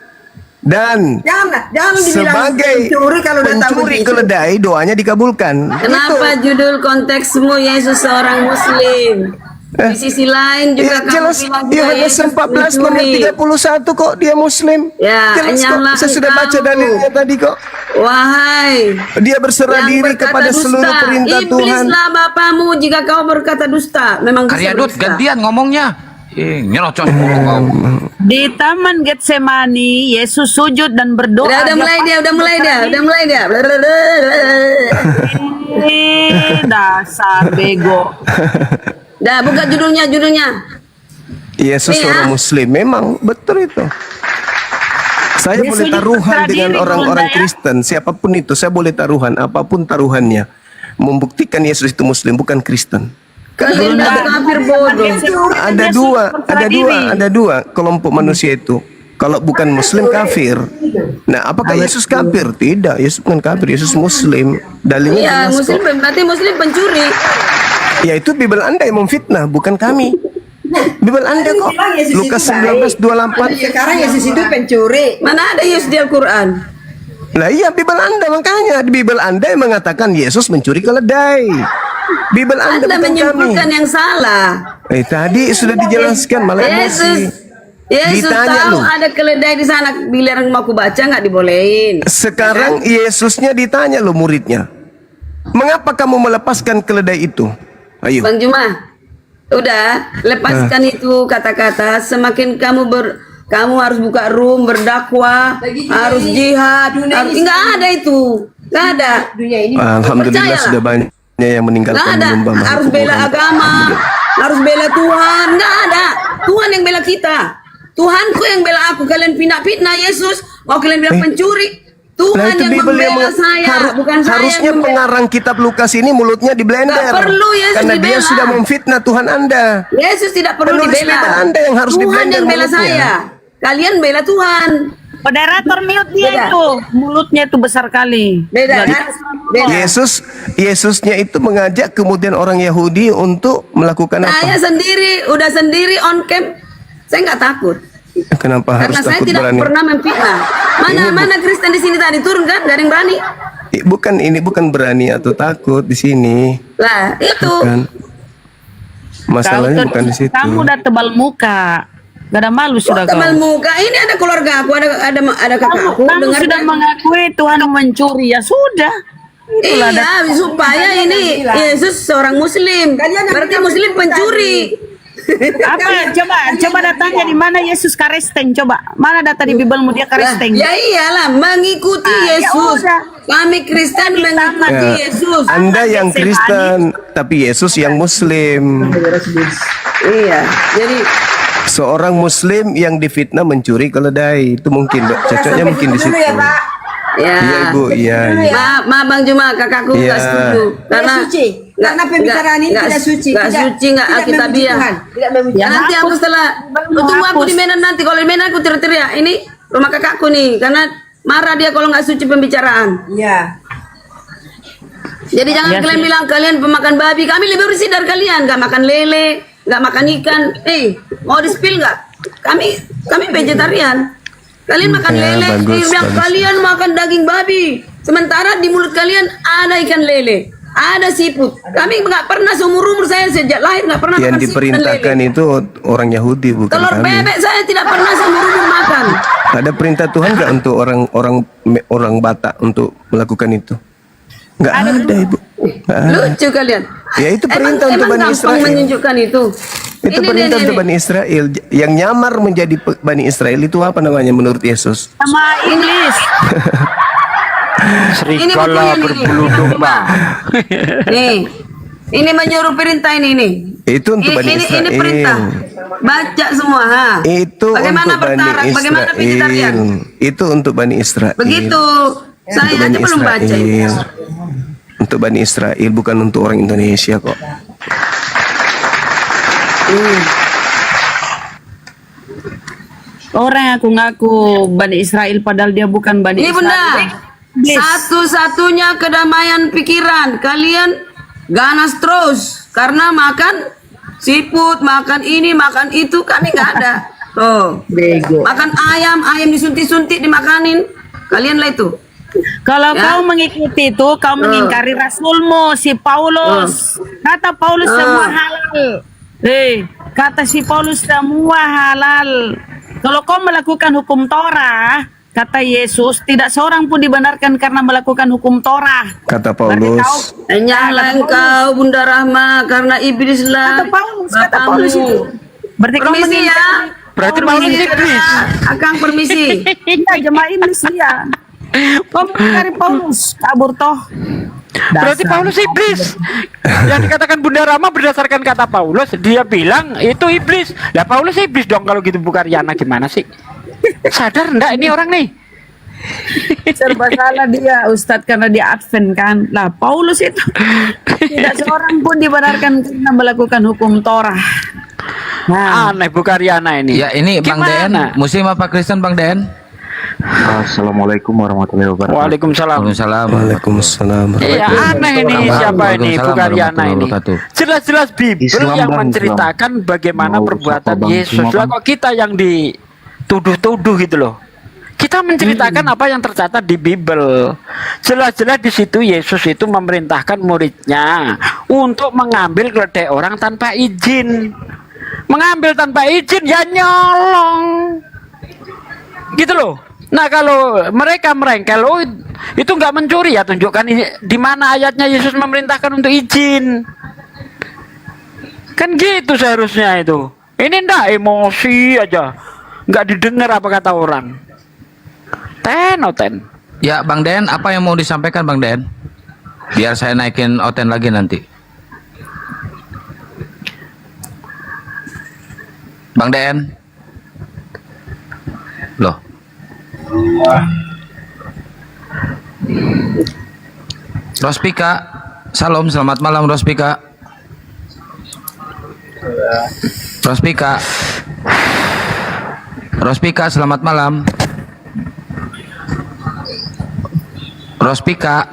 Speaker 13: Jangan dibilang
Speaker 7: sebagai
Speaker 13: pencuri kalau udah tahu
Speaker 7: pencuri
Speaker 13: begitu.
Speaker 7: keledai doanya dikabulkan.
Speaker 10: Kenapa judul konteksmu Yesus seorang Muslim? Di sisi lain juga
Speaker 7: Ya,
Speaker 10: kamu
Speaker 7: jelas
Speaker 10: bilang juga
Speaker 7: Yohanes
Speaker 10: Yesus
Speaker 7: 14 nomor
Speaker 10: pencuri.
Speaker 7: 31 kok dia Muslim.
Speaker 10: Ya,
Speaker 7: Jelas kok.
Speaker 10: enyahlah
Speaker 7: Saya sudah baca
Speaker 10: engkau.
Speaker 7: dalilnya tadi kok.
Speaker 10: Wahai
Speaker 7: Dia berserah
Speaker 10: yang
Speaker 7: diri
Speaker 10: berkata
Speaker 7: kepada
Speaker 10: dusta,
Speaker 7: seluruh perintah Tuhan.
Speaker 10: Iblislah bapamu jika kau berkata dusta. Memang bisa
Speaker 14: Karyadut,
Speaker 10: berdusta.
Speaker 14: gantian ngomongnya. Nyerocos mulu kau.
Speaker 15: Di Taman Getsemani, Yesus sujud dan berdoa.
Speaker 10: Udah mulai dia.
Speaker 15: Dasar bego.
Speaker 10: Dah buka judulnya.
Speaker 7: Yesus
Speaker 10: Nih,
Speaker 7: seorang
Speaker 10: ah.
Speaker 7: Muslim, memang betul itu. Saya
Speaker 15: Dia
Speaker 7: boleh
Speaker 15: sujud
Speaker 7: taruhan
Speaker 15: berserah
Speaker 7: dengan
Speaker 15: diri,
Speaker 7: orang-orang
Speaker 15: Bunda, ya.
Speaker 7: Kristen, siapapun itu, saya boleh taruhan, apapun taruhannya, membuktikan Yesus itu Muslim, bukan Kristen.
Speaker 10: Kalian
Speaker 15: Bunda.
Speaker 10: dah kafir bodoh.
Speaker 7: Ada dua kelompok manusia itu. Kalau bukan Muslim kafir. Nah, apakah Yesus kafir? Tidak, Yesus bukan kafir, Yesus Muslim. Dalilnya
Speaker 10: Iya,
Speaker 7: jelas
Speaker 10: muslim
Speaker 7: kok.
Speaker 10: berarti muslim pencuri.
Speaker 7: Ya itu Bible Anda yang memfitnah, bukan kami. Bible Anda kok. Lukas 19:28.
Speaker 13: Sekarang Yesus itu pencuri.
Speaker 10: Mana ada Yesus di Al-Quran?
Speaker 7: Nah iya, Bible Anda, makanya di Bible Anda yang mengatakan Yesus mencuri keledai. Bible Anda,
Speaker 10: Anda
Speaker 7: bukan kami.
Speaker 10: menyimpulkan yang salah.
Speaker 7: Tadi sudah dijelaskan, malah emosi.
Speaker 10: Yesus
Speaker 7: Ditanya
Speaker 10: tahu
Speaker 7: lu.
Speaker 10: ada keledai di sana. Bila mau aku baca nggak dibolehin.
Speaker 7: Sekarang Yesusnya ditanya lo muridnya, mengapa kamu melepaskan keledai itu? Ayo.
Speaker 10: Bang Juma, udah lepaskan itu kata-kata. Semakin kamu harus buka room berdakwah, harus jihad, nggak ada itu, nggak ada.
Speaker 7: Alhamdulillah
Speaker 10: Percayalah.
Speaker 7: sudah banyak yang meninggalkan
Speaker 10: Nggak ada,
Speaker 7: menyembah makhluk
Speaker 10: harus bela
Speaker 7: kuburan.
Speaker 10: agama, harus bela Tuhan, nggak ada. Tuhan yang bela kita, Tuhanku yang bela aku. Kalian fitnah Yesus, mau kalian bilang pencuri.
Speaker 7: Nah,
Speaker 10: Tuhan
Speaker 7: itu
Speaker 10: yang
Speaker 7: Bible
Speaker 10: membela saya, bukan saya
Speaker 7: harusnya
Speaker 10: yang membela.
Speaker 7: pengarang kitab Lukas ini mulutnya di blender.
Speaker 10: Nggak perlu Yesus
Speaker 7: karena dia
Speaker 10: dibela.
Speaker 7: sudah memfitnah Tuhan Anda.
Speaker 10: Yesus tidak perlu
Speaker 7: Penulis
Speaker 10: dibela.
Speaker 7: Bible Anda yang harus
Speaker 10: Tuhan
Speaker 7: di-blender
Speaker 10: yang bela
Speaker 7: mulutnya.
Speaker 10: saya. Kalian bela Tuhan.
Speaker 15: Moderator mute dia
Speaker 10: Beda.
Speaker 15: itu. Mulutnya itu besar kali.
Speaker 10: Beda kan? Beda.
Speaker 7: Yesusnya itu mengajak kemudian orang Yahudi untuk melakukan
Speaker 10: Saya
Speaker 7: apa?
Speaker 10: udah sendiri on cam. Saya nggak takut.
Speaker 7: Kenapa harus
Speaker 10: Karena saya
Speaker 7: takut
Speaker 10: tidak
Speaker 7: berani?
Speaker 10: pernah memfitnah. Mana Kristen di sini tadi turun kan? Gak ada yang berani.
Speaker 7: Bukan berani atau takut di sini.
Speaker 10: Lah itu.
Speaker 7: Bukan. Masalahnya bukan di situ.
Speaker 15: Kamu udah tebal muka. Gak ada malu sudah kau.
Speaker 10: Teman muka ini ada keluarga aku, ada kakakku.
Speaker 15: Kamu
Speaker 10: Dengar
Speaker 15: sudah
Speaker 10: kan?
Speaker 15: mengakui Tuhan mencuri, ya sudah. Itulah
Speaker 10: Iya, supaya ini Yesus seorang Muslim. Berarti Muslim pencuri.
Speaker 15: Apa? Coba datanya di mana Yesus Karisteng? Coba mana data di Bibelmu dia Karisteng?
Speaker 10: Ya iyalah, mengikuti Yesus. Kami Kristen mengikuti
Speaker 7: Ya,
Speaker 10: Yesus.
Speaker 7: Anda yang Kristen, tapi Yesus yang Muslim.
Speaker 10: Iya, jadi
Speaker 7: Seorang Muslim yang difitnah mencuri keledai, itu mungkin, cocoknya mungkin di situ.
Speaker 10: ya.
Speaker 7: Iya Ibu, iya.
Speaker 10: Maaf Bang Juma, kakakku
Speaker 7: Iya.
Speaker 10: nggak setuju.
Speaker 13: Tidak suci. Karena pembicaraan ini tidak suci.
Speaker 10: Nggak suci, nggak
Speaker 13: tidak
Speaker 10: alkitabiah.
Speaker 13: memuji Tuhan. Tidak memuji.
Speaker 10: Ya, nanti aku setelah tunggu aku di Medan nanti. Kalau di Medan aku teriak-teriak. Ini rumah kakakku nih, karena marah dia kalau nggak suci pembicaraan.
Speaker 13: Iya.
Speaker 10: Jadi jangan kalian bilang kalian pemakan babi. Kami lebih bersih dari kalian. Nggak makan lele, nggak makan ikan. Mau di-spill nggak? Kami vegetarian. Kalian makan
Speaker 7: Ya,
Speaker 10: lele,
Speaker 7: bagus.
Speaker 10: kalian makan daging babi. Sementara di mulut kalian ada ikan lele, ada siput. Kami nggak pernah seumur umur saya sejak lahir nggak pernah
Speaker 7: Yang
Speaker 10: makan siput dan
Speaker 7: diperintahkan
Speaker 10: lele.
Speaker 7: itu orang Yahudi, bukan
Speaker 10: Telur
Speaker 7: kami.
Speaker 10: bebek saya tidak pernah seumur umur makan.
Speaker 7: Ada perintah Tuhan nggak untuk orang Batak untuk melakukan itu? Nggak ada, Ibu. Nggak ada.
Speaker 10: Lucu kalian.
Speaker 7: Ya itu perintah untuk
Speaker 10: Emang
Speaker 7: Bani
Speaker 10: gampang
Speaker 7: Israel.
Speaker 10: menunjukkan itu.
Speaker 7: Itu perintah untuk Bani Israel. Yang nyamar menjadi Bani Israel itu apa namanya menurut Yesus?
Speaker 15: Sama Inggris.
Speaker 11: Serigala berbulu domba.
Speaker 10: Nih, ini menyuruh perintah ini.
Speaker 7: Itu untuk Bani Israel.
Speaker 10: Ini perintah. Baca semua, ha.
Speaker 7: Itu
Speaker 10: Bagaimana
Speaker 7: untuk Bani
Speaker 10: bertarak, bagaimana vegetarian.
Speaker 7: Israel. Itu untuk Bani Israel.
Speaker 10: Begitu. Saya
Speaker 7: Untuk
Speaker 10: aja
Speaker 7: Bani
Speaker 10: belum baca.
Speaker 7: Israel. Untuk Bani Israel, bukan untuk orang Indonesia kok.
Speaker 15: Orang yang ngaku Bani Israel padahal dia bukan Bani
Speaker 10: Ini
Speaker 15: Israel.
Speaker 10: bunda, satu-satunya kedamaian pikiran. Kalian ganas terus karena makan siput, makan ini, makan itu. Kami nggak ada. Tuh, makan ayam disuntik-suntik dimakanin. Kalian lah itu.
Speaker 15: Kalau
Speaker 10: Ya.
Speaker 15: kau mengikuti itu, kau mengingkari Rasulmu, si Paulus. Kata Paulus semua halal. Kata si Paulus semua halal. Kalau kau melakukan hukum Torah, kata Yesus, tidak seorang pun dibenarkan karena melakukan hukum Torah.
Speaker 7: Kata
Speaker 15: Berarti
Speaker 7: Paulus.
Speaker 15: kau
Speaker 10: Hanyalah engkau Bunda Rahma karena iblislah
Speaker 15: Kata Paulus itu. Berarti kau
Speaker 10: Permisi ya.
Speaker 15: mengingkari.
Speaker 11: Berarti
Speaker 15: kau
Speaker 11: Paulus
Speaker 15: mengingkari-
Speaker 11: iblis.
Speaker 10: Akang permisi.
Speaker 15: Iya, jemaah iblis dia. Kau mengingkari Paulus, kabur toh.
Speaker 11: Berarti Paulus iblis. Yang dikatakan Bunda Rama berdasarkan kata Paulus, dia bilang itu iblis. Lah Paulus iblis dong kalau gitu, Bu Karyana, gimana sih? Sadar enggak ini orang nih?
Speaker 15: Serba salah dia Ustadz karena dia Advent kan. Lah Paulus itu tidak seorang pun dibenarkan karena melakukan hukum Torah. Nah,
Speaker 11: Aneh Bu Karyana ini.
Speaker 14: Ya ini Bang Den,
Speaker 11: Gimana?
Speaker 14: Muslim apa Kristen Bang Den?
Speaker 2: Assalamualaikum warahmatullahi wabarakatuh.
Speaker 11: Waalaikumsalam.
Speaker 14: Waalaikumsalam.
Speaker 1: Waalaikumsalam.
Speaker 11: Iya aneh ini siapa ini Bu Karyana ini.
Speaker 14: Wabarakatuh.
Speaker 11: Jelas-jelas Bible
Speaker 2: Islam
Speaker 11: yang
Speaker 2: Bang,
Speaker 11: menceritakan bagaimana
Speaker 2: Mau
Speaker 11: perbuatan
Speaker 2: sapa Bang,
Speaker 11: Yesus.
Speaker 2: semua
Speaker 11: Lah
Speaker 2: Bang.
Speaker 11: kok kita yang dituduh-tuduh gitu loh. Kita menceritakan apa yang tercatat di Bible. Jelas-jelas di situ Yesus itu memerintahkan muridnya untuk mengambil keledai orang tanpa izin. Mengambil tanpa izin ya nyolong. Gitu loh. Nah kalau mereka merengkel, oh itu nggak mencuri ya, tunjukkan di mana ayatnya Yesus memerintahkan untuk izin. Kan gitu seharusnya itu. Ini ndak emosi aja, nggak didengar apa kata orang. Ten.
Speaker 14: Ya Bang Den, apa yang mau disampaikan Bang Den? Biar saya naikin Oten lagi nanti. Bang Den. Loh. Rospika, salam, selamat malam Rospika. Rospika, selamat malam. Rospika.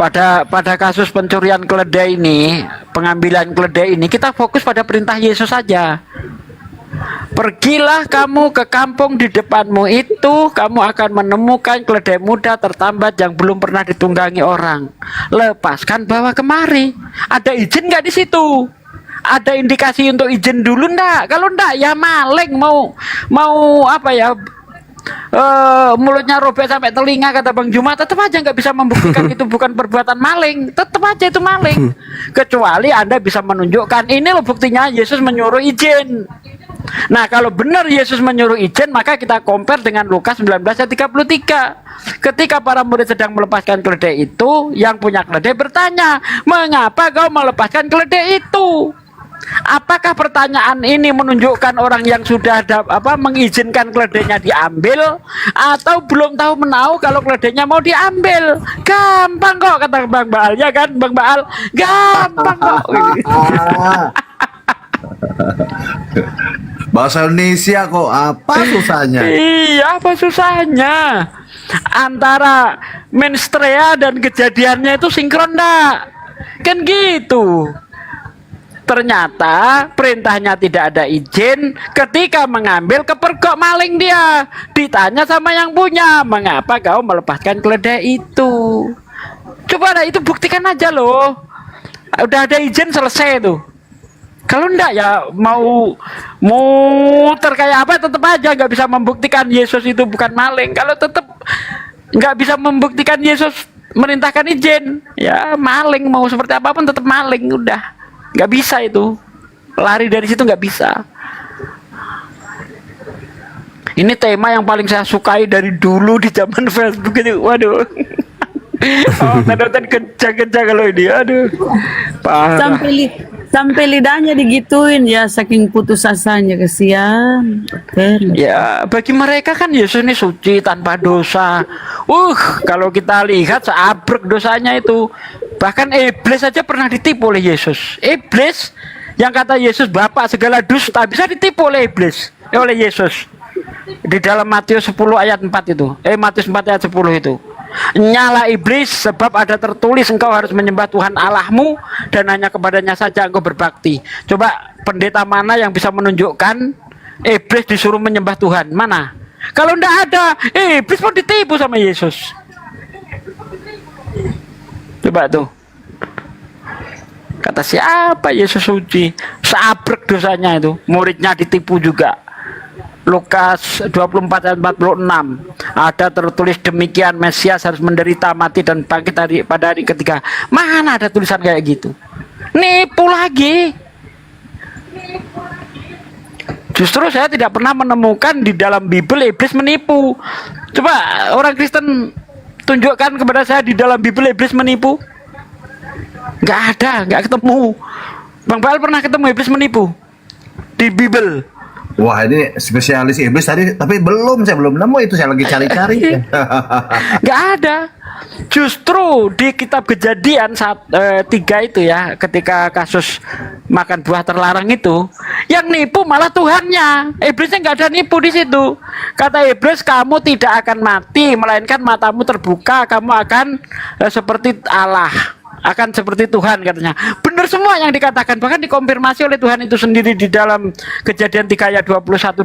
Speaker 11: Pada kasus pencurian keledai ini, pengambilan keledai ini, kita fokus pada perintah Yesus saja. Pergilah kamu ke kampung di depanmu itu, kamu akan menemukan keledai muda tertambat yang belum pernah ditunggangi orang. Lepaskan bawa kemari. Ada izin nggak di situ? Ada indikasi untuk izin dulu ndak? Kalau ndak ya maling, mau apa ya? Mulutnya robek sampai telinga kata Bang Juma, tetap aja nggak bisa membuktikan itu bukan perbuatan maling, tetap aja itu maling. Kecuali Anda bisa menunjukkan ini loh buktinya Yesus menyuruh izin. Nah kalau benar Yesus menyuruh izin, maka kita compare dengan Lukas 19 ayat 33. Ketika para murid sedang melepaskan keledai itu, yang punya keledai bertanya, mengapa kau melepaskan keledai itu? Apakah pertanyaan ini menunjukkan orang yang sudah mengizinkan keledainya diambil, atau belum tahu menahu kalau keledainya mau diambil? Gampang kok kata Bang Baal, ya kan Bang Baal? Gampang kok.
Speaker 16: Bahasa Indonesia kok, apa susahnya?
Speaker 11: Iya, apa susahnya? Antara menstrea dan kejadiannya itu sinkron enggak? Kan gitu. Ternyata perintahnya tidak ada izin, ketika mengambil kepergok maling dia. Ditanya sama yang punya, mengapa kau melepaskan keledai itu? Coba itu buktikan aja loh. Udah ada izin selesai tuh. Kalau enggak ya mau muter kayak apa tetap aja nggak bisa membuktikan Yesus itu bukan maling. Kalau tetap nggak bisa membuktikan Yesus merintahkan izin, ya maling, mau seperti apapun tetap maling, udah. Nggak bisa itu, lari dari situ nggak bisa. Ini tema yang paling saya sukai dari dulu di zaman Facebook itu. Waduh. Oh, nonton kencang-kencang kalau ini. Aduh. Parah.
Speaker 15: Sampai lidahnya digituin ya, saking putus asanya, kesian.
Speaker 11: Ya, bagi mereka kan Yesus ini suci tanpa dosa. Kalau kita lihat seabrek dosanya itu. Bahkan iblis saja pernah ditipu oleh Yesus. Iblis yang kata Yesus Bapak segala dusta bisa ditipu oleh iblis, oleh Yesus. Di dalam Matius 10 ayat 4 itu. Matius 4 ayat 10 itu. Nyala iblis, sebab ada tertulis engkau harus menyembah Tuhan Allahmu dan hanya kepadanya saja engkau berbakti. Coba pendeta mana yang bisa menunjukkan iblis disuruh menyembah Tuhan? Mana? Kalau ndak ada, iblis pun ditipu sama Yesus. Coba tuh. Kata siapa Yesus suci? Sabrek dosanya itu. Muridnya ditipu juga. Lukas 24 ayat 46 ada tertulis demikian, Mesias harus menderita, mati dan bangkit pada hari ketiga. Mana ada tulisan kayak gitu? Nipu lagi. Justru saya tidak pernah menemukan di dalam Bible iblis menipu. Coba orang Kristen tunjukkan kepada saya di dalam Bible iblis menipu. Nggak ada, nggak ketemu. Bang Baal pernah ketemu iblis menipu di Bible?
Speaker 16: Wah, ini spesialis iblis tadi, tapi saya belum nemu itu, saya lagi cari-cari.
Speaker 11: Nggak ada. Justru di kitab Kejadian 3 itu ya, ketika kasus makan buah terlarang itu, yang nipu malah Tuhannya. Iblisnya nggak ada nipu di situ. Kata iblis, kamu tidak akan mati, melainkan matamu terbuka, kamu akan seperti Allah, akan seperti Tuhan, katanya. Benar semua yang dikatakan, bahkan dikonfirmasi oleh Tuhan itu sendiri di dalam Kejadian 3 ayat 21-22.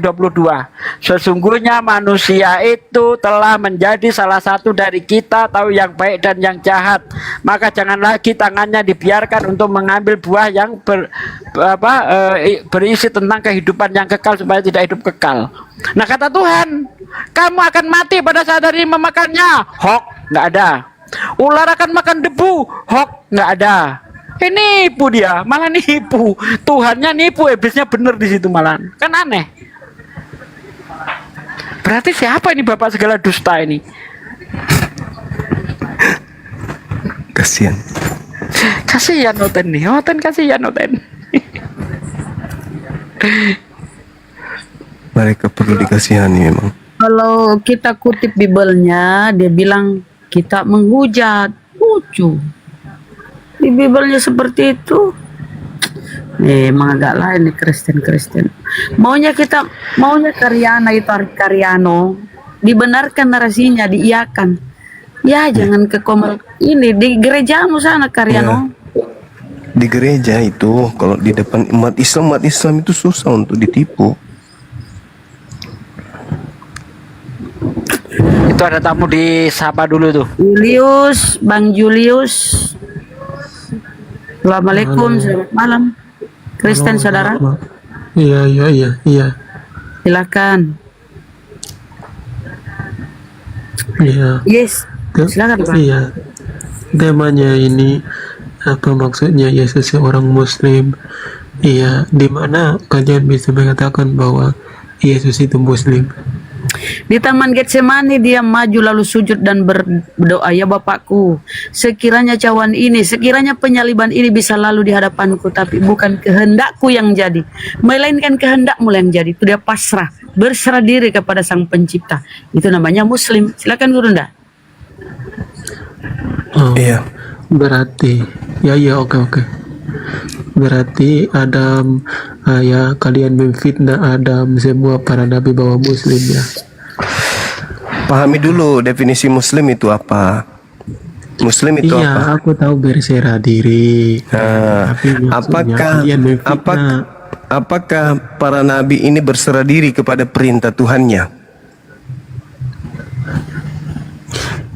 Speaker 11: Sesungguhnya manusia itu telah menjadi salah satu dari kita, tahu yang baik dan yang jahat. Maka jangan lagi tangannya dibiarkan untuk mengambil buah yang berisi tentang kehidupan yang kekal, supaya tidak hidup kekal. Nah, kata Tuhan, kamu akan mati pada saat hari memakannya. Hok, nggak ada. Ular akan makan debu, hok, nggak ada. Ini nipu dia, malah nipu. Tuhannya nipu, iblisnya bener di situ malah. Kan aneh. Berarti siapa ini bapak segala dusta ini?
Speaker 1: Kasihan.
Speaker 11: Kasihan Oten nih, Oten kasihan Oten.
Speaker 1: Mereka perlu dikasihani memang.
Speaker 15: Kalau kita kutip Bible-nya, dia bilang kita menghujat. Lucu. Di Bible-nya seperti itu. Emang agak lain nih Kristen. Maunya Karyana itu Karyano dibenarkan narasinya, diiakan. Ya jangan ke ini di gerejamu sana Karyano.
Speaker 7: Di gereja itu kalau di depan umat Islam itu susah untuk ditipu.
Speaker 11: Itu ada tamu disapa dulu tuh.
Speaker 15: Julius, Bang Julius. Assalamualaikum, selamat malam. Kristen saudara.
Speaker 17: Iya.
Speaker 15: Silakan.
Speaker 17: Iya.
Speaker 15: Yes. Silakan Pak.
Speaker 17: Iya. Temanya ini apa maksudnya Yesus seorang Muslim? Iya, di mana kalian bisa mengatakan bahwa Yesus itu Muslim?
Speaker 15: Di Taman Getsemani dia maju lalu sujud dan berdoa, ya Bapakku, sekiranya penyaliban ini bisa lalu di hadapanku, tapi bukan kehendakku yang jadi, melainkan kehendakmu yang jadi. Itu dia pasrah, berserah diri kepada Sang Pencipta. Itu namanya Muslim. Silakan Guru Nda.
Speaker 17: Oh, iya. Berarti, oke. Berarti Adam, ya kalian memfitnah Adam, semua para nabi bahwa Muslim ya.
Speaker 7: Pahami dulu definisi Muslim itu apa. Muslim itu apa?
Speaker 17: Iya, aku tahu berserah diri. Tapi
Speaker 7: apakah para nabi ini berserah diri kepada perintah Tuhannya?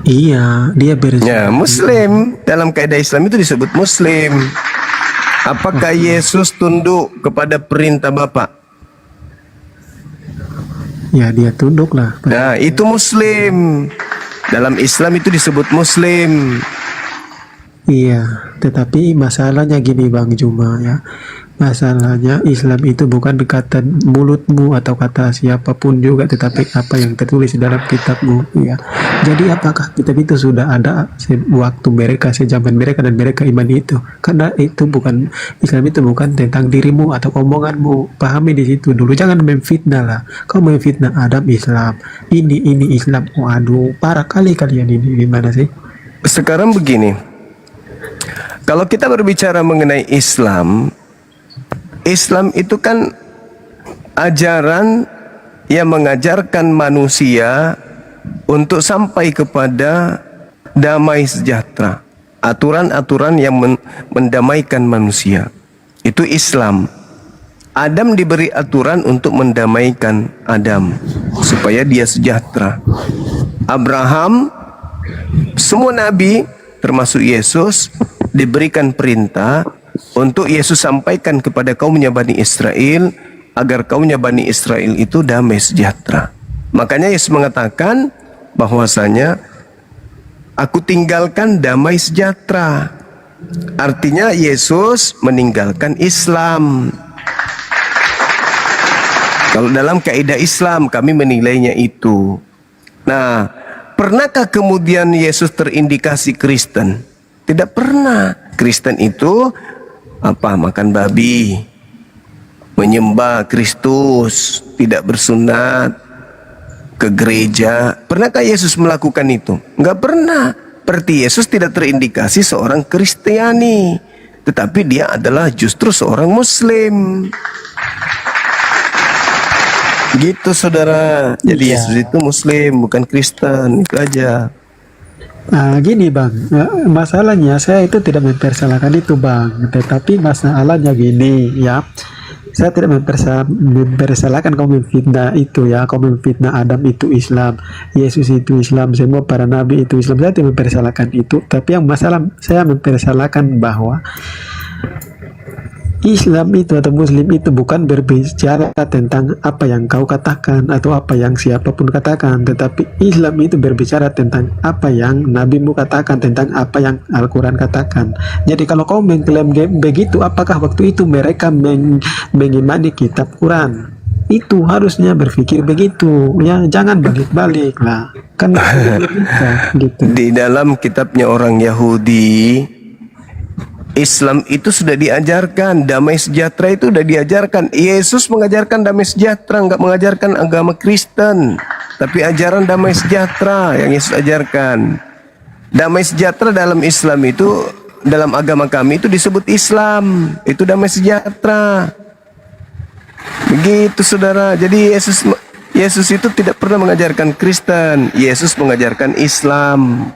Speaker 17: Iya, dia berserah.
Speaker 7: Ya, Muslim dalam kaidah Islam itu disebut Muslim. Apakah Yesus tunduk kepada perintah Bapa?
Speaker 17: Ya, dia tunduk lah.
Speaker 7: Nah, itu Muslim. Dalam Islam itu disebut Muslim.
Speaker 17: Iya, tetapi masalahnya gini Bang Juma ya. Masalahnya Islam itu bukan kata mulutmu atau kata siapapun juga, tetapi apa yang tertulis dalam kitabmu ya. Jadi apakah kitab itu sudah ada waktu mereka, sejaman mereka dan mereka iman itu? Karena itu bukan, Islam itu bukan tentang dirimu atau omonganmu. Pahami di situ dulu, jangan memfitnah lah. Kau memfitnah Adam Islam, ini Islam. Waduh, parah kali kalian ini, gimana sih?
Speaker 7: Sekarang begini, kalau kita berbicara mengenai Islam itu kan ajaran yang mengajarkan manusia untuk sampai kepada damai sejahtera. Aturan-aturan yang mendamaikan manusia. Itu Islam. Adam diberi aturan untuk mendamaikan Adam supaya dia sejahtera. Abraham, semua nabi termasuk Yesus diberikan perintah untuk Yesus sampaikan kepada kaumnya Bani Israel agar kaumnya Bani Israel itu damai sejahtera. Makanya Yesus mengatakan bahwasanya aku tinggalkan damai sejahtera. Artinya Yesus meninggalkan Islam. Kalau dalam kaidah Islam kami menilainya itu. Nah, pernahkah kemudian Yesus terindikasi Kristen? Tidak pernah. Kristen itu apa? Makan babi, menyembah Kristus, tidak bersunat, ke gereja. Pernahkah Yesus melakukan itu? Enggak pernah. Berarti Yesus tidak terindikasi seorang Kristiani, tetapi dia adalah justru seorang Muslim. Gitu saudara. Jadi Yesus itu Muslim, bukan Kristen. Itu aja.
Speaker 17: Gini bang, masalahnya saya itu tidak mempersalahkan itu bang, tetapi masalahnya gini ya, saya tidak mempersalahkan kaum memfitnah itu ya, kaum memfitnah Adam itu Islam, Yesus itu Islam, semua para nabi itu Islam, saya tidak mempersalahkan itu, tapi yang masalah saya mempersalahkan bahwa Islam itu atau Muslim itu bukan berbicara tentang apa yang kau katakan atau apa yang siapapun katakan, tetapi Islam itu berbicara tentang apa yang Nabimu katakan, tentang apa yang Al-Quran katakan. Jadi kalau kau mengklaim begitu, apakah waktu itu mereka mengimani kitab Quran? Itu harusnya berpikir begitu ya, jangan balik-balik lah, kan gitu.
Speaker 7: Di dalam kitabnya orang Yahudi, Islam itu sudah diajarkan, damai sejahtera itu sudah diajarkan. Yesus mengajarkan damai sejahtera, enggak mengajarkan agama Kristen, tapi ajaran damai sejahtera yang Yesus ajarkan. Damai sejahtera dalam Islam itu, dalam agama kami itu disebut Islam, itu damai sejahtera. Begitu saudara. Jadi Yesus itu tidak pernah mengajarkan Kristen, Yesus mengajarkan Islam.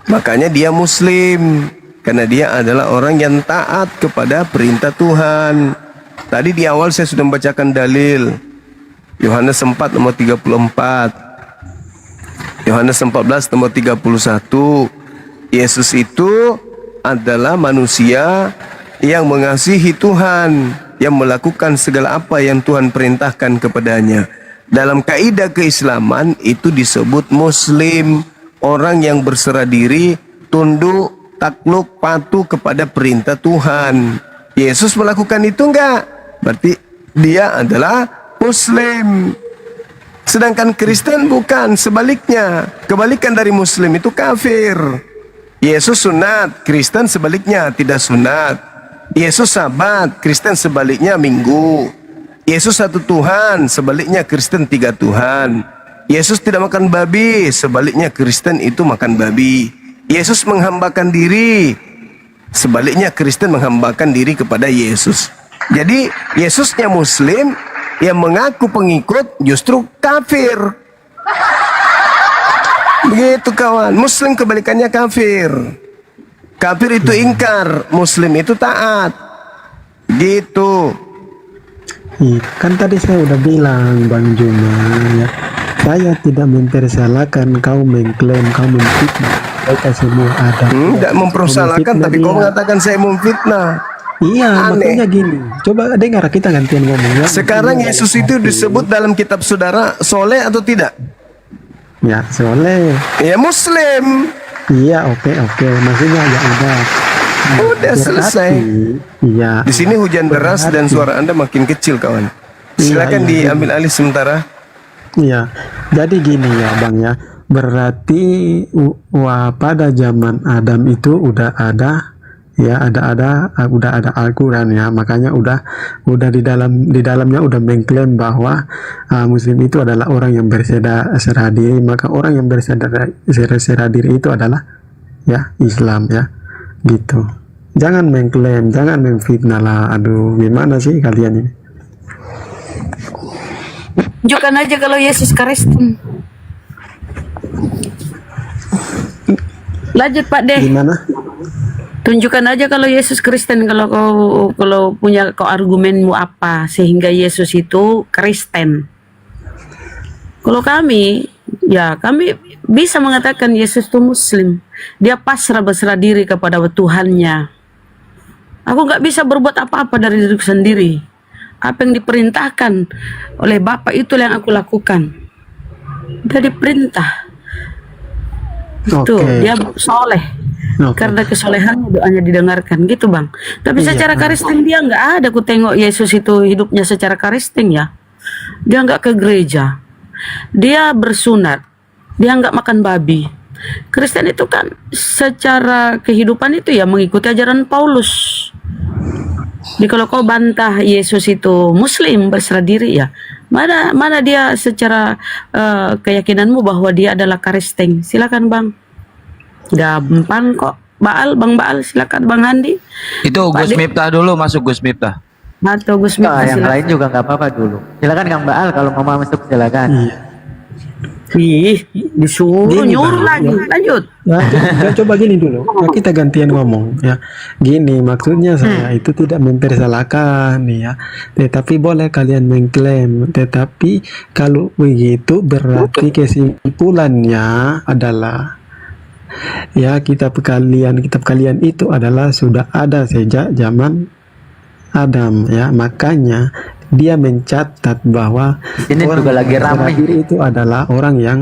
Speaker 7: Makanya dia Muslim, karena dia adalah orang yang taat kepada perintah Tuhan. Tadi di awal saya sudah membacakan dalil Yohanes 4 nomor 34, Yohanes 14 nomor 31. Yesus itu adalah manusia yang mengasihi Tuhan, yang melakukan segala apa yang Tuhan perintahkan kepadanya. Dalam kaidah keislaman itu disebut Muslim, orang yang berserah diri, tunduk, takluk, patuh kepada perintah Tuhan. Yesus melakukan itu enggak? Berarti dia adalah Muslim. Sedangkan Kristen bukan, sebaliknya. Kebalikan dari Muslim itu kafir. Yesus sunat, Kristen sebaliknya tidak sunat. Yesus sabat, Kristen sebaliknya minggu. Yesus satu Tuhan, sebaliknya Kristen tiga Tuhan. Yesus tidak makan babi, sebaliknya Kristen itu makan babi. Yesus menghambakan diri, sebaliknya Kristen menghambakan diri kepada Yesus. Jadi Yesusnya Muslim, yang mengaku pengikut justru kafir. Begitu kawan. Muslim kebalikannya kafir. Kafir itu ingkar, Muslim itu taat. Gitu.
Speaker 17: Kan tadi saya udah bilang Bang Juma ya, saya tidak mempersalahkan kau mengklaim kau memfitnah mereka semua ada.
Speaker 7: Tidak mempersalahkan, tapi kau mengatakan saya memfitnah.
Speaker 17: Iya,
Speaker 7: Aneh.
Speaker 17: makanya gini. Coba dengar kita gantian ngomong ya.
Speaker 7: Sekarang Yesus itu disebut dalam kitab saudara soleh atau tidak?
Speaker 17: Ya, soleh.
Speaker 7: Ya Muslim.
Speaker 17: Iya, oke. Maksudnya ya udah.
Speaker 7: Udah selesai.
Speaker 17: Iya.
Speaker 7: Di sini hujan deras dan suara Anda makin kecil, kawan. Silakan
Speaker 17: Iya.
Speaker 7: diambil alih sementara.
Speaker 17: Iya. Jadi gini ya, Bang ya. Berarti pada zaman Adam itu udah ada ya, udah ada Al-Qur'an ya. Makanya udah di dalamnya udah mengklaim bahwa Muslim itu adalah orang yang berserah diri, maka orang yang berserah diri itu adalah ya Islam ya. Gitu. Jangan mengklaim, jangan memfitnah lah. Aduh, gimana sih kalian ini?
Speaker 15: Tunjukkan aja kalau Yesus Kristen. Lanjut Pak deh.
Speaker 17: Gimana?
Speaker 15: Tunjukkan aja kalau Yesus Kristen, kalau punya argumenmu apa sehingga Yesus itu Kristen. Kalau kami bisa mengatakan Yesus itu Muslim. Dia pasrah berserah diri kepada Tuhannya. Aku nggak bisa berbuat apa-apa dari diriku sendiri.
Speaker 10: Apa yang diperintahkan oleh Bapak itu yang aku lakukan. Dia diperintah. Itu dia soleh. Karena kesolehannya doanya didengarkan gitu Bang. Tapi secara Kristen dia nggak ada. Aku tengok Yesus itu hidupnya secara Kristen ya. Dia nggak ke gereja. Dia bersunat. Dia nggak makan babi. Kristen itu kan secara kehidupan itu ya mengikuti ajaran Paulus. Jadi kalau kau bantah Yesus itu Muslim berserah diri ya, mana dia secara keyakinanmu bahwa dia adalah Kristen? Silakan Bang. Gampang kok. Bang Baal silakan Bang Handi.
Speaker 14: Itu Gus Miftah dulu, masuk Gus Miftah.
Speaker 10: Atau Gus Miftah
Speaker 18: yang
Speaker 10: silakan.
Speaker 18: lain juga nggak apa-apa dulu. Silakan Kang Baal kalau mau masuk silakan.
Speaker 10: Ih, disuruh nyuruh lagi. Lanjut.
Speaker 17: Nah, coba gini dulu. Nah, kita gantian ngomong ya. Gini maksudnya saya itu tidak mempersalahkan ya. Tetapi boleh kalian mengklaim. Tetapi kalau begitu berarti kesimpulannya adalah ya kitab kalian itu adalah sudah ada sejak zaman Adam ya. Makanya dia mencatat bahwa
Speaker 18: Ini
Speaker 17: orang
Speaker 18: juga lagi
Speaker 17: yang
Speaker 18: ramai.
Speaker 17: berserah diri itu adalah orang yang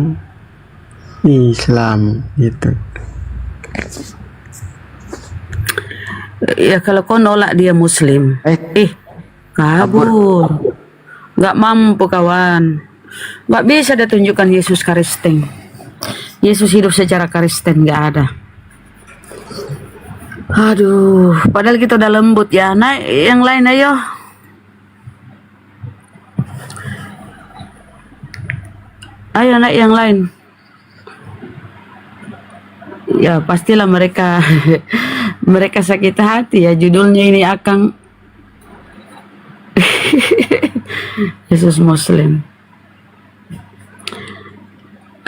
Speaker 17: Islam gitu.
Speaker 10: Ya kalau kau nolak dia Muslim, kabur, nggak mampu kawan, nggak bisa dia tunjukkan Yesus Kristen. Yesus hidup secara Kristen nggak ada. Aduh, padahal kita udah lembut ya. Nah, yang lain ayo. Ayo naik yang lain. Ya pastilah mereka mereka sakit hati ya. Judulnya ini Akang Yesus Muslim.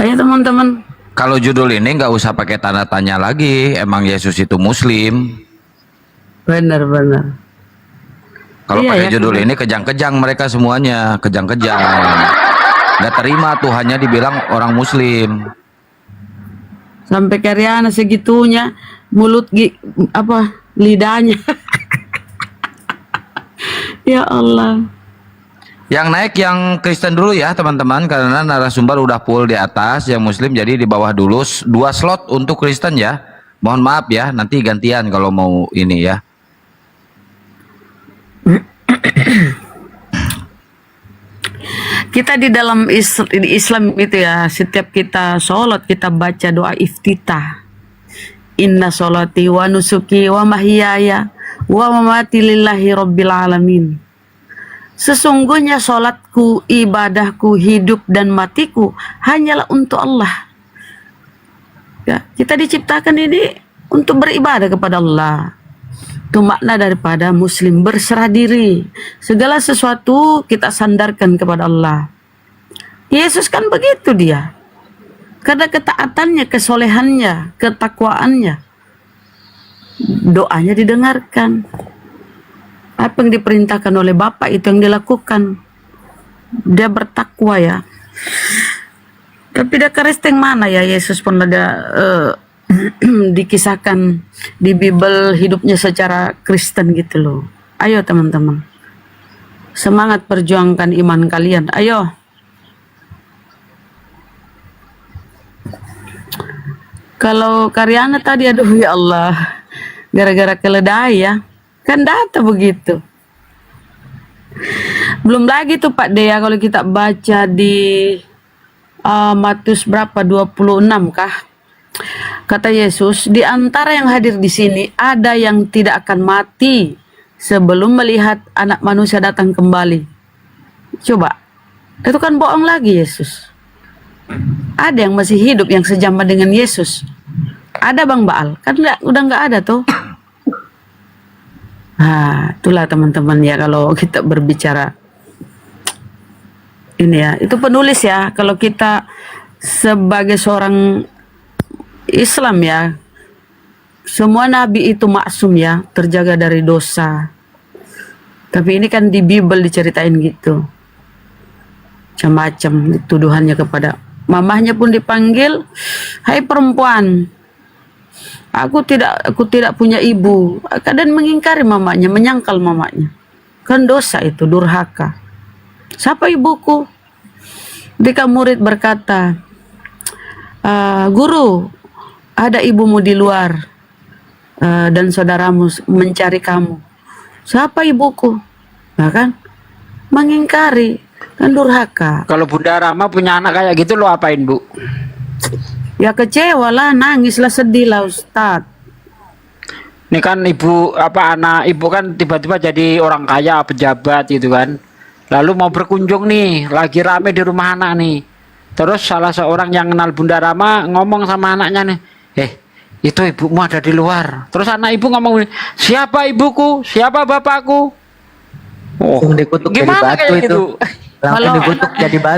Speaker 10: Ayo teman-teman.
Speaker 14: Kalau judul ini nggak usah pakai tanda tanya lagi. Emang Yesus itu Muslim.
Speaker 10: Benar-benar.
Speaker 14: Kalau
Speaker 10: Iya,
Speaker 14: pakai
Speaker 10: ya,
Speaker 14: judul
Speaker 10: benar.
Speaker 14: ini kejang-kejang mereka semuanya, kejang-kejang. Nggak terima Tuhannya dibilang orang Muslim.
Speaker 10: Sampai Karyana segitunya mulut lidahnya. Ya Allah.
Speaker 14: Yang naik yang Kristen dulu ya teman-teman, karena narasumber udah full di atas, yang Muslim jadi di bawah dulu. 2 slot untuk Kristen ya. Mohon maaf ya, nanti gantian kalau mau ini ya.
Speaker 10: Kita di dalam Islam itu ya, setiap kita sholat kita baca doa iftitah. Inna sholati wa nusuki wa mahyaya wa mamati lillahi rabbil alamin. Sesungguhnya sholatku, ibadahku, hidup dan matiku hanyalah untuk Allah. Ya, kita diciptakan ini untuk beribadah kepada Allah. Itu makna daripada Muslim, berserah diri. Segala sesuatu kita sandarkan kepada Allah. Yesus kan begitu dia. Karena ketaatannya, kesolehannya, ketakwaannya, doanya didengarkan. Apa yang diperintahkan oleh Bapak itu yang dilakukan. Dia bertakwa ya. Tapi dia Kristen mana ya Yesus pun ada dikisahkan di Bible hidupnya secara Kristen gitu loh. Ayo teman-teman, semangat perjuangkan iman kalian. Ayo. Kalau Karyana tadi aduh ya Allah, gara-gara keledai ya, kan data begitu. Belum lagi tuh Pak Dea kalau kita baca di Matius berapa 26 kah? Kata Yesus, di antara yang hadir di sini ada yang tidak akan mati sebelum melihat Anak Manusia datang kembali. Coba, itu kan bohong lagi Yesus. Ada yang masih hidup yang sejaman dengan Yesus. Ada Bang Baal, kan udah nggak ada tuh. Nah, itulah teman-teman ya kalau kita berbicara ini ya, itu penulis ya. Kalau kita sebagai seorang Islam ya, semua nabi itu maksum ya, terjaga dari dosa. Tapi ini kan di Bible diceritain gitu, macam-macam tuduhannya kepada mamahnya pun dipanggil, hai perempuan, aku tidak punya ibu. Kadang mengingkari mamanya, menyangkal mamanya.
Speaker 15: Kan dosa itu, durhaka. Siapa ibuku? Ketika murid berkata, guru, ada ibumu di luar dan saudaramu mencari kamu. Siapa ibuku? Nah kan, mengingkari, kan durhaka.
Speaker 11: Kalau Bunda Rama punya anak kayak gitu lo apain, Bu?
Speaker 15: Ya kecewa lah, nangis lah, sedih lah Ustadz.
Speaker 11: Ini kan ibu anak ibu kan tiba-tiba jadi orang kaya, pejabat gitu kan. Lalu mau berkunjung nih, lagi rame di rumah anak nih. Terus salah seorang yang kenal Bunda Rama ngomong sama anaknya nih, itu ibumu ada di luar. Terus anak ibu ngomong, siapa ibuku? Siapa bapakku? Oh,
Speaker 18: Langsung dikutuk jadi
Speaker 11: gimana
Speaker 18: batu
Speaker 11: kayak
Speaker 18: itu.
Speaker 11: gitu?
Speaker 18: Langsung
Speaker 15: Kalau
Speaker 18: dikutuk jadi batu.